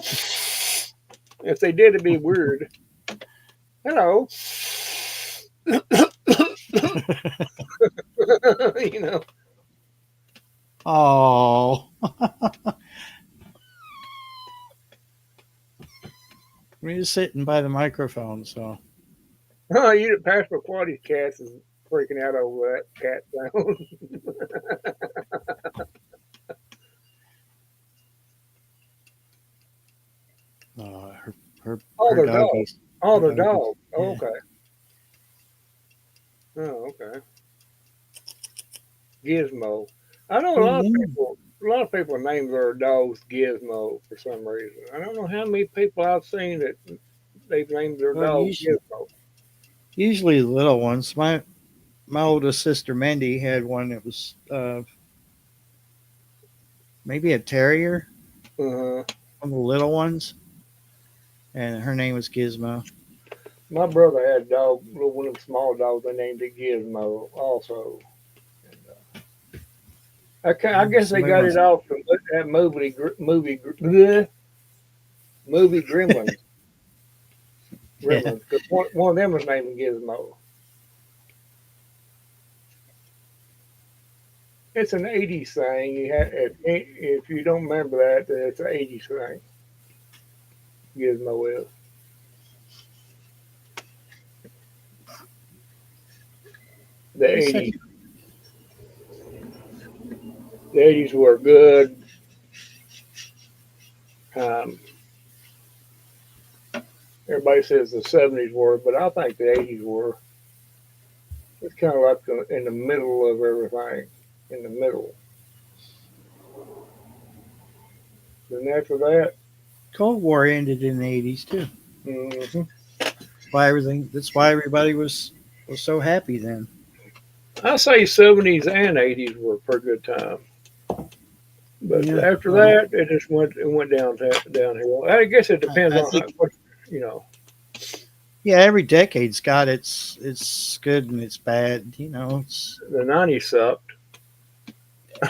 If they did, it'd be weird. Hello. Oh. We're just sitting by the microphone, so. Oh, you Passamaquoddy's cats is freaking out over that cat sound. Her Oh, her they're dogs. doggies. Oh, they're Doggies. dogs. Oh, Yeah. okay. Oh, okay. Gizmo. I know a lot of people. A lot of people name their dogs Gizmo for some reason. I don't know how many people I've seen that they've named their Well, dog Gizmo. Usually the little ones. My oldest sister Mindy had one that was maybe a terrier, Uh-huh. one of the little ones, and her name was Gizmo. My brother had a dog, one of the small dogs. They named it Gizmo also. I guess they got it off from that movie Gremlins. Yeah. Gremlins. 'Cause one of them was named Gizmo. It's an 80s thing. If you don't remember that, then it's an 80s thing. Gizmo is. The It's 80s. The 80s were a good time. Everybody says the 70s were, but I think the 80s were. It's kind of like in the middle of everything. In the middle. Then after that, Cold War ended in the 80s too. hmm That's why everybody was so happy then. I say 70s and 80s were a pretty good time. But Yeah. after that, it went downhill. I guess it depends I on think what you know. yeah, every decade's got its good and its bad. It's The 90s sucked.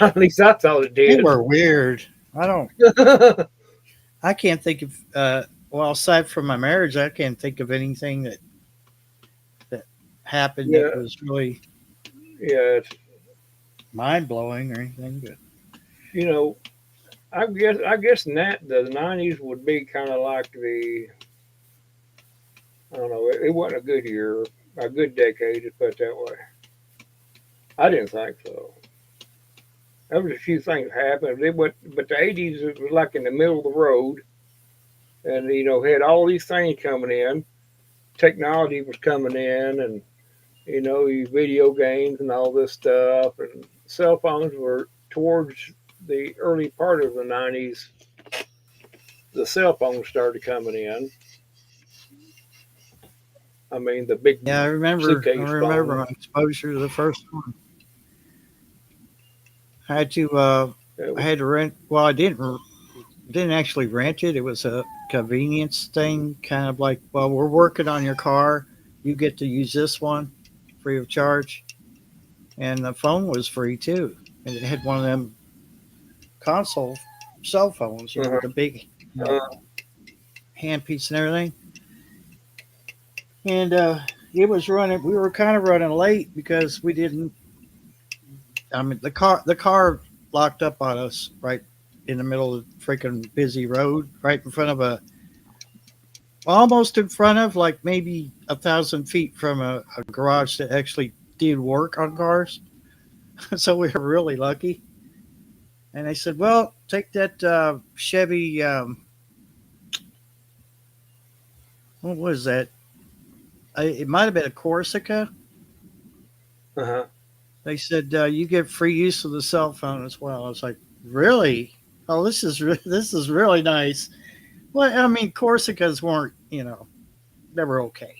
At least I thought it they did. were weird. I can't think of well, aside from my marriage, I can't think of anything that happened Yeah, that was really yeah. mind blowing or anything. But You know, I guess the 90s would be kind of like I don't know. It wasn't a good year, a good decade, to put it that way. I didn't think so. There was a few things happened. But the 80s it was like in the middle of the road, and had all these things coming in. Technology was coming in, and your video games and all this stuff, and cell phones were towards the early part of the 90s. The cell phones started coming in. I mean, the big yeah, I suitcase remember phone. my exposure to the first one. I had to It I was, had to rent. Well, I didn't actually rent it. It was a convenience thing, kind of like, well, we're working on your car. You get to use this one free of charge, and the phone was free too. And it had one of them console cell phones, uh, with the big uh, handpiece and everything. And it was running. We were kind of running late because we didn't. I mean, the car locked up on us right in the middle of the freaking busy road, right in front of almost in front of, like, maybe 1,000 feet from a garage that actually did work on cars. So we were really lucky. And they said, "Well, take that Chevy. What was that? It might have been a Corsica." uh-huh. They said, "You get free use of the cell phone as well." I was like, "Really? Oh, this is really nice." Well, I mean, Corsicas weren't, they were okay.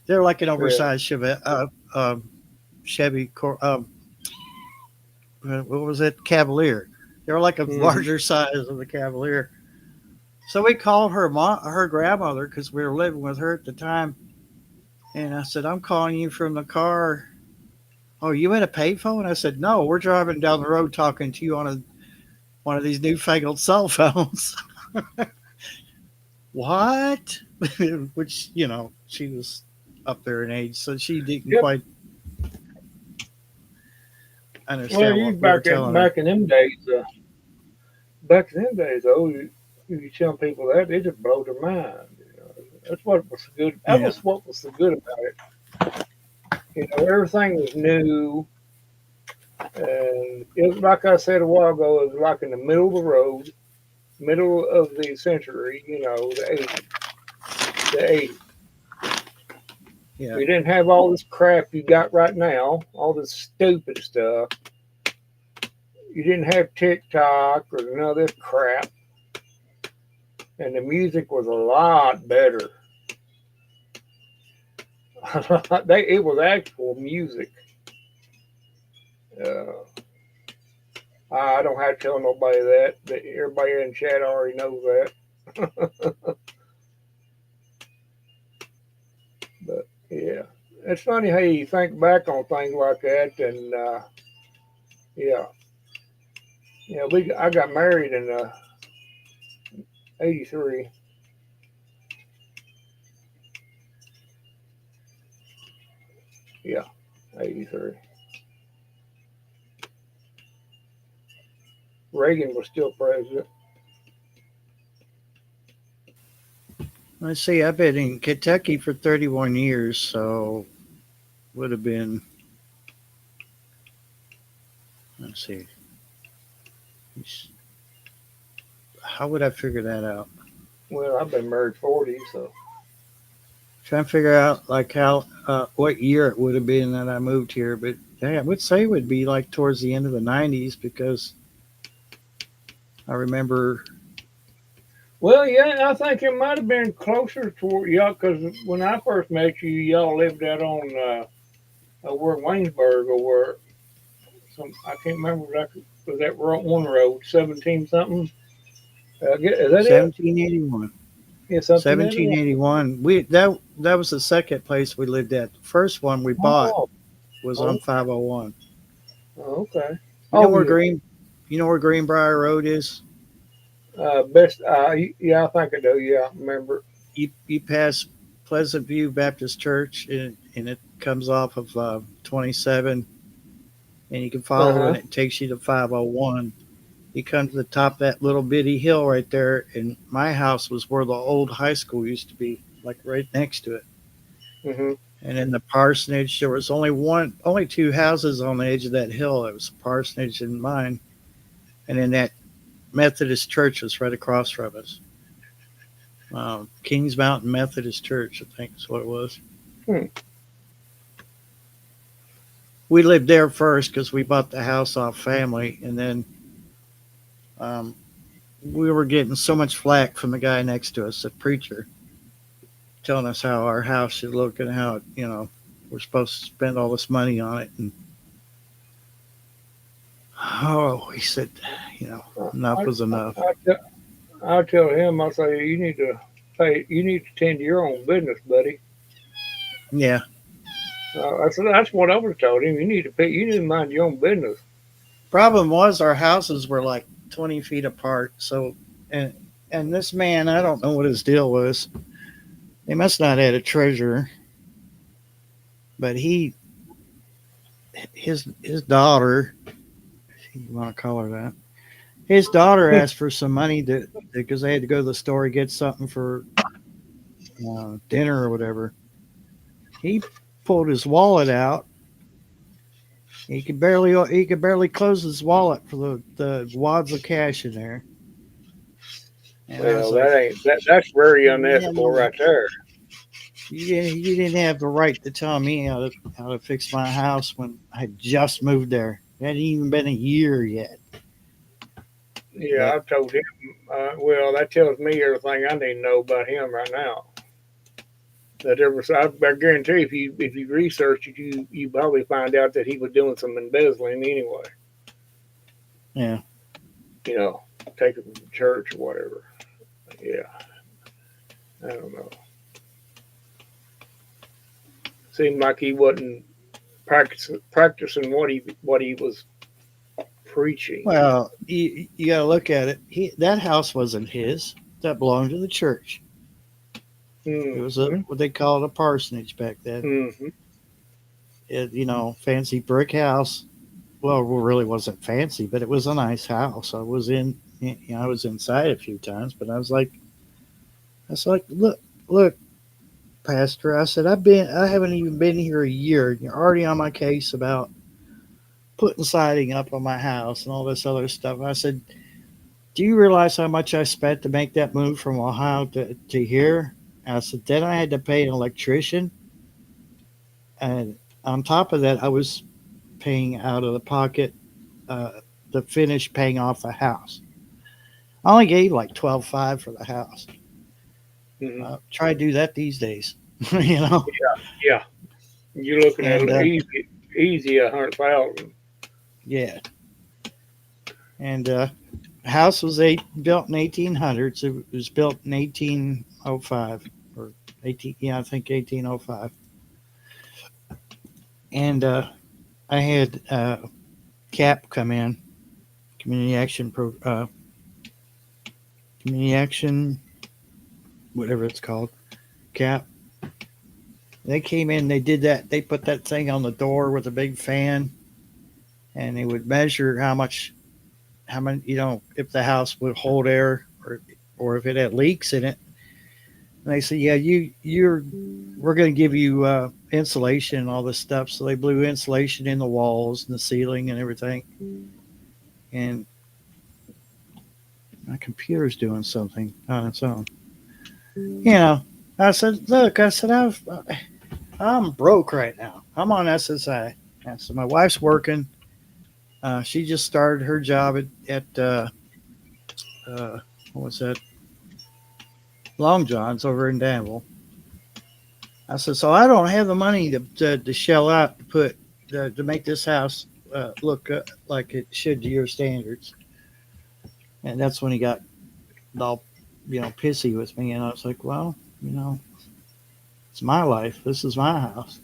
They're like an Yeah. oversized Chevy. What was it? Cavalier. They were like a Hmm. larger size of the Cavalier. So we called her grandmother, because we were living with her at the time, and I said, "I'm calling you from the car." "Oh, you in a payphone?" I said, "No, we're driving down the road talking to you on one of these newfangled cell phones." What? Which, she was up there in age, so she didn't Yep. quite Well, understand you what we were back in telling her. back in them days. Back in them days, though, you tell people that they just blow their mind. That's what was good. That Yeah. was what was so good about it. Everything was new, and it was like I said a while ago. It was like in the middle of the road, middle of the century. The 80s. Yeah. We didn't have all this crap you got right now, all this stupid stuff. You didn't have TikTok or none of this crap, and the music was a lot better. It was actual music. Uh, I don't have to tell nobody that. Everybody in chat already knows that. But yeah, it's funny how you think back on things like that, and yeah, I got married in '83. Yeah, '83. Reagan was still president. Let's see, I've been in Kentucky for 31 years, so would have been, let's see, How would I figure that out? Well, I've been married 40, so. Trying to figure out like how what year it would have been that I moved here, but yeah, I would say it would be like towards the end of the '90s because I remember. Well, yeah, I think it might have been closer to y'all because when I first met you, y'all lived out on where Waynesburg or where some I can't remember exactly. Was that one road 17 something? Is that it? 1781. Yeah, something like that. 1781. That was the second place we lived at. The first one we bought Oh, was oh, on 501. okay. You know Oh, where yeah. Greenbrier Road is? Best. Yeah, I think I do. Yeah, I remember. You pass Pleasant View Baptist Church and it comes off of 27 and you can Uh follow huh. and it takes you to 501. You come to the top of that little bitty hill right there, and my house was where the old high school used to be, like right next to it. Mhm. And in the parsonage, there was only two houses on the edge of that hill. It was the parsonage and mine, and then that Methodist church was right across from us. Kings Mountain Methodist Church, I think is what it was. Hmm. We lived there first because we bought the house off family, and then um, we were getting so much flack from the guy next to us, the preacher, telling us how our house should look and how we're supposed to spend all this money on it. And he said, enough I, was enough. I tell him, I say, you need to pay. You need to tend to your own business, buddy. Yeah. I said that's what I would have told him. You need to pay. You need to mind your own business. Problem was our houses were like 20 feet apart. So, and this man, I don't know what his deal was. They must not have had a treasurer, but his daughter, if you want to call her that, his daughter asked for some money because they had to go to the store and get something for dinner or whatever. He pulled his wallet out. He could barely close his wallet for the wads of cash in there. And I was Well, like, that's very you didn't have unethical no, right there. you didn't have the right to tell me how to fix my house when I had just moved there. It hadn't even been a year yet. Yeah, But I told him. Well, that tells me everything I need to know about him right now. That there was, I guarantee, if you research it, you probably find out that he was doing some embezzling anyway. yeah, You know, take it from church or whatever. Yeah, I don't know. Seemed like he wasn't practicing what he was preaching. well, you got to look at it. That house wasn't his. That belonged to the church. It was Mm-hmm. what they called a parsonage back then. Mm-hmm. Fancy brick house. Well, it really wasn't fancy, but it was a nice house. I was inside a few times, but I was like, look, Pastor. I said, I haven't even been here a year. And you're already on my case about putting siding up on my house and all this other stuff. I said, do you realize how much I spent to make that move from Ohio to here? And I said, then I had to pay an electrician. And on top of that, I was paying out of the pocket to finish paying off the house. I only gave like 12.5 for the house. Mm-hmm. Try to do that these days, you know. Yeah, you're looking at And easy 100,000. yeah, and house was built in 1800s. It was built in 1805 or 18. Yeah, I think 1805. And I had CAP come in, Community Action Community Action, whatever it's called, CAP. They came in, they did that. They put that thing on the door with a big fan, and they would measure how many, if the house would hold air or if it had leaks in it. And they said, yeah, we're going to give you insulation and all this stuff. So they blew insulation in the walls and the ceiling and everything. And My computer's doing something on its own. You know, I said, look, I'm broke right now. I'm on SSI. And so my wife's working. She just started her job at what was that? Long John's over in Danville. I said, so I don't have the money to shell out to make this house look like it should to your standards. And that's when he got all, pissy with me. And I was like, well, it's my life. This is my house.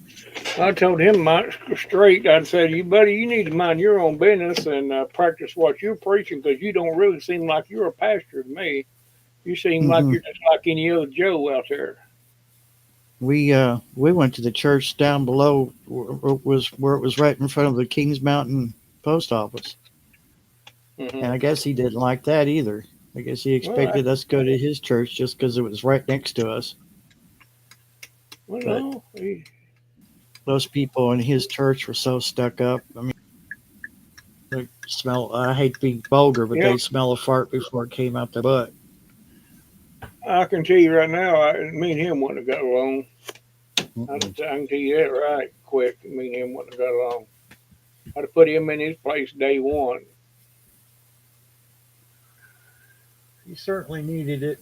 I told him straight. I said, "You buddy, you need to mind your own business and practice what you're preaching, because you don't really seem like you're a pastor to me. You seem like Hmm. you're just like any other Joe out there." We went to the church down below where it was right in front of the Kings Mountain post office. And Hmm. I guess he didn't like that either. I guess he Well, expected us to go to his church just because it was right next to us. But no, those people in his church were so stuck up. I mean, they smell. I hate to be vulgar, but yeah, they smell a fart before it came out their butt. I can tell you right now, me and him wouldn't have got along. I Mm-mm. can tell you that right quick. Me and him wouldn't have got along. I'd have put him in his place day one. He certainly needed it.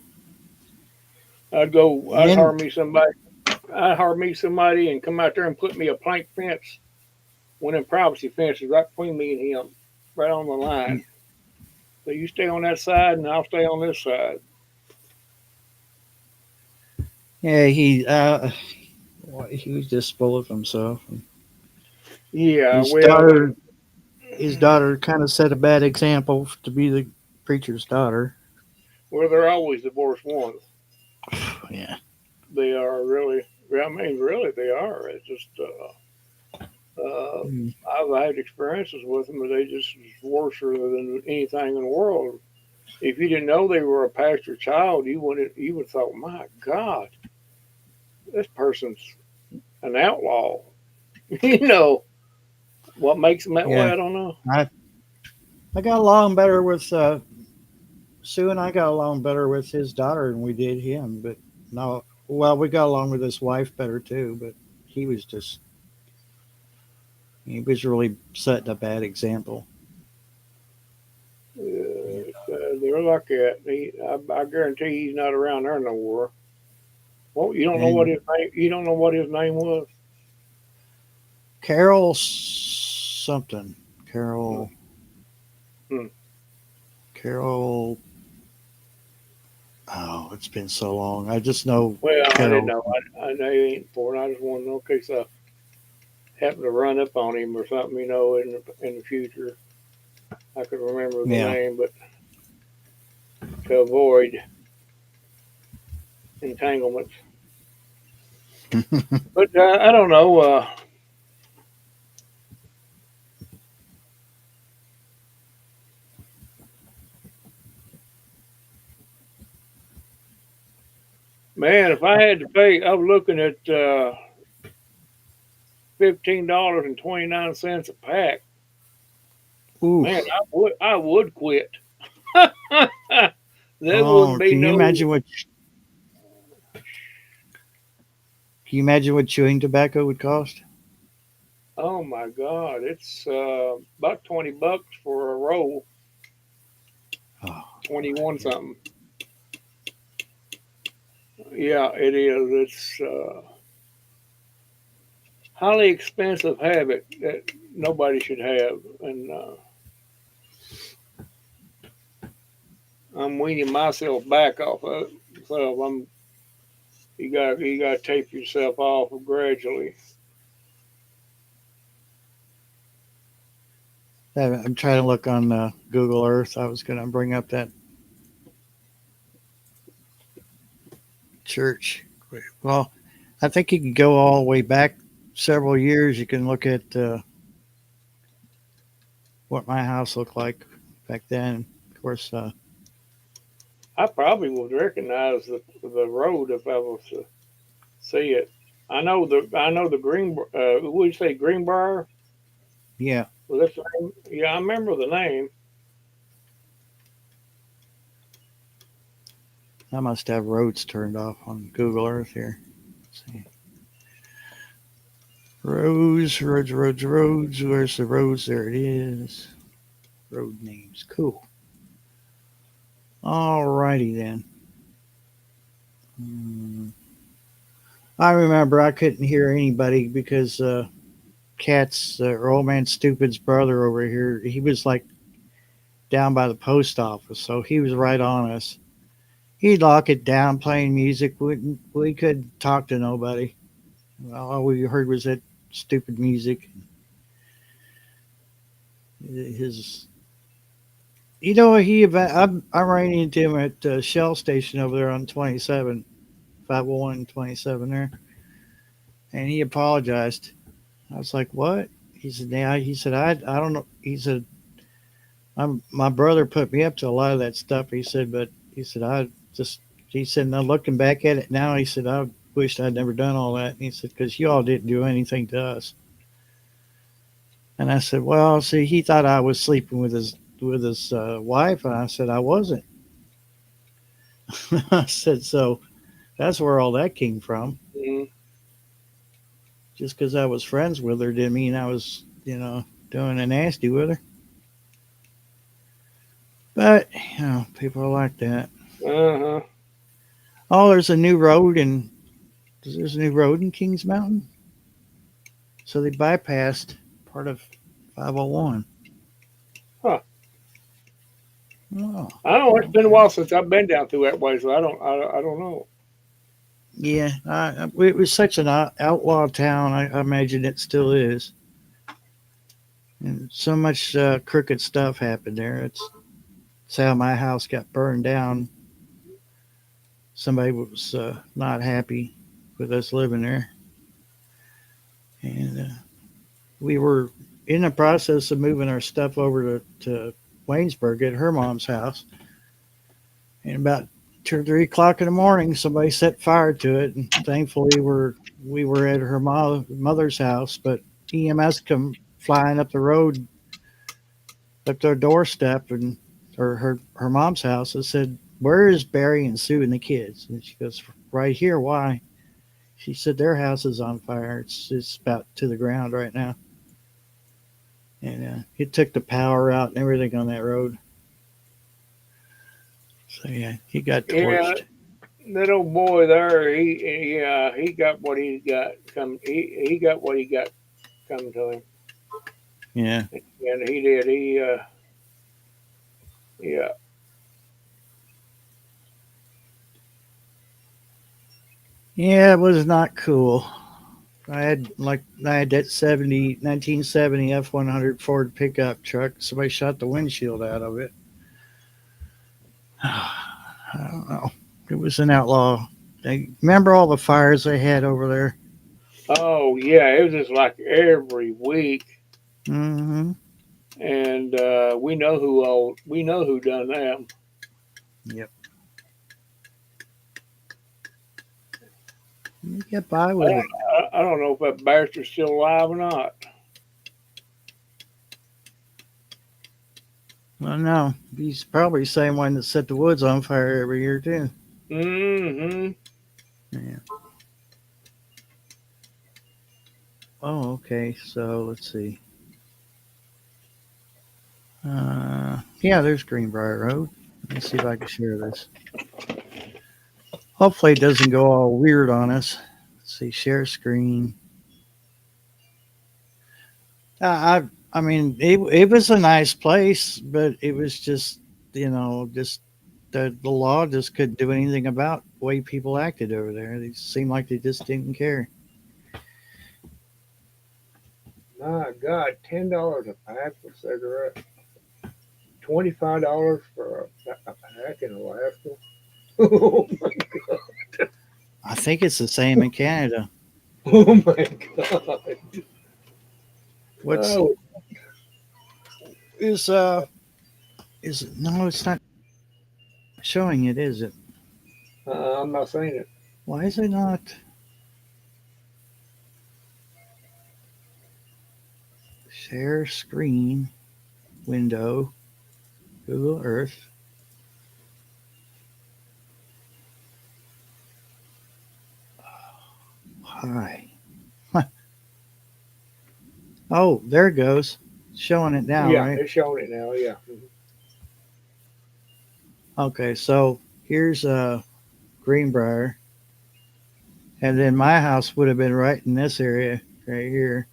I'd hire And me somebody. I'd hire me somebody and come out there and put me a plank fence, one of them privacy fences right between me and him, right on the line. So you stay on that side and I'll stay on this side. yeah, he was just full of himself. Yeah, His well, daughter, his daughter, kind of set a bad example to be the preacher's daughter. well, they're always the worst ones. Yeah. They are really, I mean, really, they are. It's just, Mm. I've had experiences with them, but they just worse than anything in the world. If you didn't know they were a pastor's child, you would have thought, my God, this person's an outlaw. you know what makes them that way? Yeah. I don't know. I I got along better with Sue and I got along better with his daughter than we did him. But no, well, we got along with his wife better too. But he was just he was really setting a bad example. They're like that. I guarantee he's not around there no more. Well, you don't know what And his name. You don't know what his name was. Carol something, Carol, Hmm. Carol. Oh, it's been so long. I just know Well, I didn't Carol. know. I know he ain't important. I just want to know in case I happen to run up on him or something. In the future, I could remember the Yeah. name, but to avoid entanglements. But I don't know. Man, if I had to pay, I was looking at $15.29 a pack. Man, Oof. I would quit. There wouldn't Oh, be no. can you imagine what chewing tobacco would cost? Oh my God, it's about $20 for a roll, Oh, 21 something. Yeah, it is. It's highly expensive habit that nobody should have, and I'm weaning myself back off of it. So you got to tape yourself off gradually. I'm trying to look on Google Earth. I was going to bring up that church. Well, I think you can go all the way back several years. You can look at what my house looked like back then. Of course, I probably would recognize the road if I was to see it. I know the green. What would you say, Greenbrier? yeah. Was that the name? Yeah, I remember the name. I must have roads turned off on Google Earth here. Let's see. Roads. Where's the roads? There it is. Road names. Cool. Alrighty then. I remember I couldn't hear anybody because Cat's or Old Man Stupid's brother over here, he was like down by the post office, so he was right on us. He'd lock it down playing music. We couldn't talk to nobody. All we heard was that stupid music. His, I ran into him at the Shell station over there on 27, 501 and 27 there, and he apologized. I was like, "What?" He said, "Yeah." He said, "I don't know." He said, my brother put me up to a lot of that stuff." He said, "But he said I just." He said, "Now looking back at it now," he said, "I wished I'd never done all that." And he said, "Because you all didn't do anything to us." And I said, "Well, see, he thought I was sleeping with his wife," and I said, "I wasn't." I said, "So that's where all that came from. Mm-hmm. Just because I was friends with her didn't mean I was, doing a nasty with her." But people are like that. Uh-huh. Oh, there's a new road in Kings Mountain. So they bypassed part of 501. Huh. Oh, I don't know. It's been a while since I've been down through that way, so I don't know. yeah. It was such an outlaw town. I imagine it still is. And so much crooked stuff happened there. It's how my house got burned down. Somebody was not happy with us living there. And we were in the process of moving our stuff over to Waynesburg at her mom's house. And about 2 or 3 o'clock in the morning, somebody set fire to it. And thankfully, we were at her mother's house, but EMS come flying up the road, up their doorstep, and or her mom's house, and said, "Where is Barry and Sue and the kids?" And she goes, "Right here. Why?" She said, "Their house is on fire. It's about to the ground right now." And it took the power out and everything on that road. So yeah, he got Yeah, torched. that old boy there, he got what he got come. He got what he got coming to him, Yeah. and he did. Yeah. Yeah, it was not cool. I had that 1970 F-100 Ford pickup truck. Somebody shot the windshield out of it. I don't know. It was an outlaw. Remember all the fires they had over there? Oh yeah, it was just like every week, Mm-hmm. and we know who done them. Yep. You get by I with don't, it. I don't know if that bastard's still alive or not. Well, no. He's probably the same one that set the woods on fire every year, too. Mm-hmm. Yeah. Oh, okay. So let's see. Yeah, there's Greenbrier Road. Let me see if I can share this. Hopefully, it doesn't go all weird on us. Let's see, share screen. I mean, it was a nice place, but it was just, just the law just couldn't do anything about the way people acted over there. They seemed like they just didn't care. My God, $10 a pack for cigarettes. $25 for a pack in Alaska. Oh my God. I think it's the same in Canada. Oh my God. What's Oh, is is it? No, it's not showing it, is it? I'm not saying it. Why is it not? Share screen window Google Earth. high. Huh. Oh, there it goes. Showing it now, Yeah, right? it's showing it now. Yeah. Okay, so here's Greenbrier. And then my house would have been right in this area right here.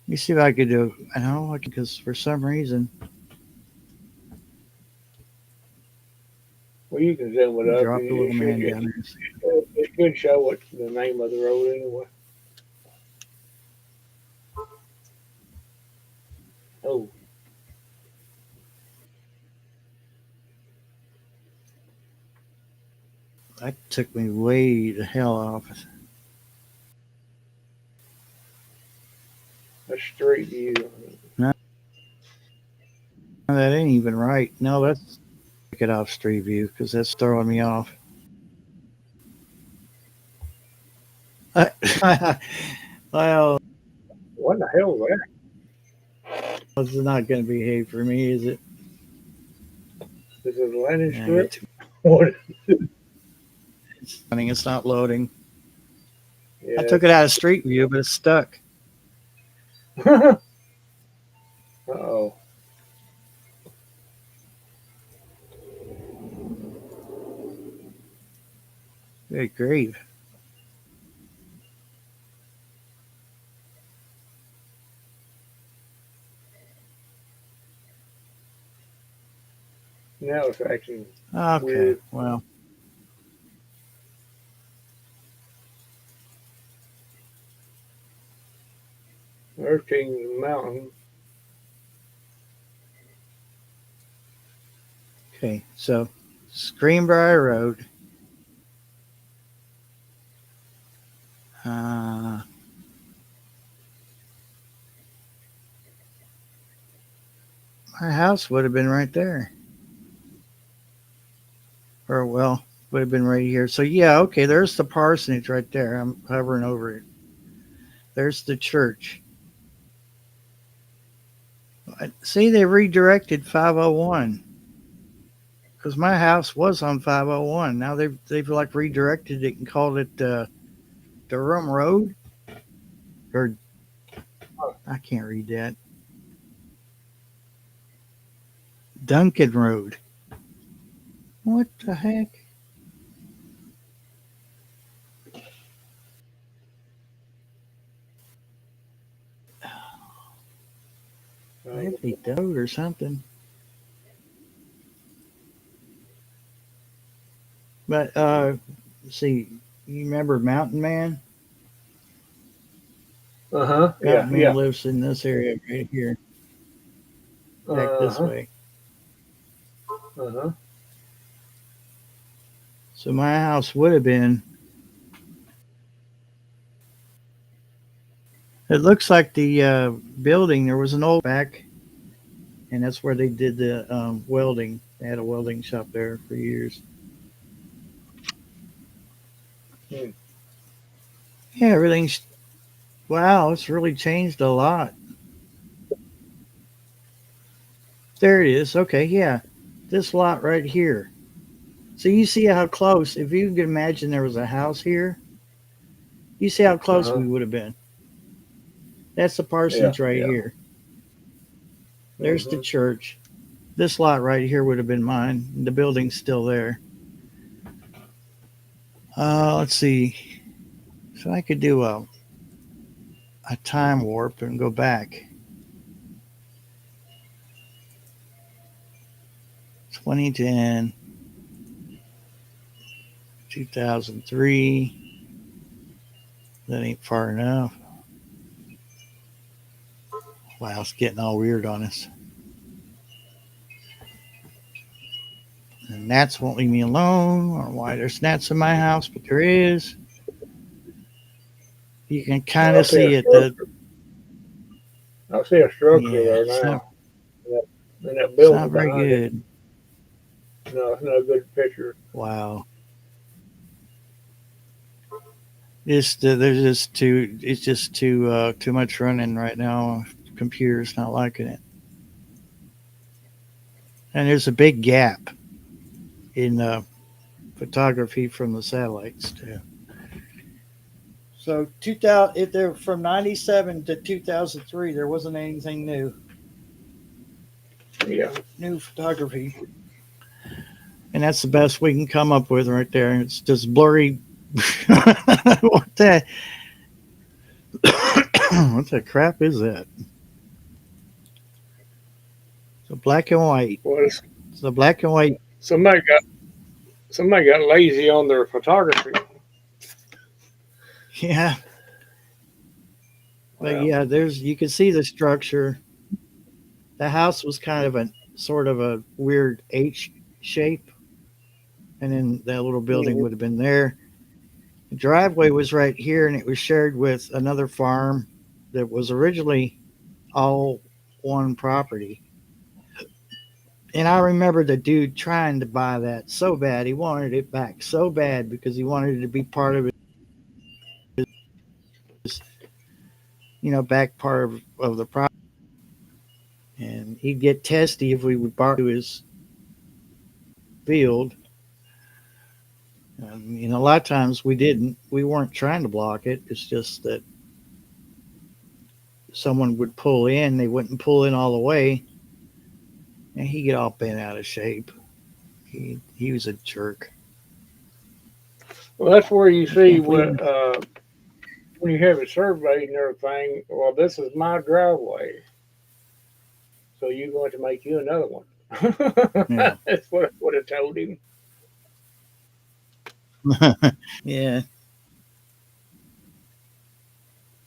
Let me see if I could do. I know because for some reason Well, you can zoom it up. drop the little man down there. It should show what the name of the road anyway. Oh, That took me way the hell off. that's street view. No, that ain't even right. No, let's take it off Street View because that's throwing me off. Well, What the hell is that? this is not going to behave for me, is it? This is a landing Yeah, strip. What? it's running. It's not loading. Yeah. I took it out of Street View, but it's stuck. Uh-oh. Good grief. Now it's acting Okay, weird. well, There's King's Mountain. okay. So, Greenbrier Road. My house would have been right there. Or, well, would have been right here. So, yeah, okay, there's the parsonage right there. I'm hovering over it. There's the church. See, they redirected 501 because my house was on 501. Now they've like redirected it and called it Durham Road. Or I can't read that. Duncan Road. What the heck? Maybe Road or something. But see, you remember Mountain Man? Uh-huh. Yeah, Mountain Man yeah. lives in this area right here, back this Uh-huh. way. Uh-huh. So my house would have been. It looks like the building. There was an old back, and that's where they did the welding. They had a welding shop there for years. Hmm. Yeah, everything's. Wow, it's really changed a lot. There it is. Okay, yeah, this lot right here. So you see how close. If you can imagine there was a house here, you see how close Uh-huh. we would have been. That's the Yeah, parsonage right yeah. here. There's the Mhm. church. This lot right here would have been mine. The building's still there. Let's see. So I could do a time warp and go back. 2010, 2003. That ain't far enough. Wow, it's getting all weird on us. And gnats won't leave me alone, or why there's gnats in my house, but there is. You can kind I of see a see it. structure. I see a structure Yeah, there it's not, now. In that it's not building very behind it. good. No, it's not a good picture. Wow. It's just too much running right now. Computer's not liking it. And there's a big gap in photography from the satellites too. So 2000, if they're from 97 to 2003, there wasn't anything Yeah. new photography. And that's the best we can come up with right there. It's just blurry. What the what the crap is that? So black and white. Well, So black and white. somebody got lazy on their photography. Yeah. But Well, yeah, you can see the structure. The house was kind of a sort of a weird H shape. And then that little building would have been there. The driveway was right here, and it was shared with another farm that was originally all one property. And I remember the dude trying to buy that so bad. He wanted it back so bad because he wanted it to be part of his, back part of the property. And he'd get testy if we would borrow his field. A lot of times we didn't. We weren't trying to block it. It's just that someone would pull in. They wouldn't pull in all the way. And he'd get all bent out of shape. He was a jerk. well, that's where you see what when you have it surveyed and everything. Well, this is my driveway, so you're going to make you another one. Yeah. That's what I would have told him. Yeah.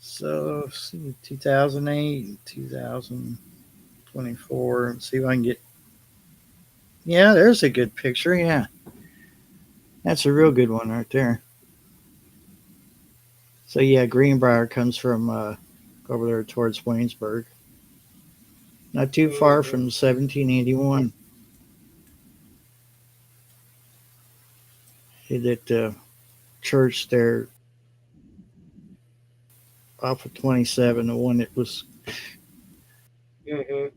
So, see, 2008, 2024. Let's see if I can get. Yeah, there's a good picture. Yeah. That's a real good one right there. So, yeah, Greenbrier comes from over there towards Waynesburg. Not too far from 1781. At the church there off of 27, the one that was where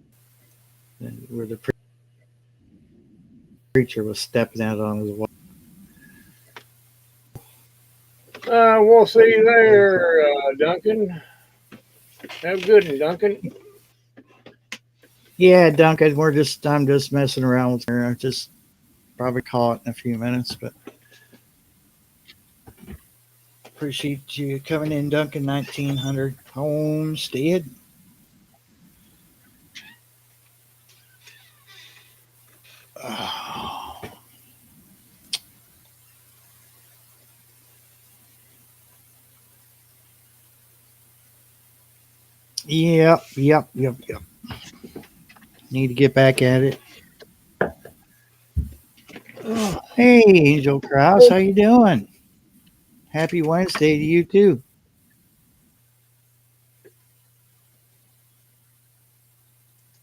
the preacher was stepping out on his wife. We'll see you there, Duncan. Have a good one, Duncan. Yeah, Duncan, I'm just messing around with her. I just probably call it in a few minutes, but appreciate you coming in, Duncan. 1900 Homestead. Oh. Yep. Need to get back at it. Oh, hey, Angel Krause, how you doing? Happy Wednesday to you too.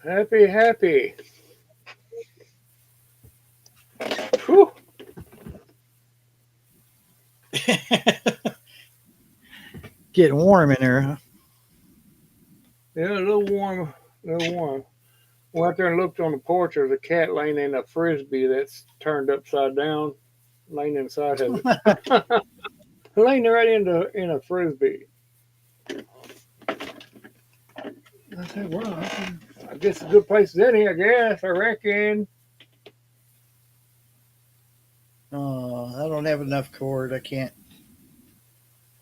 Happy. Whew. Getting warm in there, huh? Yeah, a little warm. Went out there and looked on the porch. There's a cat laying in a frisbee that's turned upside down, laying inside of it. Laying right in a frisbee. I said, well, I guess a good place is in here, I guess, I reckon. Oh, I don't have enough cord. I can't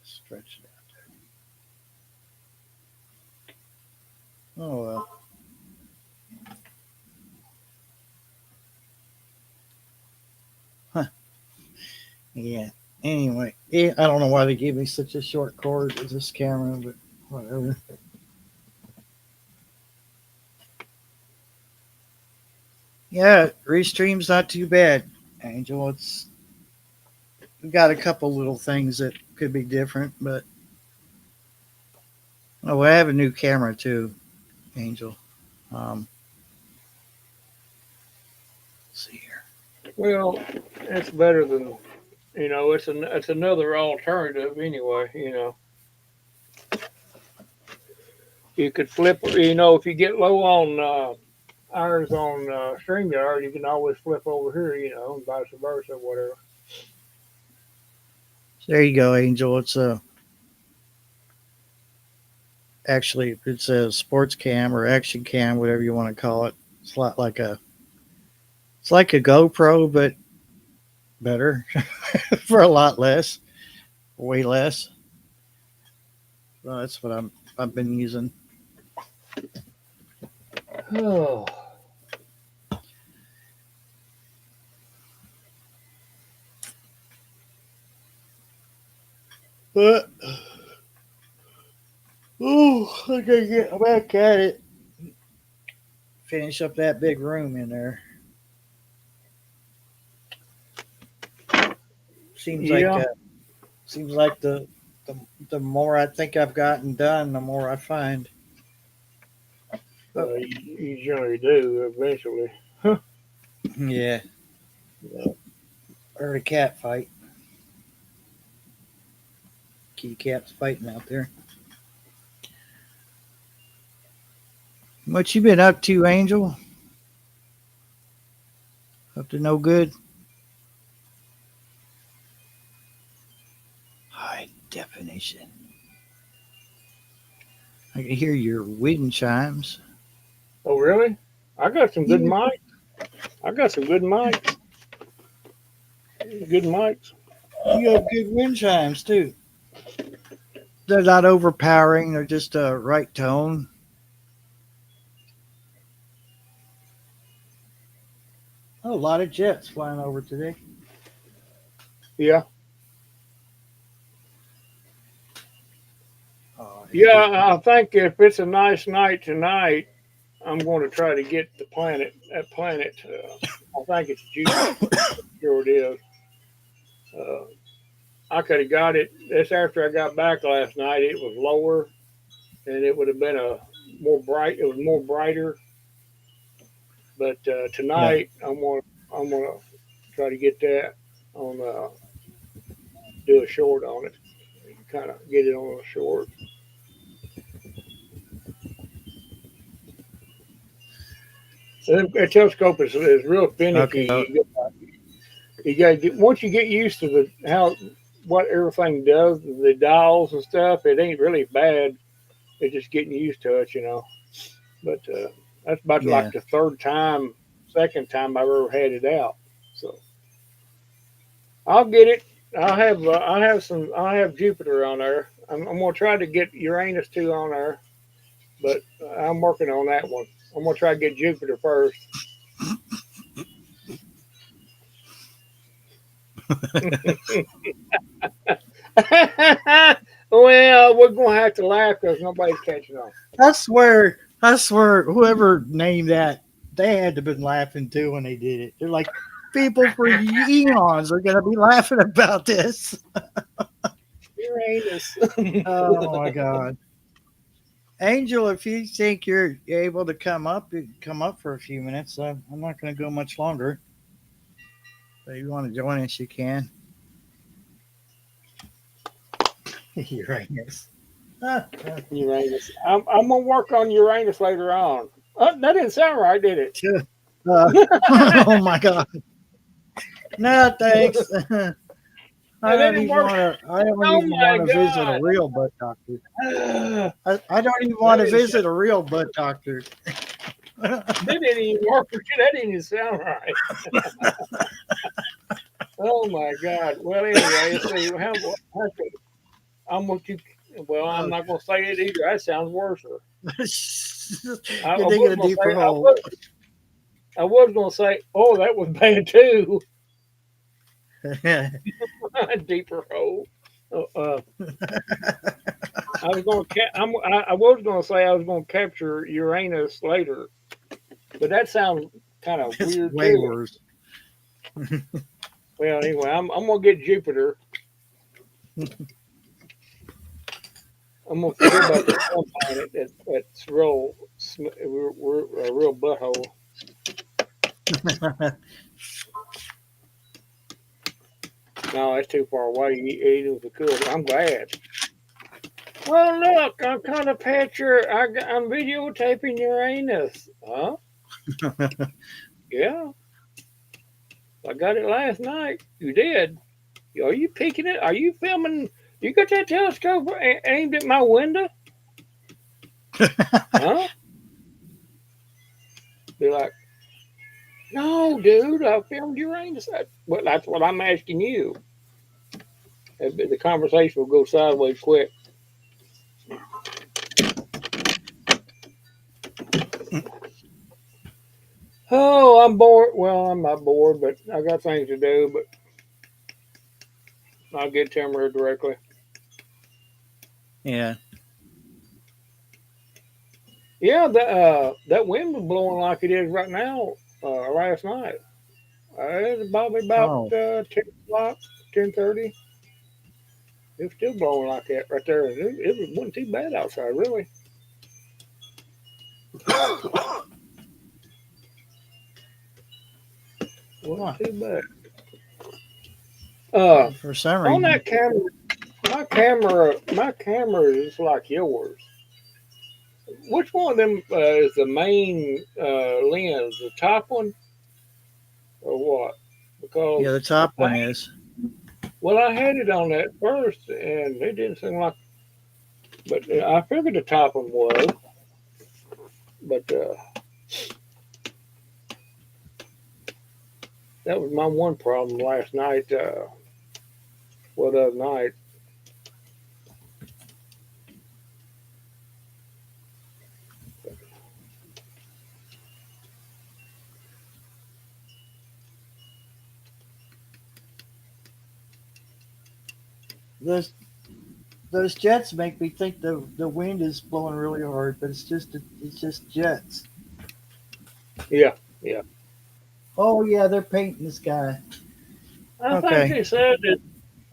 stretch it out. Oh, well. Huh. Yeah. Anyway, I don't know why they gave me such a short cord with this camera, but whatever. Yeah, Restream's not too bad, Angel. We got a couple little things that could be different, but I have a new camera too, Angel. Let's see here. Well, it's better than, it's another alternative anyway, You could flip, if you get low on ours on StreamYard, you can always flip over here, and vice versa, whatever. There you go, Angel. It's actually, it's a sports cam or action cam, whatever you want to call it. It's like a GoPro, but better for a lot less, way less. Well, that's what I've been using. Oh. But I gotta get back at it. Finish up that big room in there. Seems like the more I think I've gotten done, the more I find. You generally do eventually. Yeah. Heard a cat fight. Kitty cats fighting out there. What you been up to, Angel? Up to no good? High definition. I can hear your wind chimes. Oh, really? I got some good mics. Good mics. You have good wind chimes too. They're not overpowering. They're just a right tone. Oh, a lot of jets flying over today. Yeah. Oh, Yeah, I think if it's a nice night tonight, I'm going to try to get that planet. I think it's Jupiter. Sure it is. I could have got it. That's after I got back last night. It was lower, and it would have been It was more brighter. But tonight, I'm gonna try to get that on. Do a short on it. Kind of get it on a short. A telescope is real finicky. Okay. You got to get once you get used to what everything does, the dials and stuff. It ain't really bad. It's just getting used to it, But that's about like the second time I've ever had it out. So I'll get it. I'll have Jupiter on there. I'm gonna try to get Uranus too on there, but I'm working on that one. I'm gonna try to get Jupiter first. Well, we're gonna have to laugh because nobody's catching on. I swear, whoever named that, they had to have been laughing too when they did it. They're like, people for eons are gonna be laughing about this. Uranus. Oh my God. Angel, if you think you're able to come up for a few minutes. I'm not going to go much longer. So if you want to join us, you can. Uranus. Uranus. I'm gonna work on Uranus later on. That didn't sound right, did it? Oh my God. No, thanks. I don't even want to visit a real butt doctor. I don't even want to visit a real butt doctor. That didn't even work. That didn't even sound right. Oh my God. Well, anyway, see, I'm going to. Well, I'm not going to say it either. That sounds worse. You're digging a deeper hole. I was going to say, oh, that was bad too. Deeper hole. I was going to say I was going to capture Uranus later, but that sounds kind of weird. Way worse. Well, anyway, I'm going to get Jupiter. I'm going to forget about this one planet that's real. We're a real butthole. No, that's too far away. Even if we could, I'm glad. Well, look, I'm kind of picture. I'm videotaping Uranus. Huh? Yeah. I got it last night. You did. Are you peeking it? Are you filming? You got that telescope aimed at my window? Huh? Be like, no, dude, I filmed Uranus. Well, that's what I'm asking you. The conversation will go sideways quick. Oh, I'm bored. Well, I'm not bored, but I got things to do. But I'll get to him here directly. Yeah. Yeah, that wind was blowing like it is right now. Last night, it was probably about Oh, 10 o'clock, 10:30. It was still blowing like that right there. It wasn't too bad outside, really. huh. Wasn't too bad. Uh, For some on reason. that camera, my camera is like yours. Which one of them is the main lens? The top one or what? Yeah, Because the top I one is. well, I had it on that first, and it didn't seem like. But I figured the top one was. But that was my one problem last night. Well, the other night. Those those jets make me think the wind is blowing really hard, but it's just jets. Yeah, yeah. Oh yeah, they're painting the sky. I think Okay. they said that.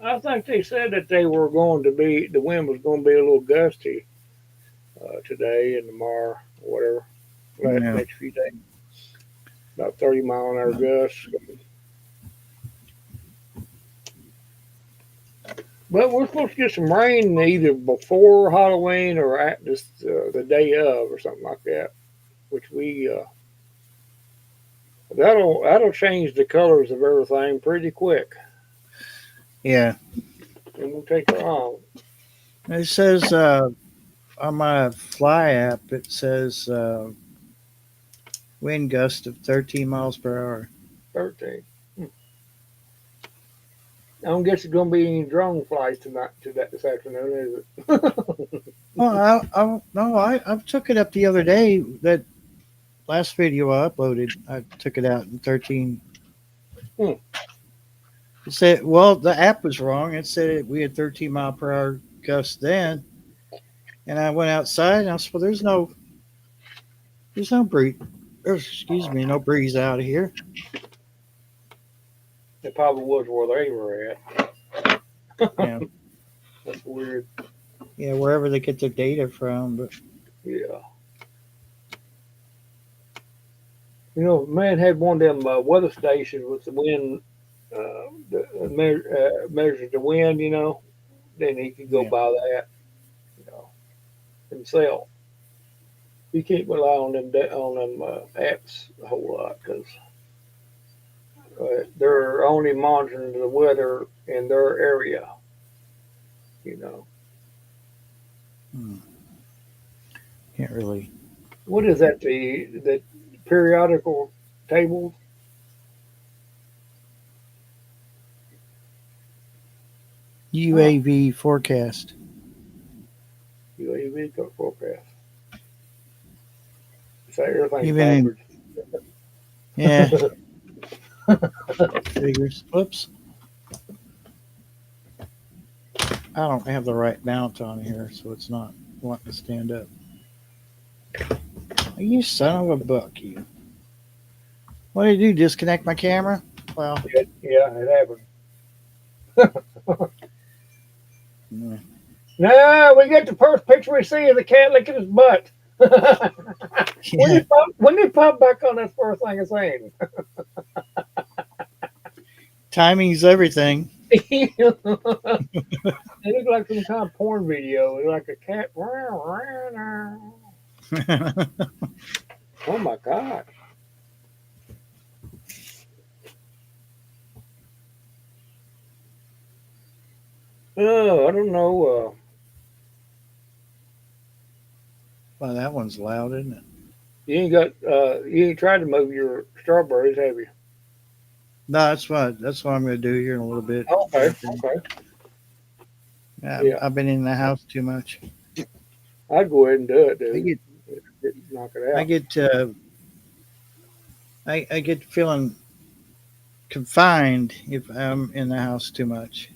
I think they said that they were going to be the wind was going to be a little gusty today and tomorrow, or whatever. Yeah. Next few days, about 30-mile-an-hour gusts. But we're supposed to get some rain either before Halloween or at just the day of, or something like that. Which we that'll change the colors of everything pretty quick, Yeah. and we'll take it on. It says on my Fly app, it says wind gust of 13 miles per hour. 13. I don't guess it's going to be any drone flights tonight to that this afternoon, is it? Well, I no, I took it up the other day. That last video I uploaded, I took it out in 13. Hmm. It said, well, the app was wrong. It said we had 13 mile per hour gusts then, and I went outside and I said, well, there's no breeze. Excuse me, no breeze out of here. It probably was where they were Yeah, at. That's weird. yeah, wherever they get their data from. But Yeah. You know, man had one of them weather stations with the wind, measures the wind, then he could go yeah, by that, you know, himself. You can't rely on them apps a whole lot because they're only monitoring the weather in their area, you know. hmm, can't really. What is that? The periodical tables? Oh, UAV forecast. UAV forecast. Say everything's Even in backwards. yeah figures. Whoops, I don't have the right mount on here, so it's not wanting to stand up. You son of a buck, you. What did you do? Disconnect my camera? Well, Yeah, it happened. mm, No, we get the first picture we see of the cat licking his butt. yeah, When they pop back on that first thing I seen. timing's everything. It looked like some kind of porn video. It looked like a cat. Oh my god. Oh, I don't know. Well, that one's loud, isn't it? You ain't tried to move your strawberries, have you? No, that's what I'm going to do here in a little bit. Okay, I think. okay. Yeah, Yeah, I've been in the house too much. I'd go ahead and do it, I dude. get Knock it I out. get I get feeling confined if I'm in the house too much.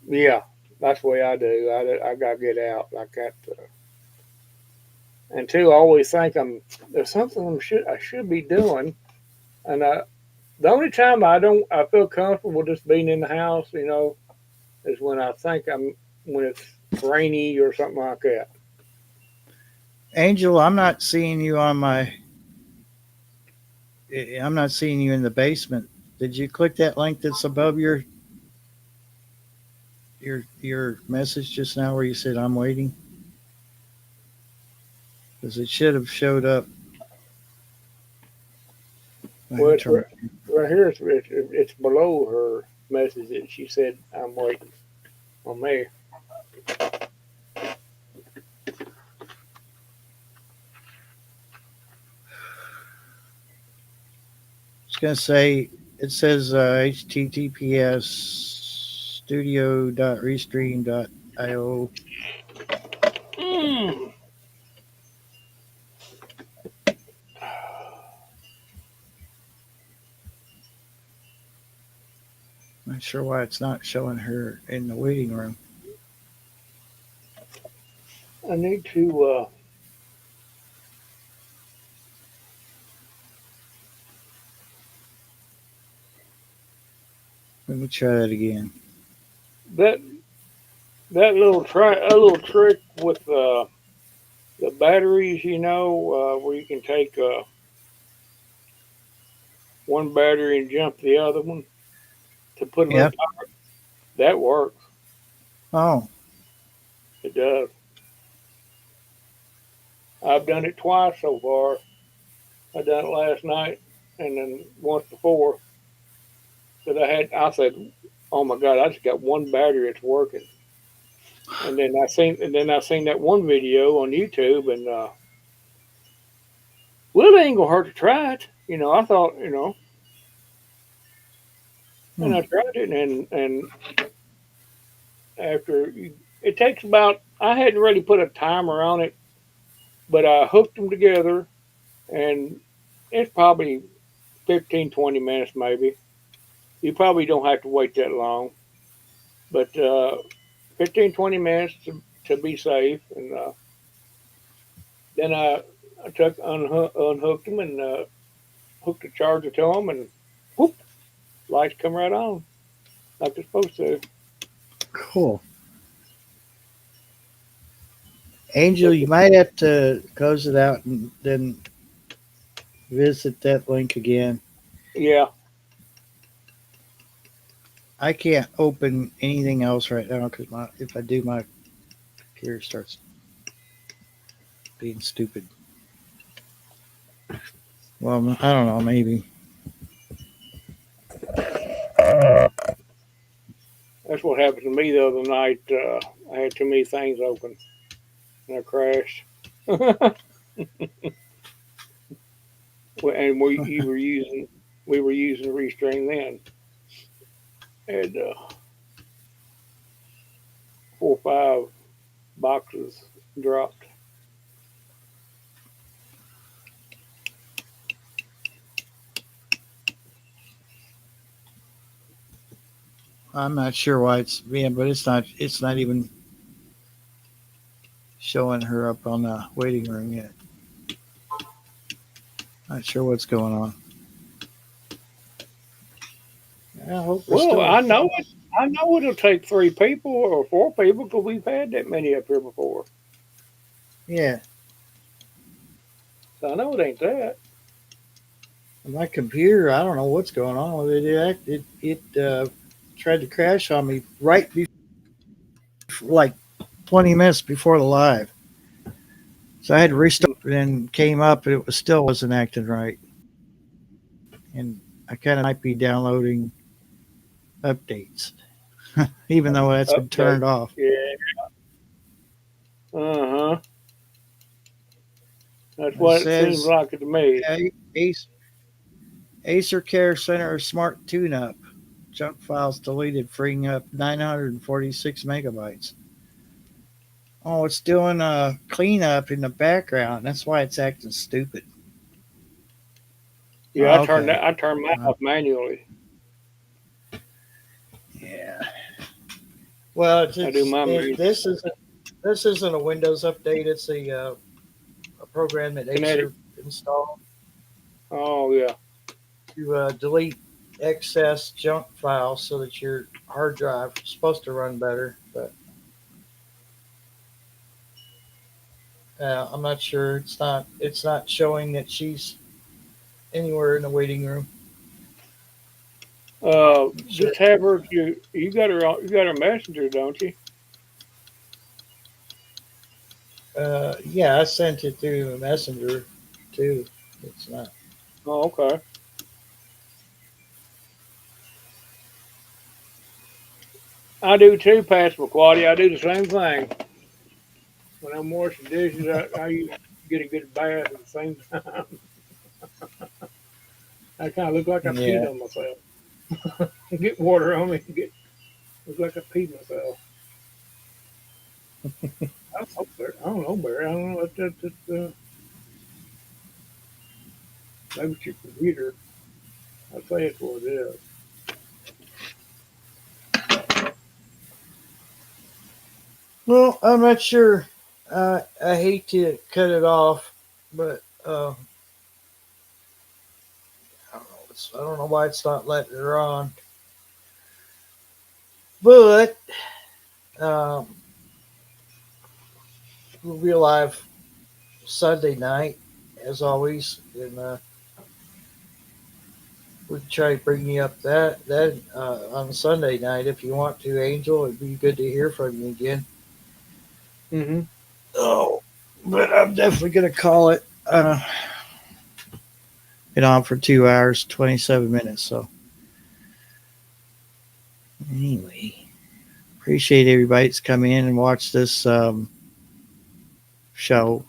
Yeah, that's the way I do. I gotta get out. I got to, and two, I always think there's something I should be doing, and the only time I feel comfortable just being in the house, is when I think when it's rainy or something like that. Angel, I'm not seeing you in the basement. Did you click that link that's above your message just now where you said I'm waiting? Because it should have showed up. I Well, can it's turn. right here. It's below her message that she said I'm waiting on me. It's gonna say it says https studio.restream.io. Mm. Not sure why it's not showing her in the waiting room. I need to. Let me try that again. That a little trick with the batteries, where you can take one battery and jump the other one to put a little. Yeah. That works. Oh, It does. I've done it twice so far. I done it last night and then once before. That I said, "Oh my God, I just got one battery. It's working." And then I seen that one video on YouTube, and well, it ain't gonna hurt to try it. I thought, and hmm. I tried it, and after it takes about, I hadn't really put a timer on it, but I hooked them together, and it's probably 15, 20 minutes maybe. You probably don't have to wait that long, but 15, 20 minutes to be safe, and then I unhooked them and hooked the charger to them, and whoop, lights come right on like they're supposed to. Cool. Angel, But you might have to close it out and then visit that link again. yeah, I can't open anything else right now because if I do, my computer starts being stupid. Well, I don't know, maybe. that's what happened to me the other night. I had too many things open and I crashed. And we were using Restream then. Had 4 or 5 boxes dropped. I'm not sure why it's being, but it's not. It's not even showing her up on the waiting room yet. Not sure what's going on. I hope we're Well, still. I know it'll take 3 people or 4 people because we've had that many up here before. Yeah, So I know it ain't that. my computer. I don't know what's going on with it. It tried to crash on me right before, like 20 minutes before the live. So I had to restart and came up, and it was still wasn't acting right. And I kind of might be downloading updates, even though that's been Update. turned off. Yeah. Uh huh. That's It what it seems says like to me. Acer Care Center Smart Tune-Up. Junk files deleted, freeing up 946 megabytes. Oh, it's doing a cleanup in the background. That's why it's acting stupid. Yeah, Oh, okay. I turned mine off manually. Yeah. Well, I do my manual. this isn't a Windows update. It's a program that Kinetic. Acer installed Oh yeah. to delete excess junk files so that your hard drive is supposed to run better. But I'm not sure. It's not showing that she's anywhere in the waiting room. Just have her. You got her. You got her messenger, don't you? Yeah, I sent it through Messenger too. It's not. Oh, okay. I do too, Passamaquoddy. I do the same thing. When I'm washing dishes, I used to get a good bath at the same time. I kind of look like I peed on myself. Get water on me, look like I peed myself. I don't know, Barry. I don't know if that's maybe it's your computer. I'd say it's what it is. Well, I'm not sure. I hate to cut it off, but I don't know. I don't know why it's not letting her on. But um, we'll be live Sunday night, as always, and we can try to bring you up that on Sunday night if you want to, Angel. It'd be good to hear from you again. Mm-hmm. Oh, but I'm definitely gonna call it. Been on for 2 hours, 27 minutes. So anyway, appreciate everybody that's come in and watched this show.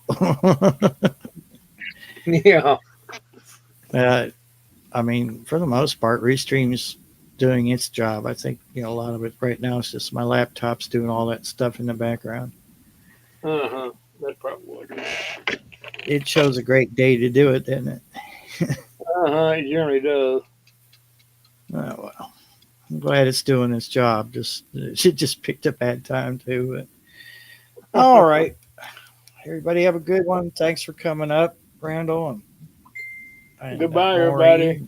Yeah. I mean, for the most part, Restream's doing its job. I think a lot of it right now is just my laptop's doing all that stuff in the background. Uh-huh. That's probably what it is. It shows a great day to do it, doesn't it? Uh-huh. It generally does. Oh, well, I'm glad it's doing its job. It just picked a bad time too. But all right, everybody have a good one. Thanks for coming up, Randall. And Goodbye, Maureen. everybody.